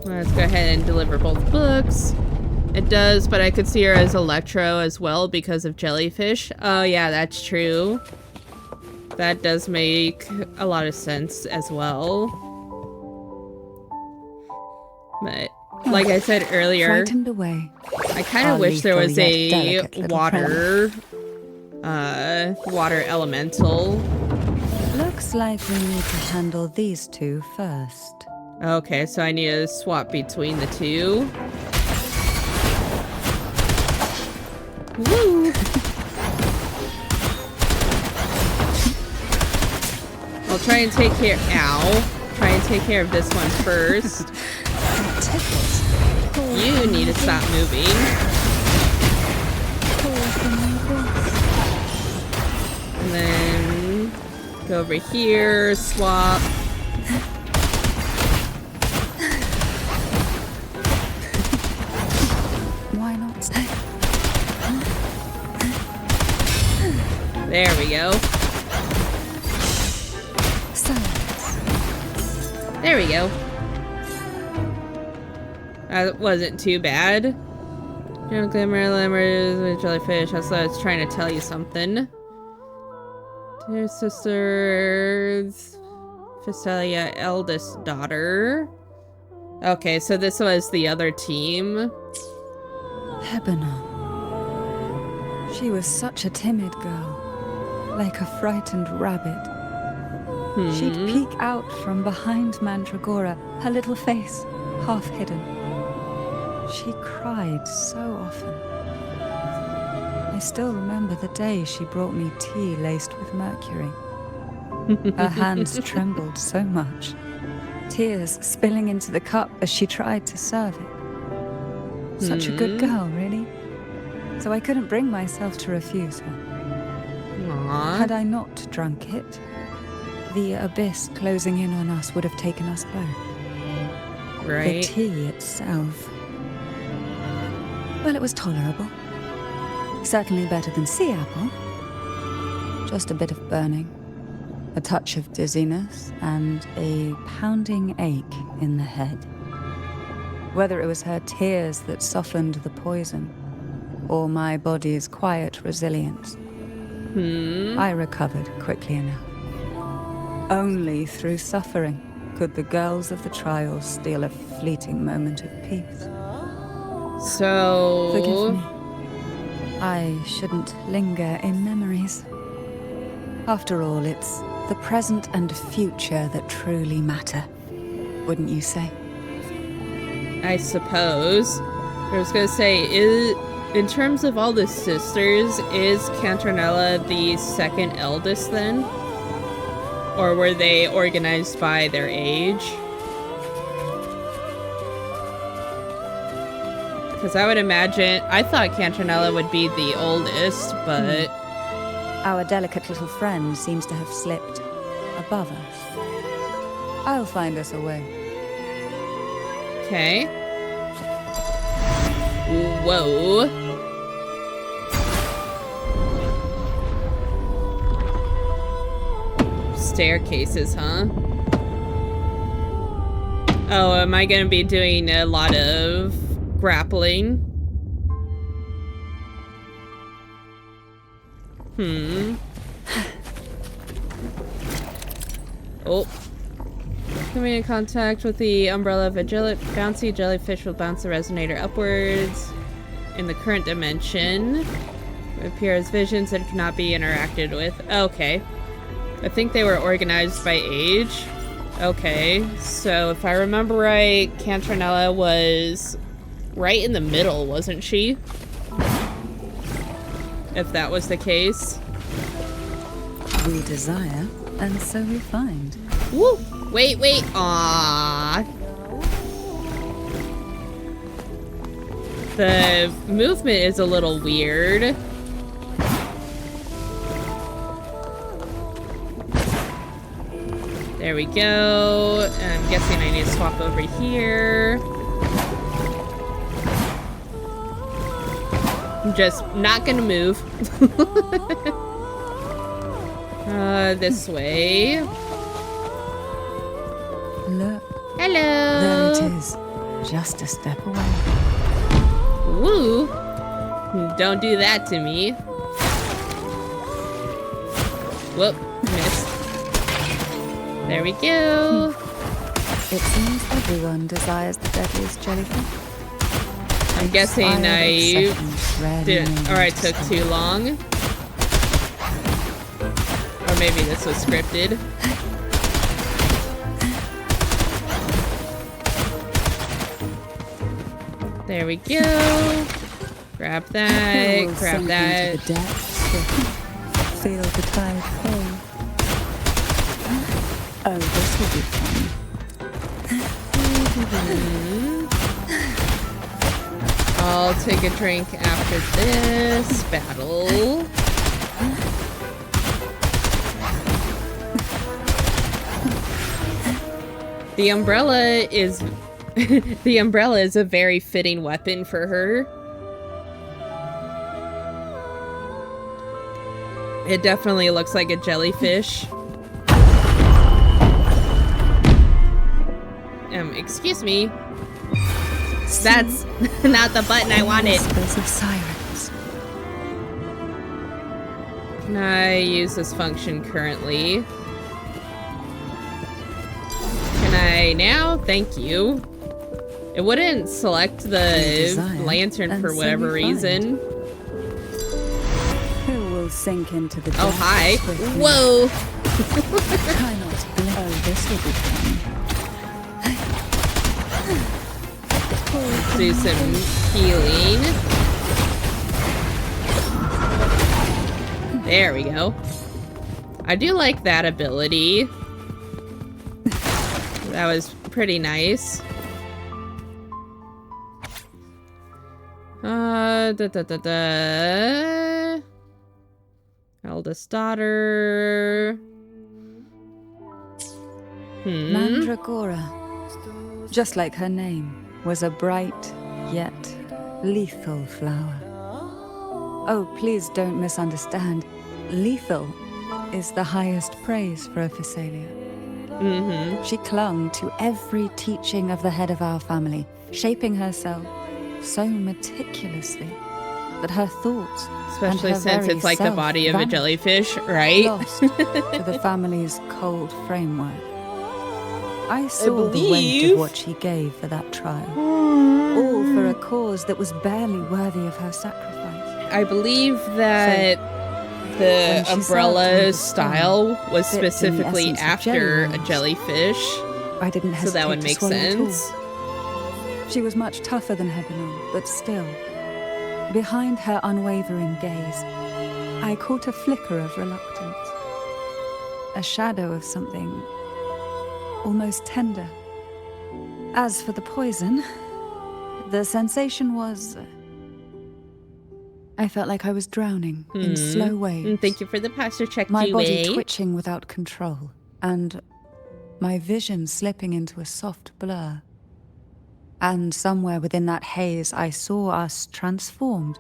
S1: Let's go ahead and deliver both books. It does, but I could see her as Electro as well because of jellyfish. Oh yeah, that's true. That does make a lot of sense as well. But like I said earlier,
S7: Frightened away.
S1: I kind of
S7: Our
S1: wish there
S7: lethal
S1: was
S7: yet
S1: a
S7: delicate little
S1: water elemental.
S7: Looks like we need to handle these two first.
S1: Okay, so I need to swap between the two. Woo! I'll try and take care. Ow! Try and take care of this one first. You need to stop moving. And then go over here, swap.
S7: Why not?
S1: There we go.
S7: Silence.
S1: There we go. That wasn't too bad. You know, glimmer, with jellyfish. That's what I was trying to tell you something. Dear sister's Physalia, eldest daughter. Okay, so this was the other team.
S7: Hebena. She was such a timid girl, like a frightened rabbit. She'd peek out from behind Mandragora, her little face half hidden. She cried so often. I still remember the day she brought me tea laced with mercury. Her hands trembled so much, tears spilling into the cup as she tried to serve it. Such a good girl, really. So I couldn't bring myself to refuse her.
S1: Aww.
S7: Had I not drunk it, the abyss closing in on us would have taken us both.
S1: Right.
S7: The tea itself, well, it was tolerable. Certainly better than sea apple. Just a bit of burning, a touch of dizziness, and a pounding ache in the head. Whether it was her tears that softened the poison, or my body's quiet resilience, I recovered quickly enough. Only through suffering could the girls of the trial steal a fleeting moment of peace.
S1: So...
S7: Forgive me. I shouldn't linger in memories. After all, it's the present and future that truly matter, wouldn't you say?
S1: I suppose. I was gonna say, in terms of all the sisters, is Cantronella the second eldest then? Or were they organized by their age? Because I would imagine, I thought Cantronella would be the oldest, but...
S7: Our delicate little friend seems to have slipped above us. I'll find us a way.
S1: Okay. Whoa. Staircases, huh? Oh, am I gonna be doing a lot of grappling? Oh. Coming in contact with the umbrella of a bouncy jellyfish will bounce the resonator upwards. In the current dimension, it appear as visions that cannot be interacted with. Okay. I think they were organized by age. Okay, so if I remember right, Cantronella was right in the middle, wasn't she? If that was the case.
S7: We desire, and so we find.
S1: Woo! Wait. Aww. The movement is a little weird. There we go. I'm guessing I need to swap over here. I'm just not gonna move. This way.
S7: Look.
S1: Hello.
S7: There it is. Just a step away.
S1: Woo. Don't do that to me. Whoop. Missed. There we go.
S7: It seems everyone desires the deadliest jellyfish.
S1: I'm guessing I didn't, or I took too long. Or maybe this was scripted. There we go. Grab that, grab that.
S7: Feel the tide pull. Oh, this will be fun.
S1: I'll take a drink after this battle. The umbrella is the umbrella is a very fitting weapon for her. It definitely looks like a jellyfish. Excuse me. That's not the button I wanted.
S7: Of sirens.
S1: Can I use this function currently? Can I now? Thank you. It wouldn't select the lantern for whatever reason.
S7: Who will sink into the
S1: Oh, hi. Whoa.
S7: Try not to blink. Oh, this will be fun.
S1: Do some healing. There we go. I do like that ability. That was pretty nice. Eldest daughter.
S7: Mandragora, just like her name, was a bright yet lethal flower. Oh, please don't misunderstand. Lethal is the highest praise for a Physalia.
S1: Mm-hmm.
S7: She clung to every teaching of the head of our family, shaping herself so meticulously that her thoughts,
S1: Especially
S7: and her
S1: since
S7: very
S1: it's like the
S7: self
S1: body of a
S7: vanished,
S1: jellyfish, right?
S7: lost to the family's cold framework. I saw the weight
S1: believe-
S7: of what she gave for that trial, all for a cause that was barely worthy of her sacrifice.
S1: I believe that the
S7: when she served me
S1: umbrella
S7: the
S1: style was
S7: dipped in the
S1: specifically
S7: essence of
S1: after
S7: jelly
S1: a
S7: rolls,
S1: jellyfish,
S7: I didn't
S1: so
S7: hesitate
S1: that would
S7: to
S1: make
S7: swallow it all.
S1: sense.
S7: She was much tougher than Hebenon, but still, behind her unwavering gaze, I caught a flicker of reluctance, a shadow of something almost tender. As for the poison, the sensation was... I felt like I was drowning in slow waves.
S1: Thank you for the posture check,
S7: My body
S1: Dewey.
S7: twitching without control, and my vision slipping into a soft blur. And somewhere within that haze, I saw us transformed.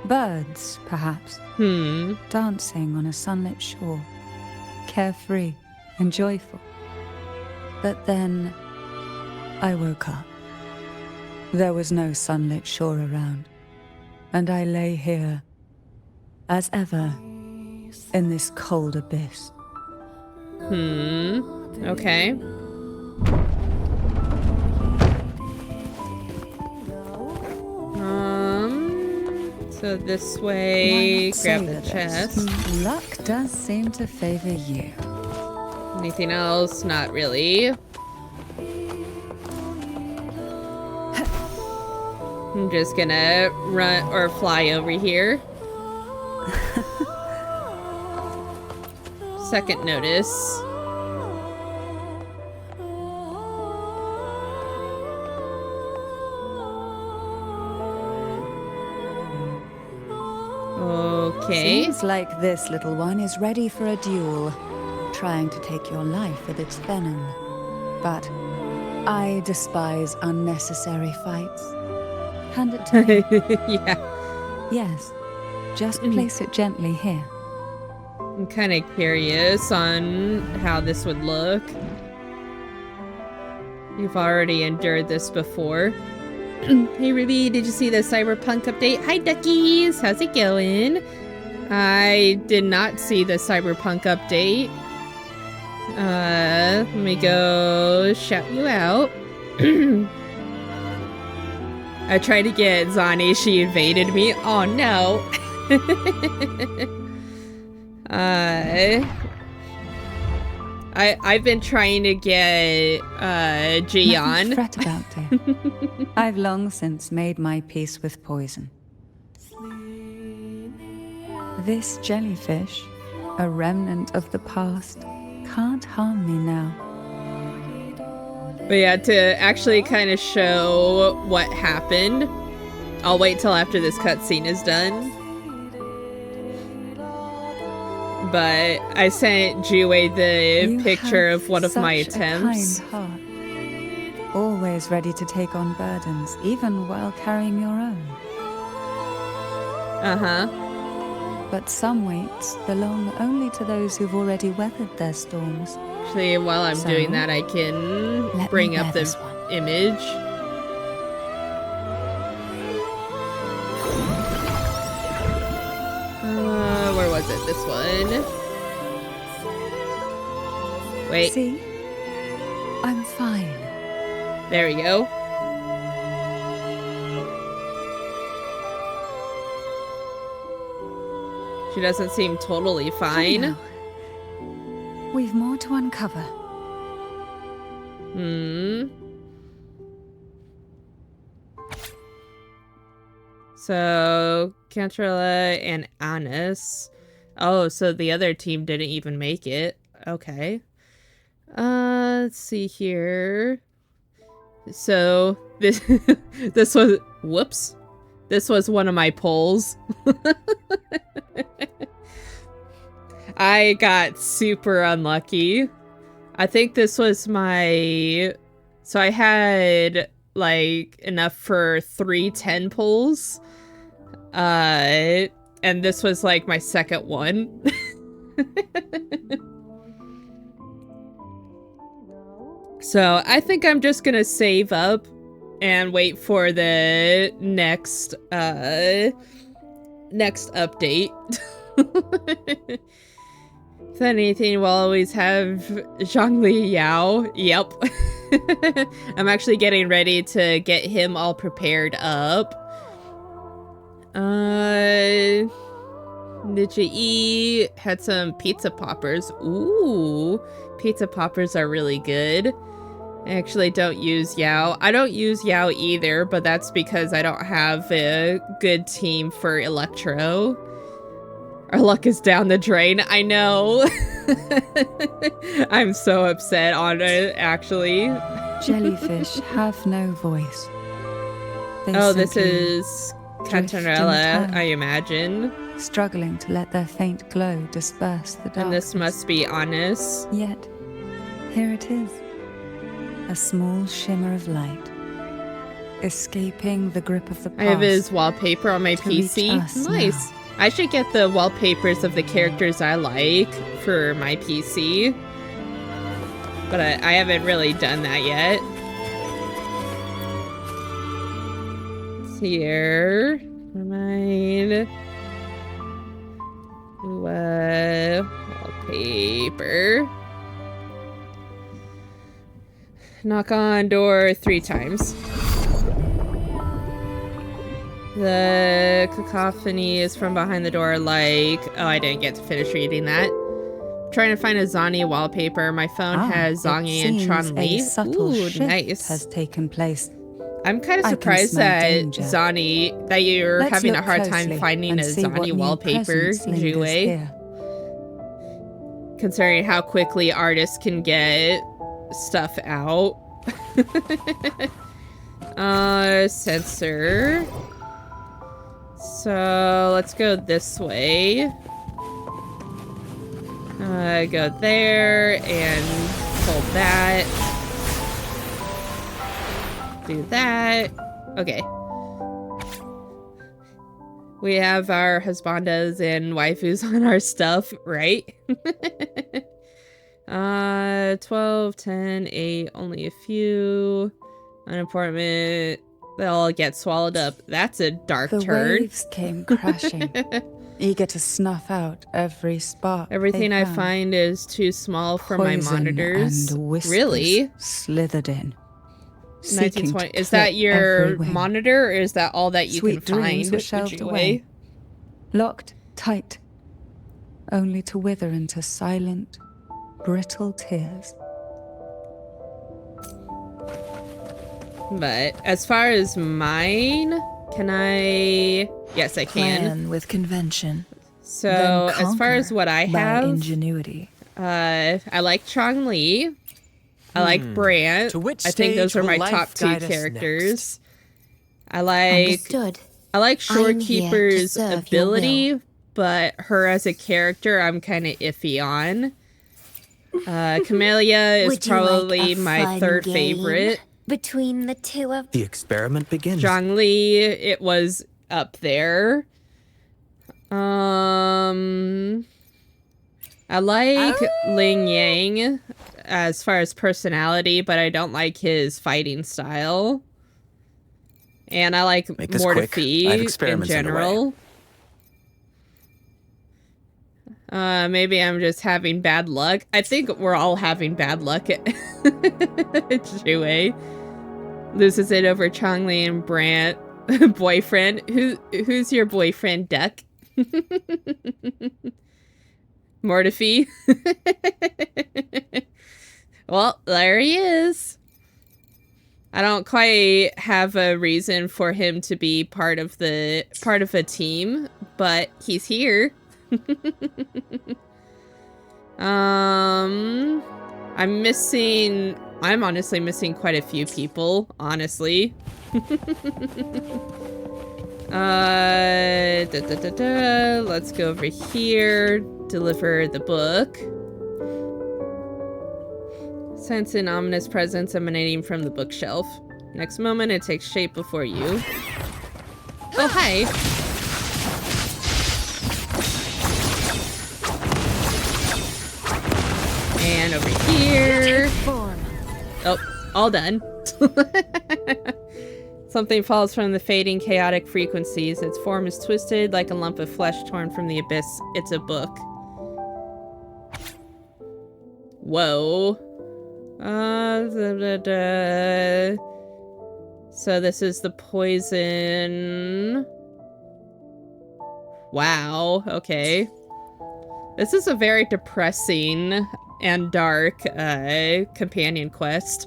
S7: Birds, perhaps, dancing on a sunlit shore, carefree and joyful. But then I woke up. There was no sunlit shore around, and I lay here, as ever, in this cold abyss.
S1: Okay. So this way, grab the chest.
S7: Luck does seem to favor you.
S1: Anything else? Not really. I'm just gonna run or fly over here. Second notice. Okay.
S7: Seems like this little one is ready for a duel, trying to take your life with its venom. But I despise unnecessary fights. Hand it to me.
S1: Yeah.
S7: Yes, just place it gently here.
S1: I'm kind of curious on how this would look. You've already endured this before. Hey Ruby, did you see the Cyberpunk update? Hi duckies, how's it going? I did not see the Cyberpunk update. Let me go shout you out. I tried to get Zani, she evaded me. Oh no. I've been trying to get
S7: Nothing to
S1: Gian.
S7: fret about, dear. I've long since made my peace with poison. This jellyfish, a remnant of the past, can't harm me now.
S1: But yeah, to actually kind of show what happened, I'll wait till after this cutscene is done. But I sent Jiwei the
S7: You
S1: picture
S7: have
S1: of one of my
S7: such a
S1: attempts.
S7: kind heart. Always ready to take on burdens, even while carrying your own.
S1: Uh-huh.
S7: But some weights belong only to those who've already weathered their storms.
S1: Actually, while I'm
S7: So,
S1: doing that, I can
S7: let me
S1: bring up
S7: bear
S1: the
S7: this one.
S1: image. Where was it? This one. Wait,
S7: See? I'm fine.
S1: there we go. She doesn't seem totally fine.
S7: Now, we've more to uncover.
S1: So, Cantrella and Annis. Oh, so the other team didn't even make it. Okay. Let's see here. So, this this was whoops. This was one of my polls. I got super unlucky. I think this was my... So I had, like, enough for 3 10 pulls. And this was, like, my second one. So I think I'm just gonna save up and wait for the next update. If anything, we'll always have Zhongli Yao. Yep. I'm actually getting ready to get him all prepared up. Nikki had some pizza poppers. Ooh, pizza poppers are really good. I actually don't use Yao. I don't use Yao either, but that's because I don't have a good team for Electro. Our luck is down the drain. I know. I'm so upset on it, actually.
S7: Jellyfish have no voice. They
S1: Oh, this
S7: simply
S1: is
S7: drift in
S1: Cantarella,
S7: time,
S1: I imagine.
S7: struggling to let their faint glow disperse the darkness.
S1: And this must be Honest.
S7: Yet, here it is. A small shimmer of light, escaping the grip of the past.
S1: I have his wallpaper on my
S7: to reach
S1: PC.
S7: us
S1: Nice.
S7: now.
S1: I should get the wallpapers of the characters I like for my PC. But I haven't really done that yet. It's here. Mine. Wallpaper. Knock on door 3 times. The cacophony is from behind the door like... Oh, I didn't get to finish reading that. Trying to find a Zani wallpaper. My phone has Zongi and Chun-Li.
S7: A subtle
S1: Ooh,
S7: shift
S1: nice.
S7: has taken place.
S1: I'm kind of
S7: I can
S1: surprised
S7: smell
S1: that
S7: danger.
S1: Zani... That you're
S7: Let's
S1: having a
S7: look
S1: hard time
S7: closely
S1: finding
S7: and
S1: a
S7: see what
S1: Zani
S7: new
S1: wallpaper,
S7: presence lingers
S1: Jue.
S7: here.
S1: Considering how quickly artists can get stuff out. Sensor. So let's go this way. Go there and pull that. Do that. Okay. We have our husbandas and waifus on our stuff, right? 12, 10, 8, only a few. Unimportant. They'll all get swallowed up. That's a dark
S7: The
S1: turn.
S7: waves came crashing, eager to snuff out every spark.
S1: Everything
S7: they
S1: I
S7: found.
S1: find is too small for my
S7: Poison
S1: monitors.
S7: and whispers
S1: Really?
S7: slithered in. seeking
S1: 1920.
S7: to
S1: Is that
S7: clip
S1: your
S7: every wing.
S1: monitor, or is that all that you
S7: Sweet
S1: can
S7: dreams
S1: find?
S7: were shelved
S1: Jue?
S7: away, locked tight, only to wither into silent, brittle tears.
S1: But as far as mine, can I? Yes, I can.
S5: Plan with convention.
S1: So
S5: then
S1: as far as
S5: conquer
S1: what I
S5: by
S1: have,
S5: ingenuity.
S1: I like Chong-Li. I like Brant.
S6: To which
S1: I think those
S6: stage
S1: are my
S6: will
S1: top
S6: life
S1: 2
S6: guide us
S1: characters. I like
S2: Understood.
S1: I like
S2: I am here to
S1: Shorekeeper's
S2: serve your
S1: ability, but her as a character, I'm kind of iffy on. Camellia is
S2: Would you like
S1: probably
S2: a
S1: my
S2: fun
S1: 3rd
S2: game
S1: favorite.
S2: between the two of
S6: The experiment begins.
S1: Zhongli, it was up there. I like Ling Yang as far as personality, but I don't like his fighting style. And I like
S6: Make this quick. I have
S1: Mortifi in
S6: experiments
S1: general. Maybe I'm just having bad luck. I think we're all having bad luck at Jue. Loses it over Chong-Li and Brant. Boyfriend. Who's your boyfriend, Duck? Mortifi. Well, there he is. I don't quite have a reason for him to be part of a team, but he's here. I'm honestly missing quite a few people, honestly. Let's go over here, deliver the book. Sense an ominous presence emanating from the bookshelf. Next moment, it takes shape before you. Oh, hi. over here.
S2: Form.
S1: Oh, all done. Something falls from the fading chaotic frequencies. Its form is twisted like a lump of flesh torn from the abyss. It's a book. Whoa. So this is the poison. Wow, okay. This is a very depressing and dark companion quest.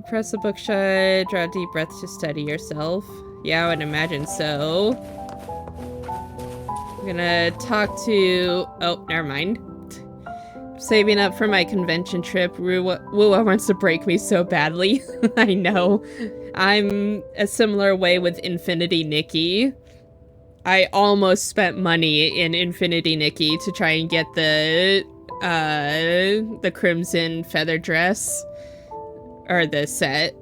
S1: Press the book shut, draw a deep breath to steady yourself. Yeah, I would imagine so. I'm gonna talk to... Oh, never mind. Saving up for my convention trip. Wuwa wants to break me so badly. I know. I'm a similar way with Infinity Nikki. I almost spent money in Infinity Nikki to try and get the crimson feather dress. Or the set.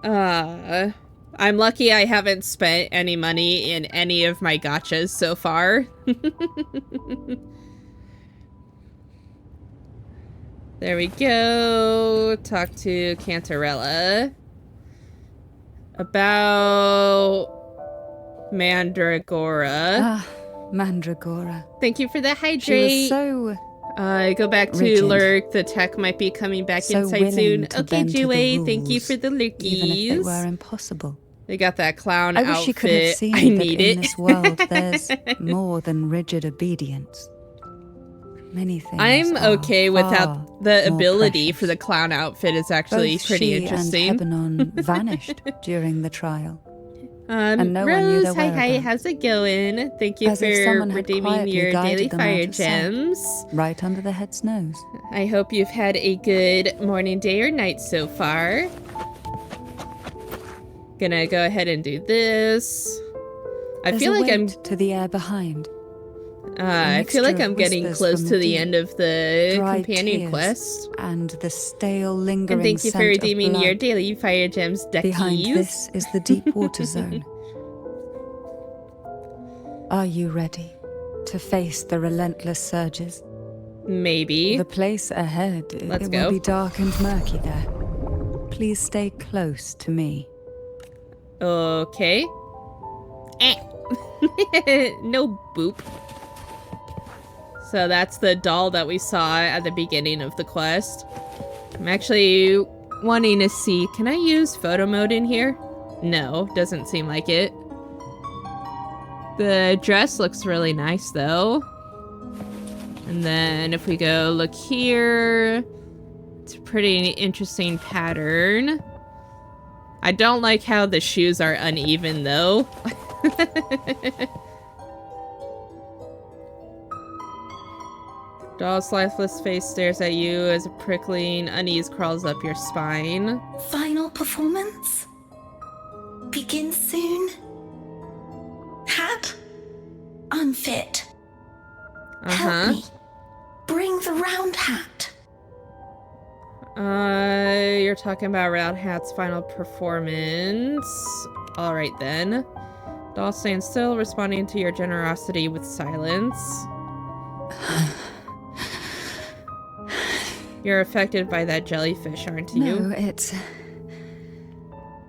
S1: I'm lucky I haven't spent any money in any of my gachas so far. There we go. Talk to Cantarella about Mandragora.
S7: Ah, Mandragora.
S1: Thank you for the hydrate.
S7: She was so...
S1: go back to
S7: rigid.
S1: lurk. The tech might be coming back
S7: So
S1: inside
S7: willing
S1: soon.
S7: to
S1: Okay,
S7: bend to the
S1: Jue, thank you
S7: rules,
S1: for the lurkies.
S7: even if they were impossible.
S1: They got that clown
S7: I
S1: outfit.
S7: wish you could have seen
S1: I
S7: that
S1: need
S7: in
S1: it.
S7: this world there's more than rigid obedience. Many things
S1: I'm
S7: are
S1: okay
S7: far
S1: without the
S7: more
S1: ability
S7: precious.
S1: for the clown outfit. Is actually
S7: Both
S1: pretty
S7: she
S1: interesting.
S7: and Hebanon vanished during the trial.
S1: And
S7: no one knew
S1: Rose,
S7: their
S1: hi,
S7: whereabouts.
S1: how's it going? Thank you
S7: As if
S1: for
S7: someone had
S1: redeeming
S7: quietly
S1: your
S7: guided
S1: daily
S7: them
S1: fire
S7: out of sight.
S1: gems.
S7: Right under the head's nose.
S1: I hope you've had a good morning, day, or night so far. Gonna go ahead and do this. I
S7: There's
S1: feel
S7: a
S1: like I'm
S7: weight to the air behind.
S1: I feel like
S7: mixture
S1: I'm
S7: of
S1: getting
S7: whispers
S1: close
S7: from
S1: to
S7: the
S1: the
S7: deep,
S1: end of the
S7: dry
S1: companion
S7: tears
S1: quest.
S7: and the stale lingering
S1: And thank you for
S7: scent of
S1: redeeming your
S7: blood.
S1: daily fire gems,
S7: Behind
S1: duckies.
S7: this is the deep water zone. Are you ready to face the relentless surges?
S1: Maybe.
S7: The place ahead,
S1: Let's
S7: it
S1: go.
S7: will be dark and murky there. Please stay close to me.
S1: Okay. Eh. No boop. So that's the doll that we saw at the beginning of the quest. I'm actually wanting to see, can I use photo mode in here? No, doesn't seem like it. The dress looks really nice though. And then if we go look here, it's a pretty interesting pattern. I don't like how the shoes are uneven though. Doll's lifeless face stares at you as a prickling unease crawls up your spine.
S10: Final performance? Begins soon? Hat? Unfit. Help me. Bring the round hat.
S1: You're talking about Round Hat's final performance. Alright then. Doll stands still, responding to your generosity with silence. You're affected by that jellyfish, aren't you?
S7: No, it's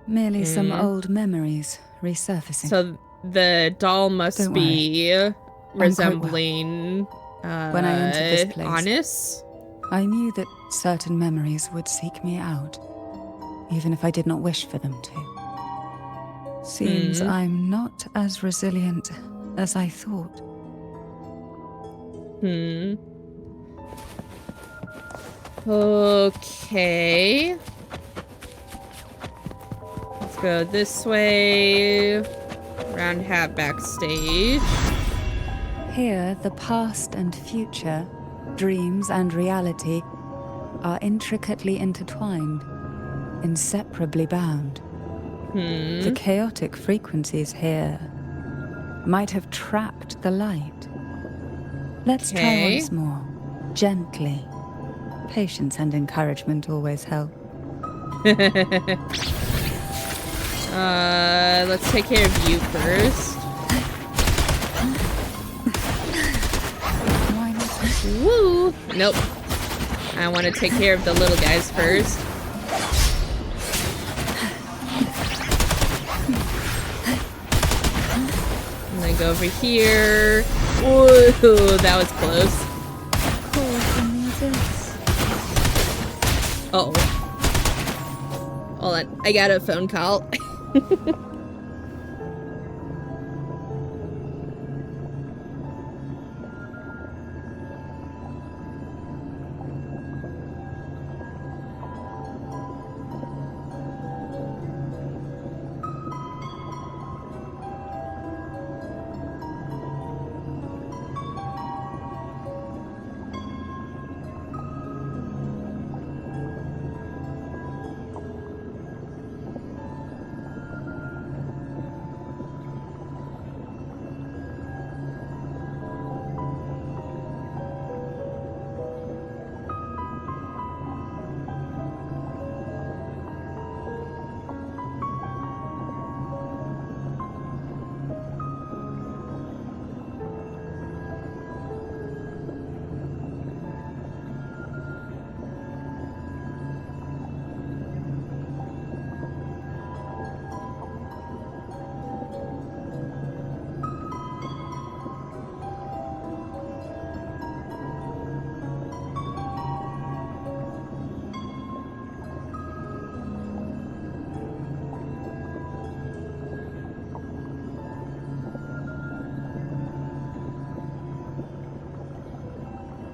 S7: merely some old memories resurfacing.
S1: So the doll must
S7: Don't
S1: be
S7: When
S1: resembling
S7: I entered this place,
S1: Honest.
S7: I knew that certain memories would seek me out, even if I did not wish for them to. Seems I'm not as resilient as I thought.
S1: Okay. Let's go this way. Round Hat backstage.
S7: Here, the past and future, dreams and reality, are intricately intertwined, inseparably bound. The chaotic frequencies here might have trapped the light. Let's try once more, gently. Patience and encouragement always help.
S1: Let's take care of you first. Woo! Nope. I want to take care of the little guys first. And then go over here. Whoa, that was close. Uh-oh. Hold on, I got a phone call.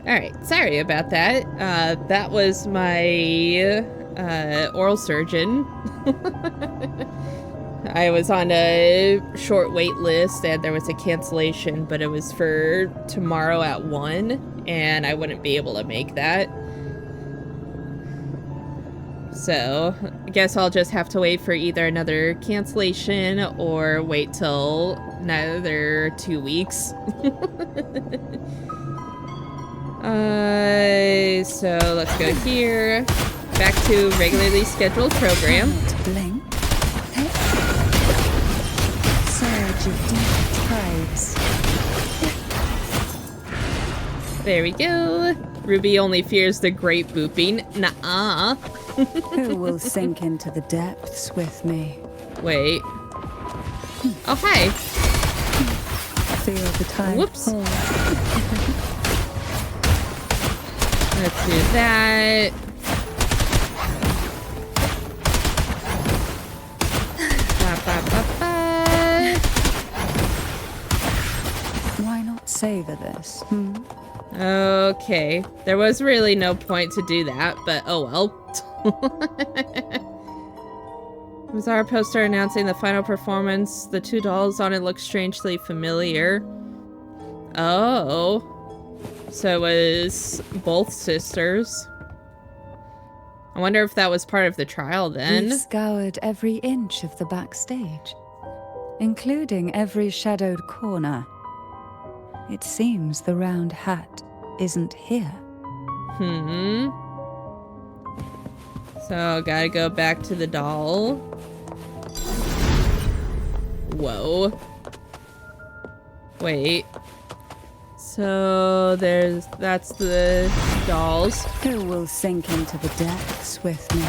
S1: Alright, sorry about that. That was my oral surgeon. I was on a short wait list and there was a cancellation, but it was for tomorrow at 1, and I wouldn't be able to make that. So, I guess I'll just have to wait for either another cancellation or wait till another 2 weeks. So let's go here. Back to regularly scheduled program.
S7: Blink. Surge of deep tides.
S1: There we go. Ruby only fears the great booping. Nuh-uh.
S7: Who will sink into the depths with me?
S1: Wait. Oh, hi.
S7: Feel the tide.
S1: Whoops.
S7: Pull.
S1: Let's do that.
S7: Why not savor this?
S1: Okay. There was really no point to do that, but oh well. Was our poster announcing the final performance? The 2 dolls on it look strangely familiar. Oh. So it was both sisters. I wonder if that was part of the trial then.
S7: We've scoured every inch of the backstage, including every shadowed corner. It seems the round hat isn't here.
S1: So, gotta go back to the doll. Whoa. Wait. So, that's the dolls.
S7: Who will sink into the depths with me?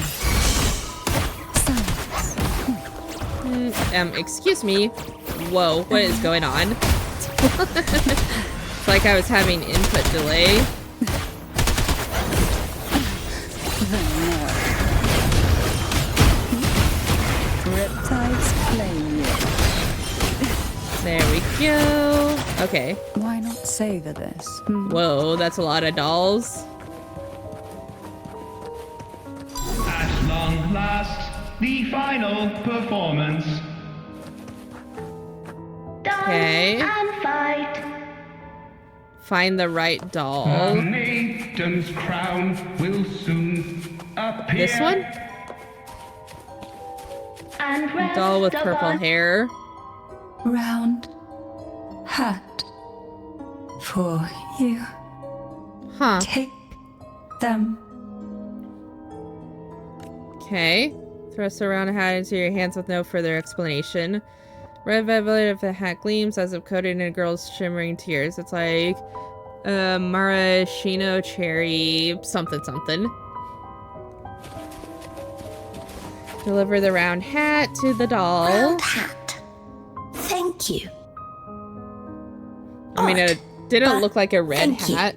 S7: Silence.
S1: Excuse me. Whoa, what is going on? It's like I was having input delay.
S7: Riptides claim you.
S1: There we go. Okay.
S7: Why not savor this?
S1: Whoa, that's a lot of dolls.
S11: At long last, the final performance.
S1: Okay.
S10: And fight.
S1: Find the right doll.
S11: A maiden's crown will soon appear.
S1: This one?
S10: And rest
S1: Doll with
S10: of
S1: purple
S10: us.
S1: hair.
S7: Round hat for you.
S1: Huh.
S7: Take them.
S1: Okay. Thrust around a hat into your hands with no further explanation. Red violet of the hat gleams as if coated in a girl's shimmering tears. It's like Maraschino cherry something something. Deliver the round hat to the doll.
S12: Round hat. Thank you.
S1: I mean, it didn't look like a red
S12: thank you.
S1: hat.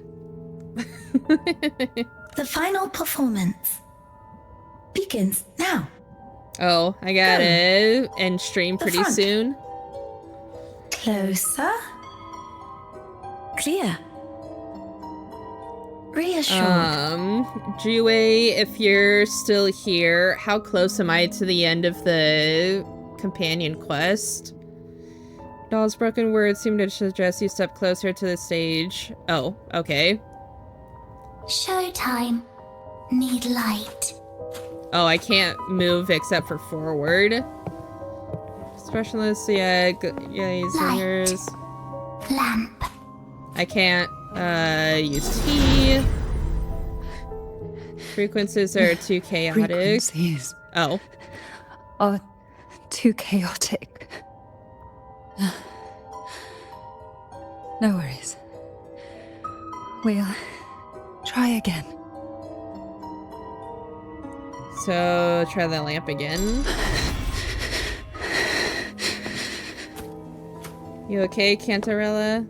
S12: The final performance begins now.
S1: Oh, I got it. And stream pretty
S12: front.
S1: soon.
S12: Closer. Clear. Reassured.
S1: Jue, if you're still here, how close am I to the end of the companion quest? Doll's broken words seem to suggest you step closer to the stage. Oh, okay.
S12: Showtime. Need light.
S1: Oh, I can't move except for forward. Specialist, yeah, singers.
S12: Lamp.
S1: I can't, use T. Frequencies are too chaotic.
S7: Frequencies
S1: Oh.
S7: are too chaotic. No worries. We'll try again.
S1: So, try the lamp again. You okay, Cantarella?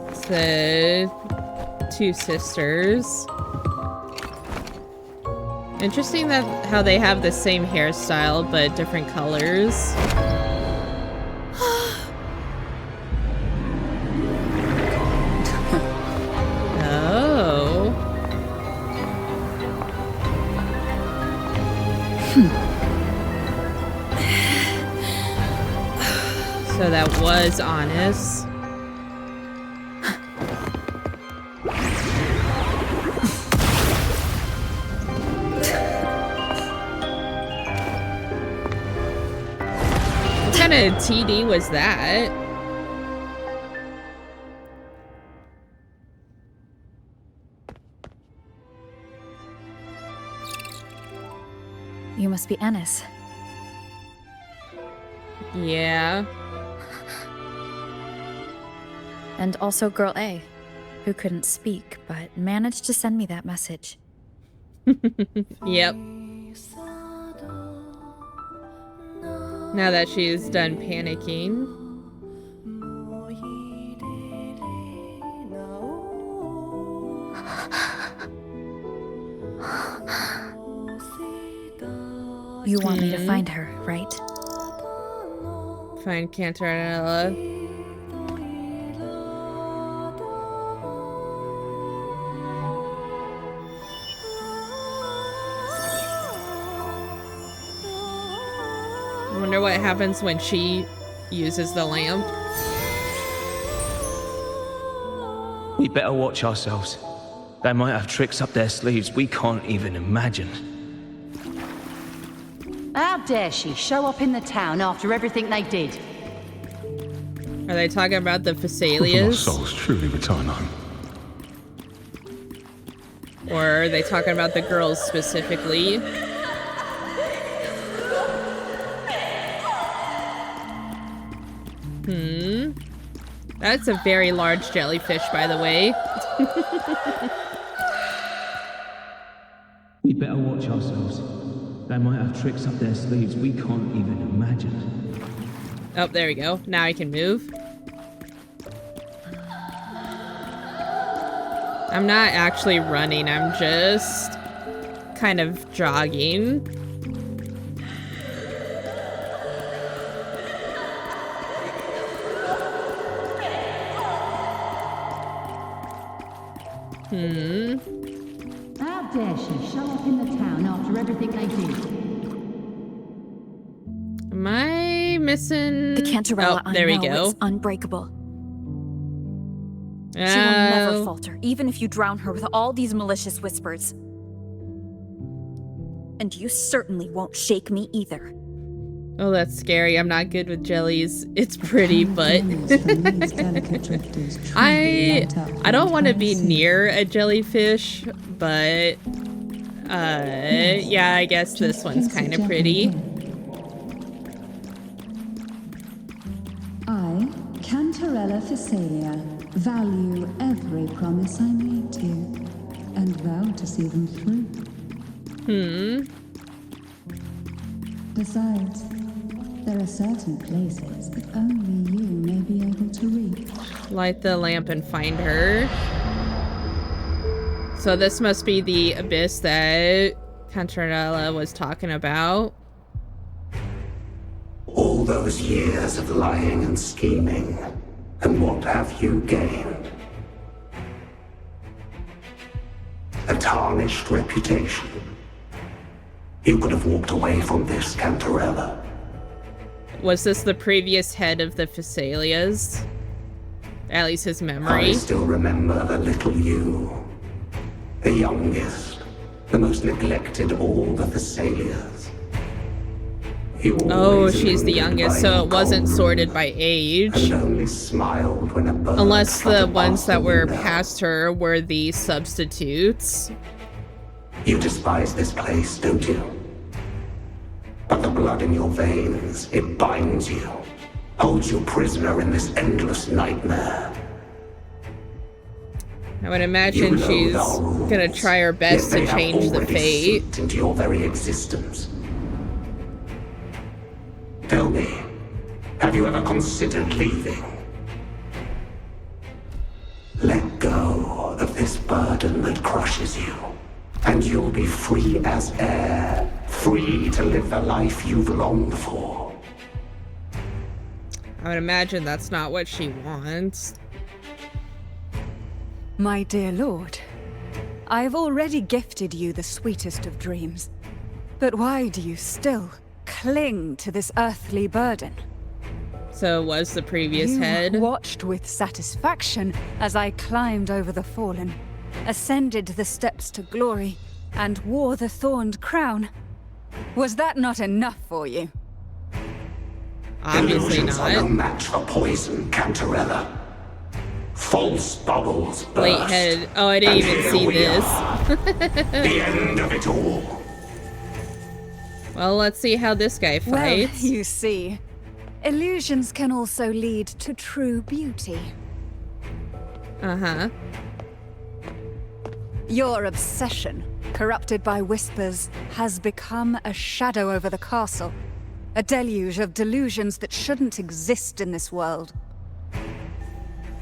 S1: It's the two sisters. Interesting that how they have the same hairstyle but different colors. Oh. So that was honest. What kind of TD was that?
S9: You must be Ennis.
S1: Yeah.
S9: And also Girl A, who couldn't speak, but managed to send me that message.
S1: Yep. Now that she's done panicking.
S9: You want me to find her, right?
S1: Find Cantarella. I wonder what happens when she uses the lamp.
S13: We better watch ourselves. They might have tricks up their sleeves we can't even imagine.
S14: How dare she show up in the town after everything they did?
S1: Are they talking about the
S15: Lost
S1: Phasalias?
S15: souls truly return home.
S1: Or are they talking about the girls specifically? That's a very large jellyfish, by the way.
S13: We better watch ourselves. They might have tricks up their sleeves we can't even imagine.
S1: Oh, there we go. Now I can move. I'm not actually running, I'm just kind of jogging.
S14: How dare she show up in the town after everything they did?
S1: Am I missing?
S9: The Cantarella
S1: Oh, there we
S9: I know
S1: go.
S9: is unbreakable. She will never falter, even if you drown her with all these malicious whispers. And you certainly won't shake me either.
S1: Oh, that's scary. I'm not good with jellies. It's pretty, but I don't want to be near a jellyfish, but Yeah, I guess this one's kind of pretty.
S15: I, Cantarella Physalia, value every promise I made to you, and vow to see them through. Besides, there are certain places that only you may be able to reach.
S1: Light the lamp and find her. So this must be the abyss that Cantarella was talking about.
S16: All those years of lying and scheming, and what have you gained? A tarnished reputation. You could have walked away from this, Cantarella.
S1: Was this the previous head of the Physalias? At least his memory.
S16: I still remember the little you. The youngest, the most neglected of all the Physalias.
S1: Oh, she's the youngest, so it wasn't sorted by age.
S16: And only smiled when a bird
S1: unless the
S16: fluttered
S1: ones
S16: past
S1: that
S16: the
S1: were
S16: window.
S1: past her were the substitutes.
S16: You despise this place, don't you? But the blood in your veins, it binds you. Holds you prisoner in this endless nightmare.
S1: I would imagine she's gonna try her best to change the fate.
S16: Seeped into your very existence. Tell me, have you ever considered leaving? Let go of this burden that crushes you, and you'll be free as air, free to live the life you've longed for.
S1: I would imagine that's not what she wants.
S7: My dear lord, I have already gifted you the sweetest of dreams. But why do you still cling to this earthly burden?
S1: So it was the previous
S7: You
S1: head.
S7: watched with satisfaction as I climbed over the fallen, ascended the steps to glory, and wore the thorned crown. Was that not enough for you?
S1: Obviously
S16: Illusions are no
S1: not.
S16: match for poison, Cantarella. False bubbles burst.
S1: Late head. Oh, I didn't
S16: and
S1: even
S16: here
S1: see
S16: we
S1: this.
S16: are. The end of it all.
S1: Well, let's see how this guy
S7: Well,
S1: fights.
S7: you see, illusions can also lead to true beauty.
S1: Uh-huh.
S7: Your obsession, corrupted by whispers, has become a shadow over the castle. A deluge of delusions that shouldn't exist in this world.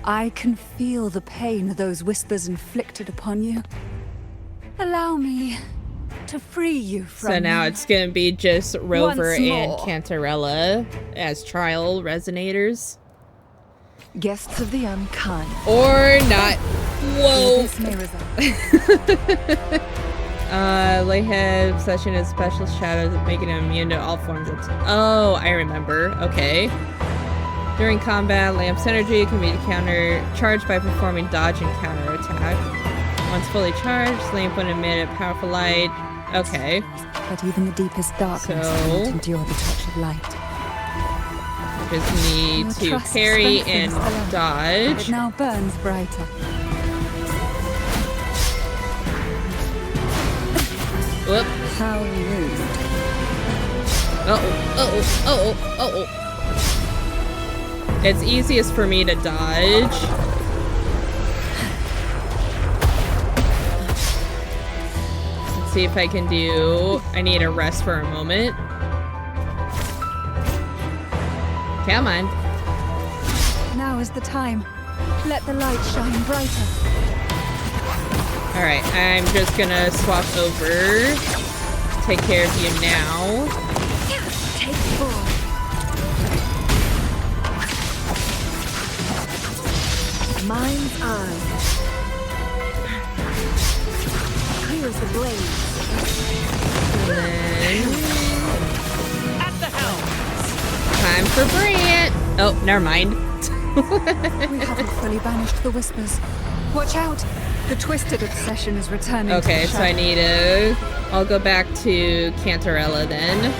S7: I can feel the pain those whispers inflicted upon you. Allow me to free you from
S1: So now
S7: them.
S1: it's gonna be just Rover
S7: Once
S1: and
S7: more.
S1: Cantarella as trial resonators.
S5: Guests of the unkind.
S1: Or not. Whoa!
S7: This may result.
S1: Layhead obsession is special shadows, making him immune to all forms of... Oh, I remember. Okay. During combat, Lamp's energy can be charged by performing dodge and counter attack. Once fully charged, Lamp will emit a powerful light. Okay.
S7: But even the deepest darkness
S1: So-
S7: cannot endure the touch of light.
S1: Just need
S7: Your
S1: to
S7: trust
S1: parry
S7: strengthens
S1: and
S7: the lamp.
S1: dodge.
S7: It now burns brighter.
S1: Whoop.
S7: How rude.
S1: Uh-oh. It's easiest for me to dodge. Let's see if I can do... I need a rest for a moment. Come on.
S7: Now is the time. Let the light shine brighter.
S1: Alright, I'm just gonna swap over. Take care of you now.
S7: Take 4.
S5: Mind's eye. Clear as the blaze.
S1: And then...
S5: At the helm.
S1: Time for Brant! Oh, never mind.
S7: We haven't fully banished the whispers. Watch out! The twisted obsession is returning.
S1: Okay,
S7: to the
S1: so I
S7: shadow.
S1: need a... I'll go back to Cantarella then.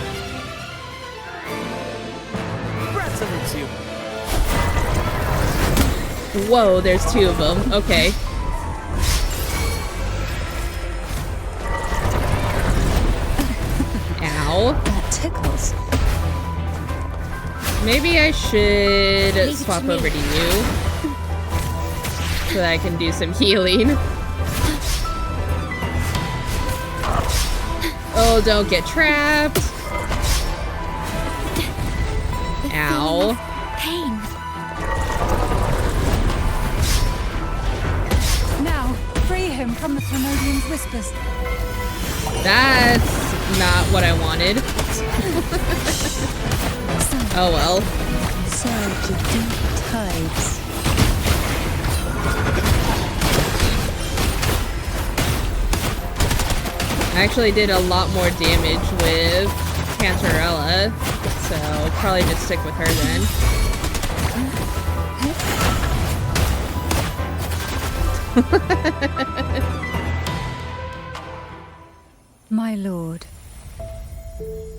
S6: Brad salutes you.
S1: Whoa, there's 2 of them. Okay. Maybe I should swap over to you so that I can do some healing. Oh, don't get trapped. Ow.
S2: Pain.
S7: Now, free him from the Thermodian's whispers.
S1: That's not what I wanted. Oh well.
S7: Surge of deep tides.
S1: I actually did a lot more damage with Cantarella, so I'll probably just stick with her then.
S7: My lord,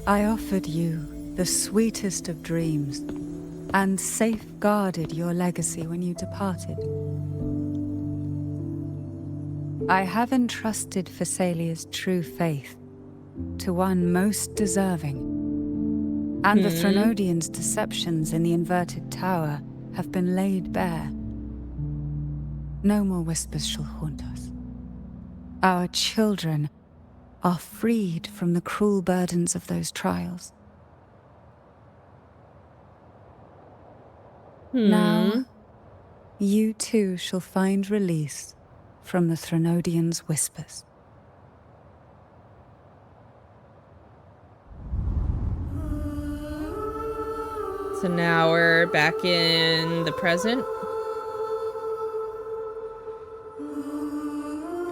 S7: I offered you the sweetest of dreams and safeguarded your legacy when you departed. I have entrusted Phassalia's true faith to one most deserving, and the Thrunodian's deceptions in the inverted tower have been laid bare. No more whispers shall haunt us. Our children are freed from the cruel burdens of those trials. Now, you too shall find release from the Thrunodian's whispers.
S1: So now we're back in the present.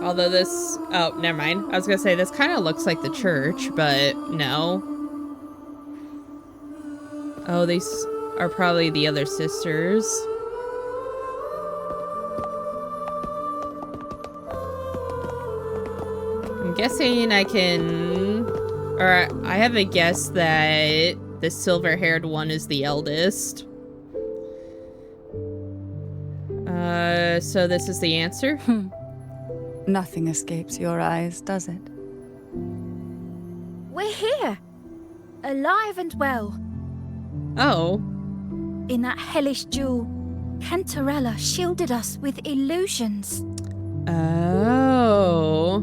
S1: Although this... Oh, never mind. I was gonna say, this kind of looks like the church, but no. Oh, these are probably the other sisters. I'm guessing I can... Or I have a guess that the silver-haired one is the eldest. So this is the answer?
S7: Nothing escapes your eyes, does it?
S3: We're here, alive and well.
S1: Oh.
S3: In that hellish duel, Cantarella shielded us with illusions.
S1: Oh.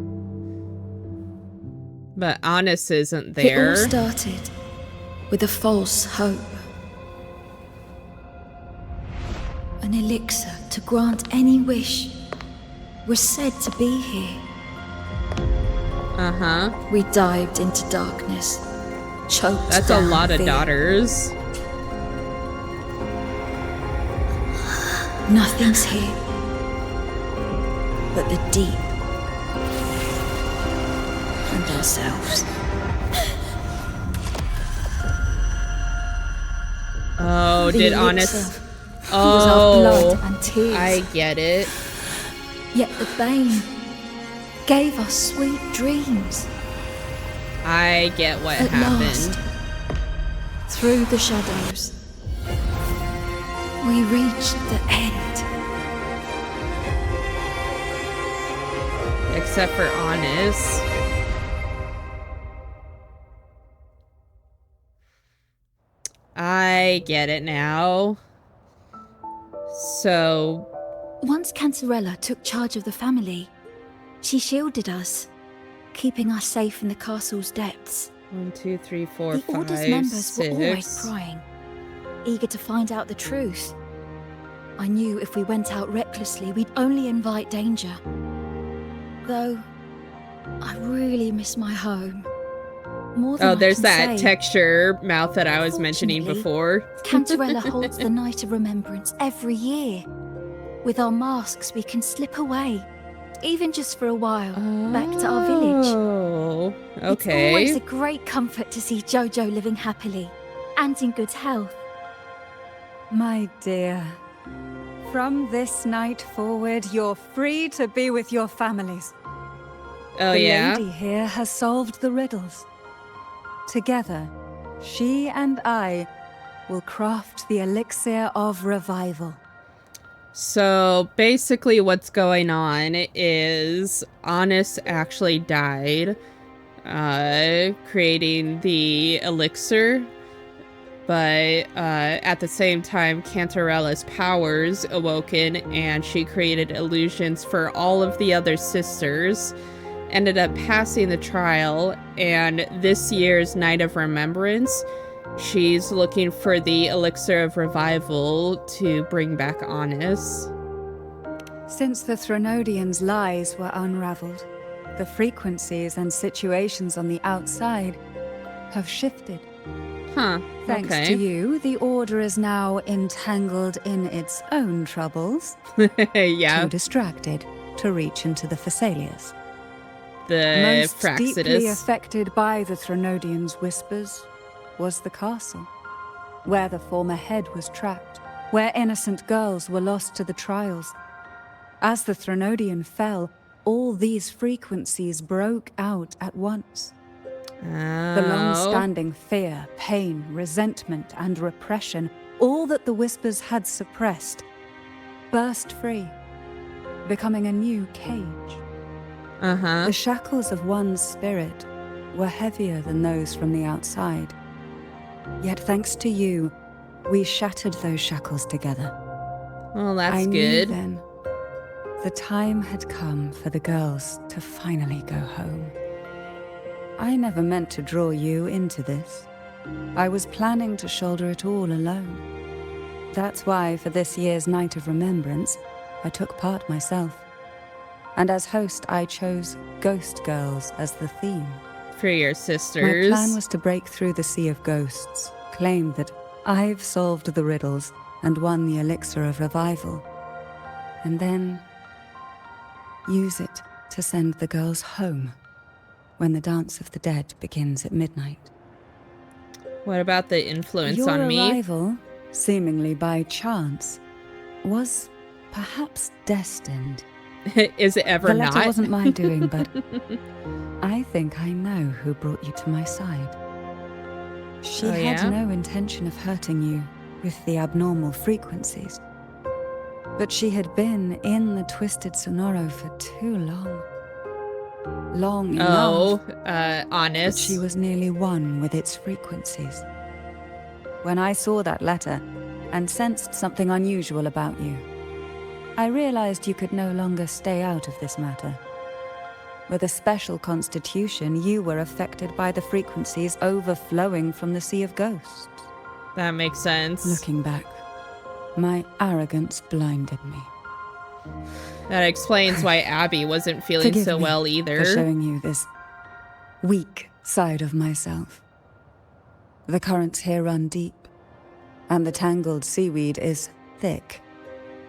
S1: But Honest isn't there.
S12: It all started with a false hope. An elixir to grant any wish was said to be here.
S1: Uh-huh.
S12: We dived into darkness, choked
S1: That's
S12: down
S1: a lot of
S12: fear.
S1: daughters.
S12: Nothing's here but the deep and ourselves.
S1: Oh,
S12: The
S1: did
S12: elixir
S1: Honest...
S12: was our blood
S1: Oh,
S12: and tears.
S1: I get it.
S12: Yet the bane gave us sweet dreams.
S1: I get what
S12: At
S1: happened.
S12: last, through the shadows, we reached the end.
S1: Except for Honest. I get it now. So...
S3: Once Cantarella took charge of the family, she shielded us, keeping us safe in the castle's depths.
S1: 1, 2, 3, 4,
S3: The
S1: 5,
S3: Order's members
S1: 6.
S3: were always prying, eager to find out the truth. I knew if we went out recklessly, we'd only invite danger. Though, I really miss my home. More than
S1: Oh,
S3: I
S1: there's
S3: can
S1: that
S3: say.
S1: texture mouth that I was mentioning before.
S3: Cantarella holds the Night of Remembrance every year. With our masks, we can slip away, even just for a while, back to our village.
S1: Oh, okay.
S3: It's always a great comfort to see Jojo living happily and in good health.
S7: My dear, from this night forward, you're free to be with your families.
S1: Oh,
S7: the
S1: yeah?
S7: lady here has solved the riddles. Together, she and I will craft the elixir of revival.
S1: So basically what's going on is Honest actually died creating the elixir, But at the same time, Cantarella's powers awoken, and she created illusions for all of the other sisters, ended up passing the trial, and this year's Night of Remembrance, she's looking for the Elixir of Revival to bring back Honest.
S7: Since the Threnodians' lies were unraveled, the frequencies and situations on the outside have shifted.
S1: Huh,
S7: Thanks
S1: okay.
S7: to you, the Order is now entangled in its own troubles.
S1: Yeah.
S7: Too distracted to reach into the Thessalias.
S1: The
S7: Most
S1: Fraxidus.
S7: deeply affected by the Threnodians' whispers was the castle, where the former head was trapped, where innocent girls were lost to the trials. As the Threnodian fell, all these frequencies broke out at once. The long-standing fear, pain, resentment, and repression, all that the whispers had suppressed, burst free, becoming a new cage. The shackles of one's spirit were heavier than those from the outside. Yet thanks to you, we shattered those shackles together.
S1: Well, that's
S7: I
S1: good.
S7: knew then the time had come for the girls to finally go home. I never meant to draw you into this. I was planning to shoulder it all alone. That's why for this year's Night of Remembrance, I took part myself. And as host, I chose Ghost Girls as the theme.
S1: For your sisters.
S7: My plan was to break through the sea of ghosts, claim that I've solved the riddles and won the Elixir of Revival, and then use it to send the girls home when the Dance of the Dead begins at midnight.
S1: What about the influence
S7: Your
S1: on me?
S7: arrival, seemingly by chance, was perhaps destined.
S1: Is it ever
S7: the letter
S1: not?
S7: wasn't my doing, but I think I know who brought you to my side. She had no intention of hurting you with the abnormal frequencies, but she had been in the Twisted Sonoro for too long. Long enough.
S1: Honest.
S7: That she was nearly one with its frequencies. When I saw that letter and sensed something unusual about you, I realized you could no longer stay out of this matter. With a special constitution, you were affected by the frequencies overflowing from the Sea of Ghosts.
S1: That makes sense.
S7: Looking back, my arrogance blinded me.
S1: That explains why Abby wasn't feeling
S7: Forgive
S1: so
S7: me
S1: well either.
S7: for showing you this weak side of myself. The currents here run deep, and the tangled seaweed is thick.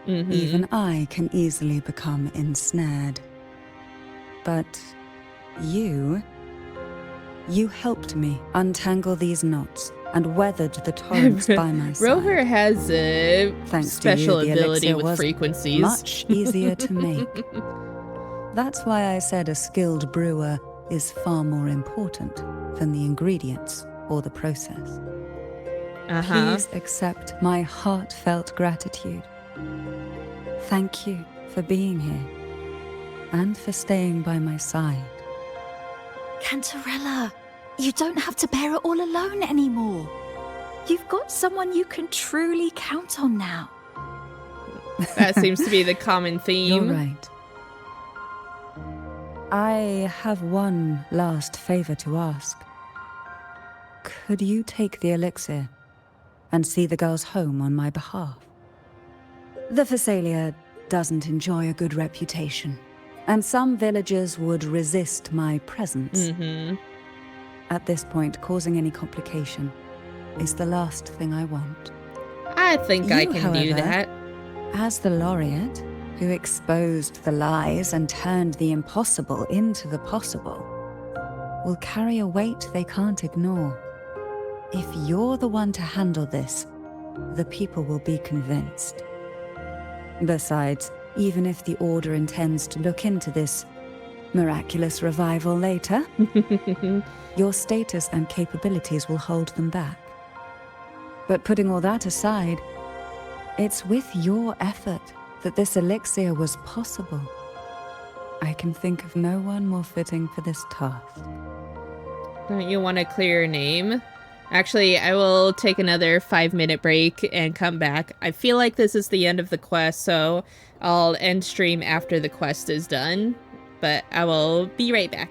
S7: Even I can easily become ensnared. But you helped me untangle these knots and weathered the torrents by my side.
S1: Rover has a special
S7: the
S1: ability
S7: elixir
S1: with
S7: was
S1: frequencies.
S7: much easier to make. That's why I said a skilled brewer is far more important than the ingredients or the process. Please accept my heartfelt gratitude. Thank you for being here and for staying by my side.
S3: Cantarella, you don't have to bear it all alone anymore. You've got someone you can truly count on now.
S1: That seems to be the common theme.
S7: You're right. I have one last favor to ask. Could you take the elixir and see the girls home on my behalf? The Thessalia doesn't enjoy a good reputation, and some villagers would resist my presence. At this point, causing any complication is the last thing I want.
S1: I think I can do that.
S7: As the laureate, who exposed the lies and turned the impossible into the possible, will carry a weight they can't ignore. If you're the one to handle this, the people will be convinced. Besides, even if the Order intends to look into this miraculous revival later, your status and capabilities will hold them back. But putting all that aside, it's with your effort that this elixir was possible. I can think of no one more fitting for this task.
S1: Don't you want to clear your name? Actually, I will take another 5-minute break and come back. I feel like this is the end of the quest, so I'll end stream after the quest is done. But I will be right back.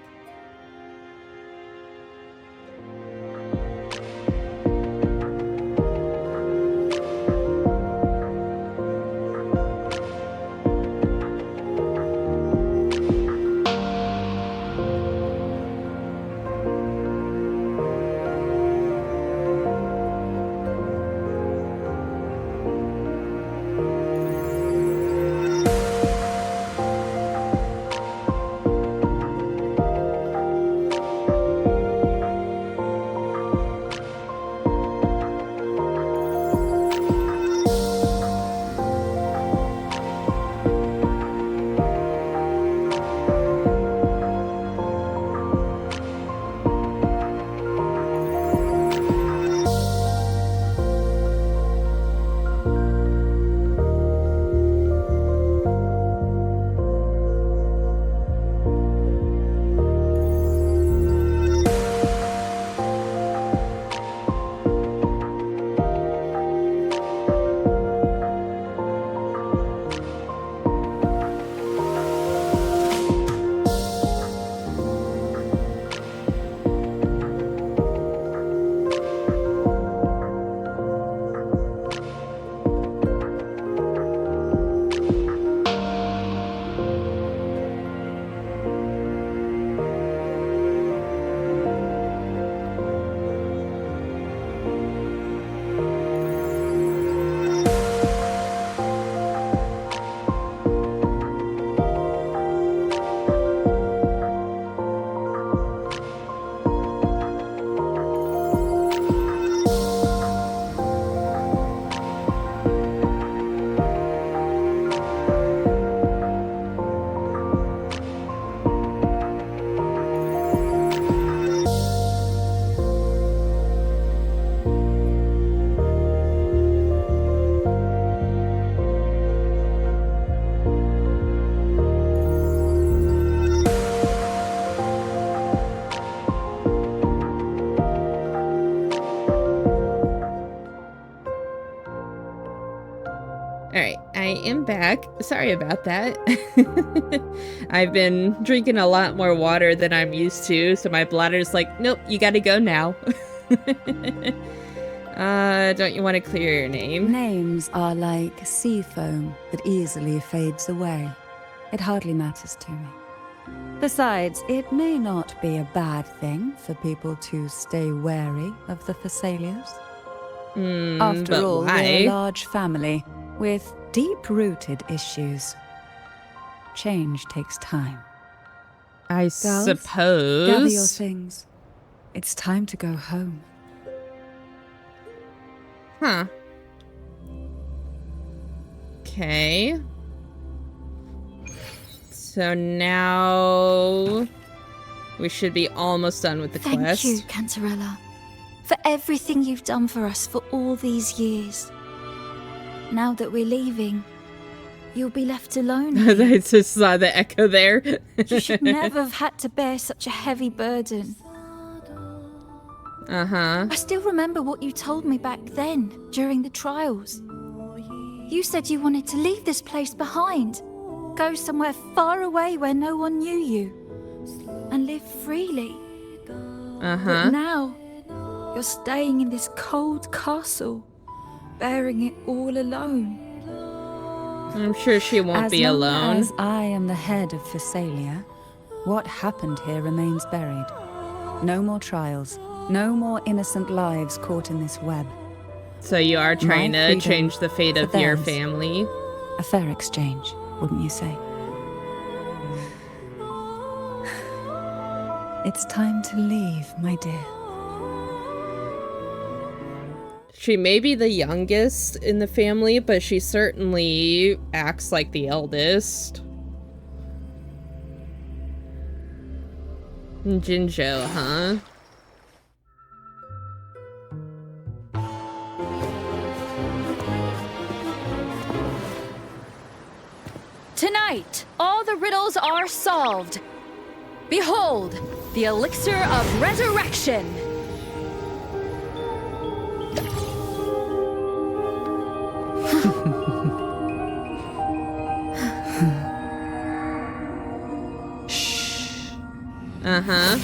S1: Alright, I am back. Sorry about that. I've been drinking a lot more water than I'm used to, so my bladder's like, nope, you gotta go now. Don't you want to clear your name?
S7: Names are like sea foam that easily fades away. It hardly matters to me. Besides, it may not be a bad thing for people to stay wary of the Thessalians. After all,
S1: why?
S7: we're a large family with deep-rooted issues. Change takes time.
S1: I
S7: Girls,
S1: suppose.
S7: gather your things. It's time to go home.
S1: Huh. Okay. So now we should be almost done with the quest.
S12: Thank you, Cantarella, for everything you've done for us for all these years. Now that we're leaving, you'll be left alone.
S1: I just saw the echo there.
S12: You should never have had to bear such a heavy burden.
S1: Uh-huh.
S12: I still remember what you told me back then, during the trials. You said you wanted to leave this place behind, go somewhere far away where no one knew you, and live freely.
S1: Uh-huh.
S12: But now, you're staying in this cold castle, bearing it all alone.
S1: I'm sure she won't be alone.
S7: As I am the head of Thessalia, what happened here remains buried. No more trials, no more innocent lives caught in this web.
S1: So you are trying to change the fate of your family?
S7: A fair exchange, wouldn't you say? It's time to leave, my dear.
S1: She may be the youngest in the family, but she certainly acts like the eldest. Jinzhou, huh?
S9: Tonight, all the riddles are solved. Behold, the elixir of resurrection.
S1: Uh-huh.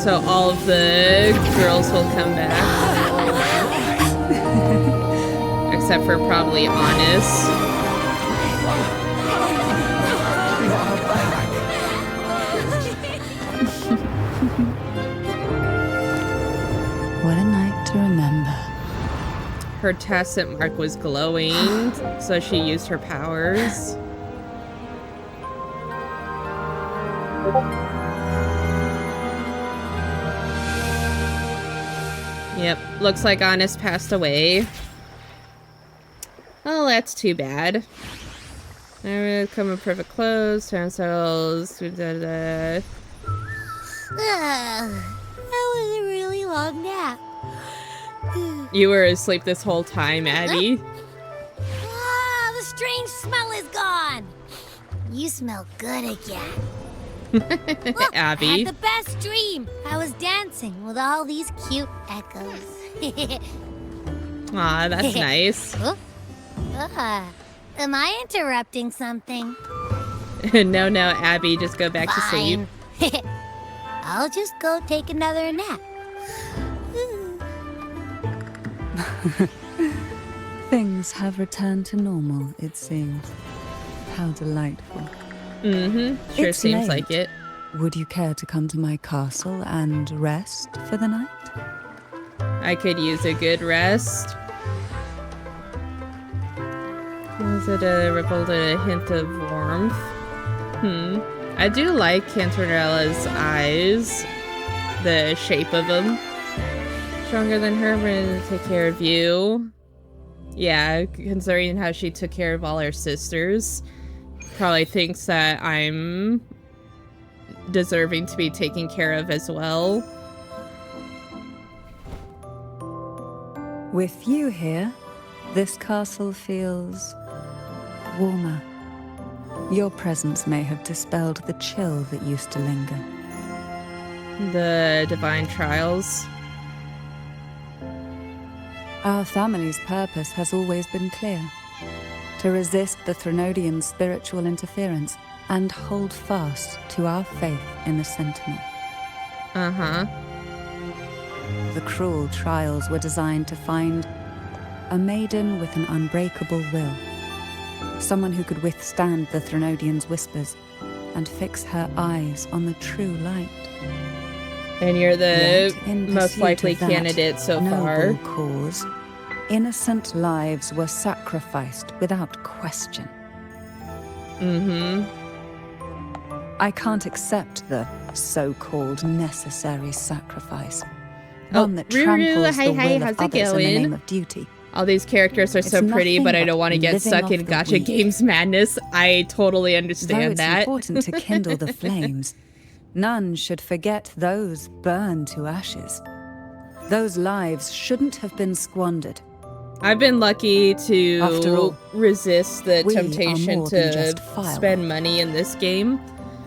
S1: So all of the girls will come back. Except for probably Honest.
S7: What a night to remember.
S1: Her tacit mark was glowing, so she used her powers. Yep, looks like Honest passed away. Oh, that's too bad. I really come in perfect clothes, turn cells,
S17: That was a really long nap.
S1: You were asleep this whole time, Abby.
S17: Ah, the strange smell is gone. You smell good again. Look,
S1: Abby.
S17: I had the best dream. I was dancing with all these cute echoes.
S1: Aw, that's nice.
S17: Am I interrupting something?
S1: No, Abby, just go back to sleep.
S17: I'll just go take another nap.
S7: Things have returned to normal, it seems. How delightful.
S1: Mm-hmm. Sure
S7: It's
S1: seems
S7: late.
S1: like it.
S7: Would you care to come to my castle and rest for the night?
S1: I could use a good rest. Was it a rippled a hint of warmth? I do like Cantarella's eyes. The shape of them. Stronger than her, but to take care of you. Yeah, considering how she took care of all her sisters. Probably thinks that I'm deserving to be taken care of as well.
S7: With you here, this castle feels warmer. Your presence may have dispelled the chill that used to linger.
S1: The divine trials.
S7: Our family's purpose has always been clear. To resist the Threnodian spiritual interference and hold fast to our faith in the Sentinel.
S1: Uh-huh.
S7: The cruel trials were designed to find a maiden with an unbreakable will. Someone who could withstand the Threnodian's whispers and fix her eyes on the true light.
S1: And you're the
S7: Yet, in
S1: most
S7: pursuit
S1: likely
S7: of that
S1: candidate so
S7: noble
S1: far.
S7: Cause, innocent lives were sacrificed without question.
S1: Mm-hmm.
S7: I can't accept the so-called necessary sacrifice.
S1: Oh,
S7: One that
S1: Ruru,
S7: tramples
S1: hi,
S7: the will
S1: how's
S7: of
S1: it
S7: others in the
S1: going?
S7: name of duty.
S1: All these characters are so
S7: It's
S1: pretty, but I
S7: nothing
S1: don't want to
S7: but
S1: get
S7: living
S1: stuck
S7: off
S1: in
S7: the
S1: Gacha
S7: weak.
S1: Games madness. I totally
S7: Though
S1: understand
S7: it's
S1: that.
S7: important to kindle the flames, none should forget those burned to ashes. Those lives shouldn't have been squandered.
S1: I've been lucky
S7: After
S1: to
S7: all,
S1: resist the
S7: we are
S1: temptation
S7: more than
S1: to
S7: just file.
S1: spend money in this game,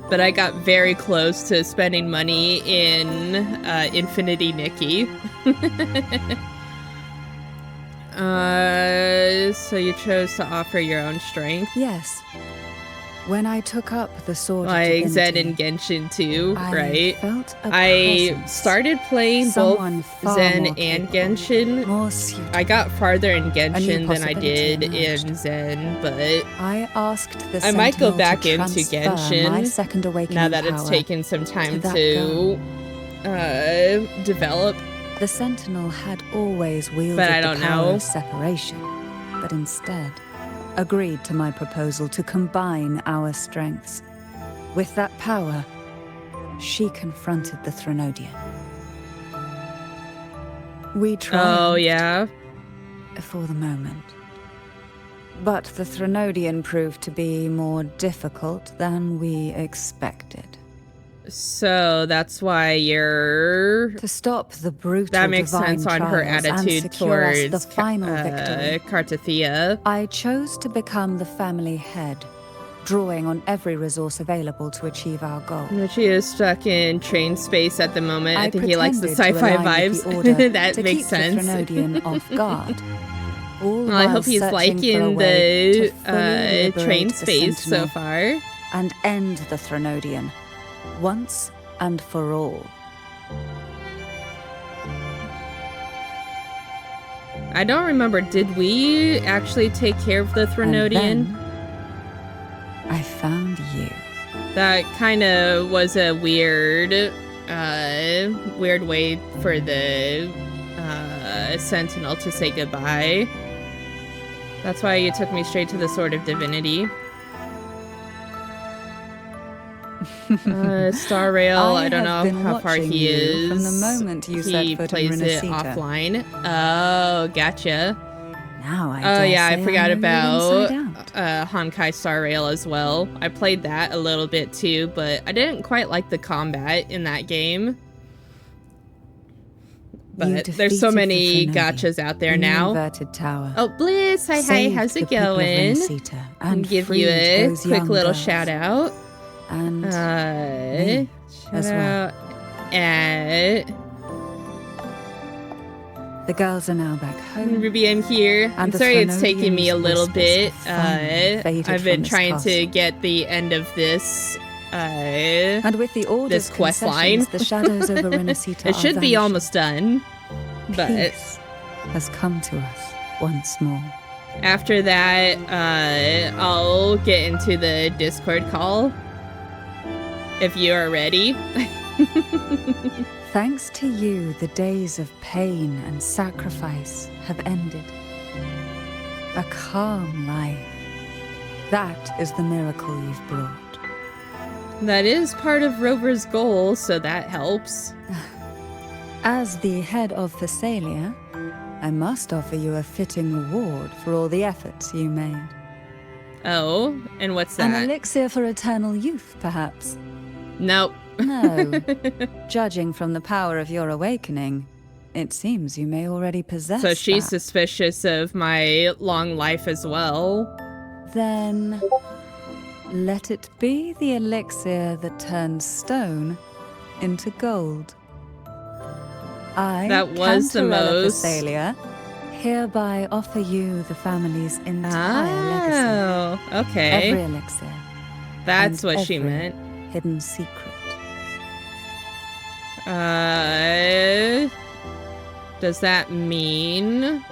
S1: but I got very close to spending money in Infinity Nikki. So you chose to offer your own strength?
S7: Yes. When I took up the sword of
S1: Like Zed
S7: divinity,
S1: and Genshin too,
S7: I
S1: right?
S7: felt a
S1: I
S7: presence.
S1: started playing
S7: Someone
S1: both
S7: far
S1: Zen
S7: more
S1: and
S7: capable,
S1: Genshin.
S7: more suited.
S1: I got farther in
S7: A new
S1: Genshin than I
S7: possibility
S1: did
S7: emerged.
S1: in Zen, but
S7: I asked the
S1: I might go
S7: Sentinel
S1: back
S7: to
S1: into
S7: transfer
S1: Genshin
S7: my second awakening
S1: now that it's
S7: power
S1: taken some time
S7: that
S1: to develop.
S7: The Sentinel had always wielded
S1: But I
S7: the
S1: don't
S7: power
S1: know.
S7: of separation, but instead agreed to my proposal to combine our strengths. With that power, she confronted the Threnodian. We triumphed.
S1: Oh, yeah?
S7: For the moment. But the Threnodian proved to be more difficult than we expected.
S1: So that's why you're...
S7: To stop the brutal
S1: That makes
S7: divine
S1: sense on her
S7: trials and
S1: attitude
S7: secure us
S1: towards
S7: the final victory.
S1: Cartathea.
S7: I chose to become the family head, drawing on every resource available to achieve our goal.
S1: She is stuck in train space at the moment. I think he likes the
S7: pretended to
S1: sci-fi
S7: align with
S1: vibes.
S7: the order
S1: That
S7: to
S1: makes
S7: keep
S1: sense.
S7: the Threnodian off guard. All
S1: Well, I
S7: while
S1: hope he's
S7: searching for a
S1: liking
S7: way to
S1: the
S7: fully liberate
S1: train
S7: the
S1: space so
S7: Sentinel
S1: far.
S7: and end the Threnodian, once and for all.
S1: I don't remember, did we actually take care of the Threnodian?
S7: And then I found you.
S1: That kind of was a weird way for the Sentinel to say goodbye. That's why you took me straight to the Sword of Divinity. Star Rail, I don't know how far he is.
S7: From the moment you set foot in
S1: plays it
S7: Renacita.
S1: offline. Oh, gotcha.
S7: Now I
S1: Oh yeah, I
S7: dare say
S1: forgot
S7: know you
S1: about
S7: inside out.
S1: Honkai Star Rail as well. I played that a little bit too, but I didn't quite like the combat in that game. But there's so many gachas out there now.
S7: Tower.
S1: Oh, Bliss, hi, how's it going?
S7: And
S1: give you a
S7: those
S1: quick
S7: young
S1: little
S7: girls.
S1: shout out.
S7: And
S1: Me
S7: shout as well.
S1: At
S7: The girls are now back home.
S1: Ruby, I'm here.
S7: And
S1: I'm
S7: the
S1: sorry it's taking me a
S7: Threnodian's
S1: little
S7: whispers
S1: bit.
S7: have finally faded
S1: I've been
S7: from this
S1: trying to
S7: castle.
S1: get the end of this
S7: And with the order's
S1: this quest line.
S7: concessions, the shadows over Renacita
S1: It
S7: are
S1: should be
S7: vanishing.
S1: almost done. But
S7: Peace has come to us once more.
S1: after that, I'll get into the Discord call. If you are ready.
S7: Thanks to you, the days of pain and sacrifice have ended. A calm life. That is the miracle you've brought.
S1: That is part of Rover's goal, so that helps.
S7: As the head of Thessalia, I must offer you a fitting reward for all the efforts you made.
S1: Oh, and what's
S7: An
S1: that?
S7: elixir for eternal youth, perhaps?
S1: Nope.
S7: No. Judging from the power of your awakening, it seems you may already possess
S1: So she's
S7: that.
S1: suspicious of my long life as well.
S7: Then let it be the elixir that turns stone into gold. I,
S1: That was the
S7: Cantarella
S1: most-
S7: Thessalia, hereby offer you the family's entire legacy.
S1: Oh, okay.
S7: Every elixir.
S1: That's
S7: and
S1: what she
S7: every
S1: meant.
S7: Hidden secret.
S1: Does that mean?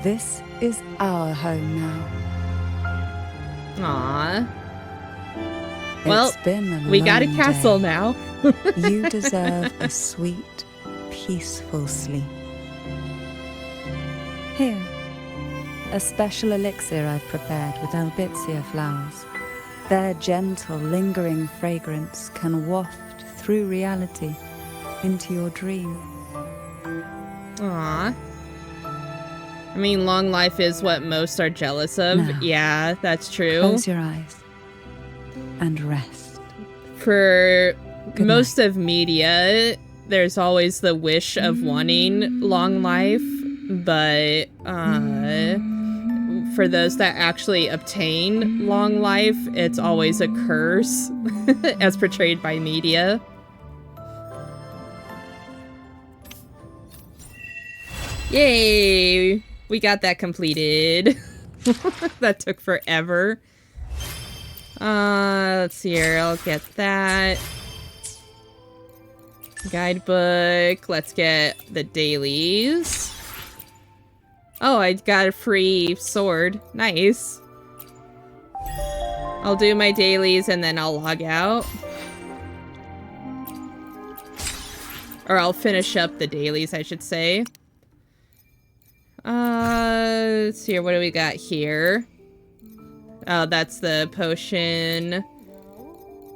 S7: This is our home now.
S1: Aw. Well,
S7: It's been a
S1: we got a
S7: long
S1: castle
S7: day.
S1: now.
S7: You deserve a sweet, peaceful sleep. Here, a special elixir I've prepared with albizia flowers. Their gentle, lingering fragrance can waft through reality into your dream.
S1: Aw. I mean, long life is what most are jealous of.
S7: Now,
S1: Yeah, that's true.
S7: Close your eyes and rest.
S1: For
S7: Good
S1: most of media, there's always the wish of wanting long life, but for those that actually obtain long life, it's always a curse, as portrayed by media. Yay! We got that completed. That took forever. Let's see here. I'll get that. Guidebook. Let's get the dailies. Oh, I got a free sword. Nice. I'll do my dailies and then I'll log out. Or I'll finish up the dailies, I should say. Let's see here. What do we got here? Oh, that's the potion.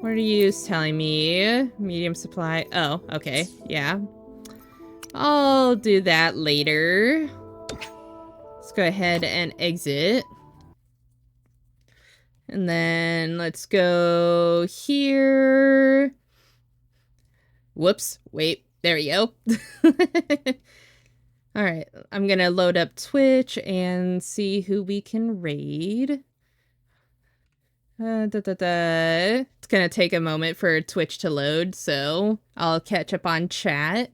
S1: What are you telling me? Medium supply. Oh, okay. Yeah. I'll do that later. Let's go ahead and exit. And then let's go here. Whoops. Wait. There we go. Alright. I'm gonna load up Twitch and see who we can raid. It's gonna take a moment for Twitch to load, so I'll catch up on chat.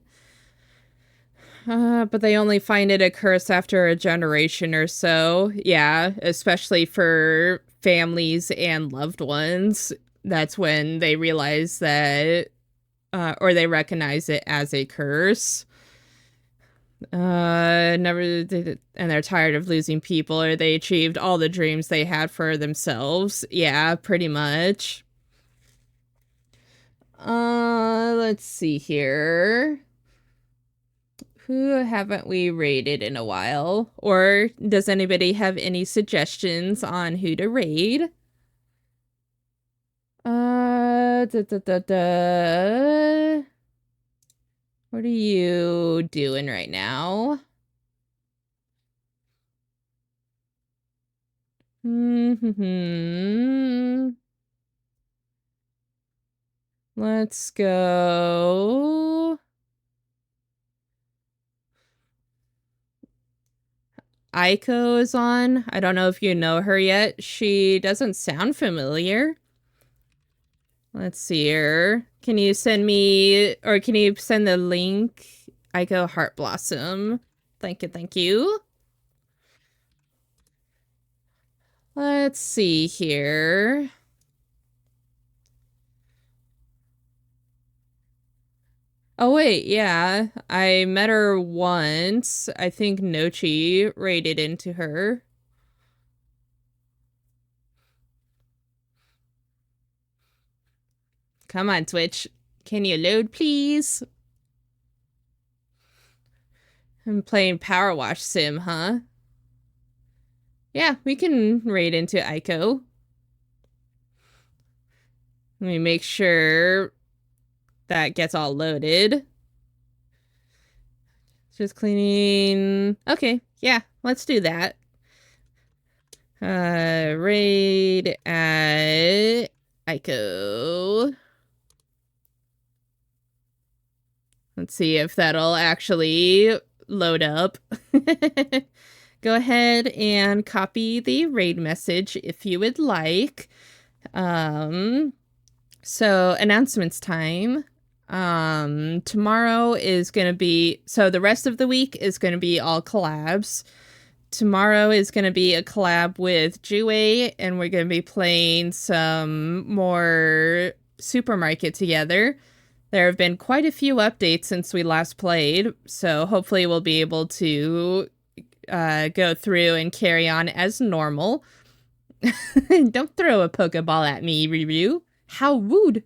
S1: But they only find it a curse after a generation or so. Yeah, especially for families and loved ones. That's when they realize that, or they recognize it as a curse. Never did it, and they're tired of losing people, or they achieved all the dreams they had for themselves. Yeah, pretty much. Let's see here. Who haven't we raided in a while? Or does anybody have any suggestions on who to raid? What are you doing right now? Let's go. Aiko is on. I don't know if you know her yet. She doesn't sound familiar. Let's see her. Can you send me, or can you send the link? Aiko Heart Blossom. Thank you, thank you. Let's see here. Oh wait, yeah. I met her once. I think Nochi raided into her. Come on, Twitch. Can you load, please? I'm playing Power Wash Sim, huh? Yeah, we can raid into Aiko. Let me make sure that gets all loaded. Just cleaning. Okay, yeah, let's do that. Raid at Aiko. Let's see if that'll actually load up. Go ahead and copy the raid message if you would like. So announcements time. Tomorrow is going to be, so the rest of the week is going to be all collabs. Tomorrow is going to be a collab with Jue, and we're going to be playing some more Supermarket together. There have been quite a few updates since we last played, so hopefully we'll be able to go through and carry on as normal. Don't throw a Pokeball at me, Ryu. How rude.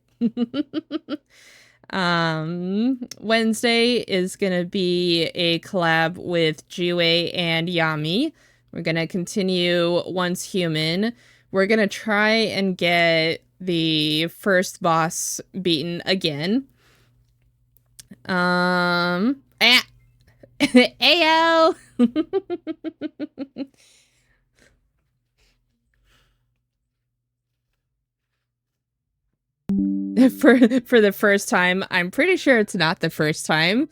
S1: Wednesday is gonna be a collab with Jue and Yami. We're gonna continue Once Human. We're gonna try and get the first boss beaten again. Ayo! For the first time. I'm pretty sure it's not the first time.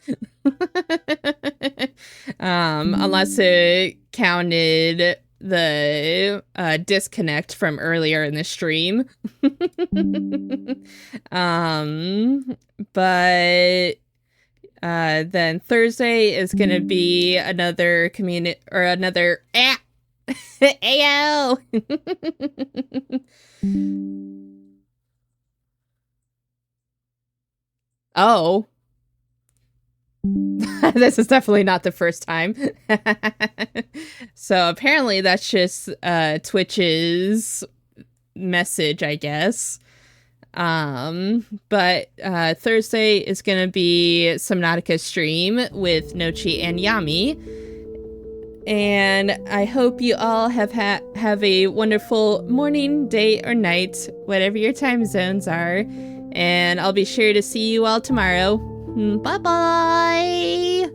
S1: Unless it counted the disconnect from earlier in the stream. But then Thursday is gonna be another community, or another Ayo! Oh. This is definitely not the first time. So apparently that's just Twitch's message, I guess. But Thursday is gonna be Subnautica stream with Nochi and Yami. And I hope you all have a wonderful morning, day, or night, whatever your time zones are. And I'll be sure to see you all tomorrow. Bye-bye!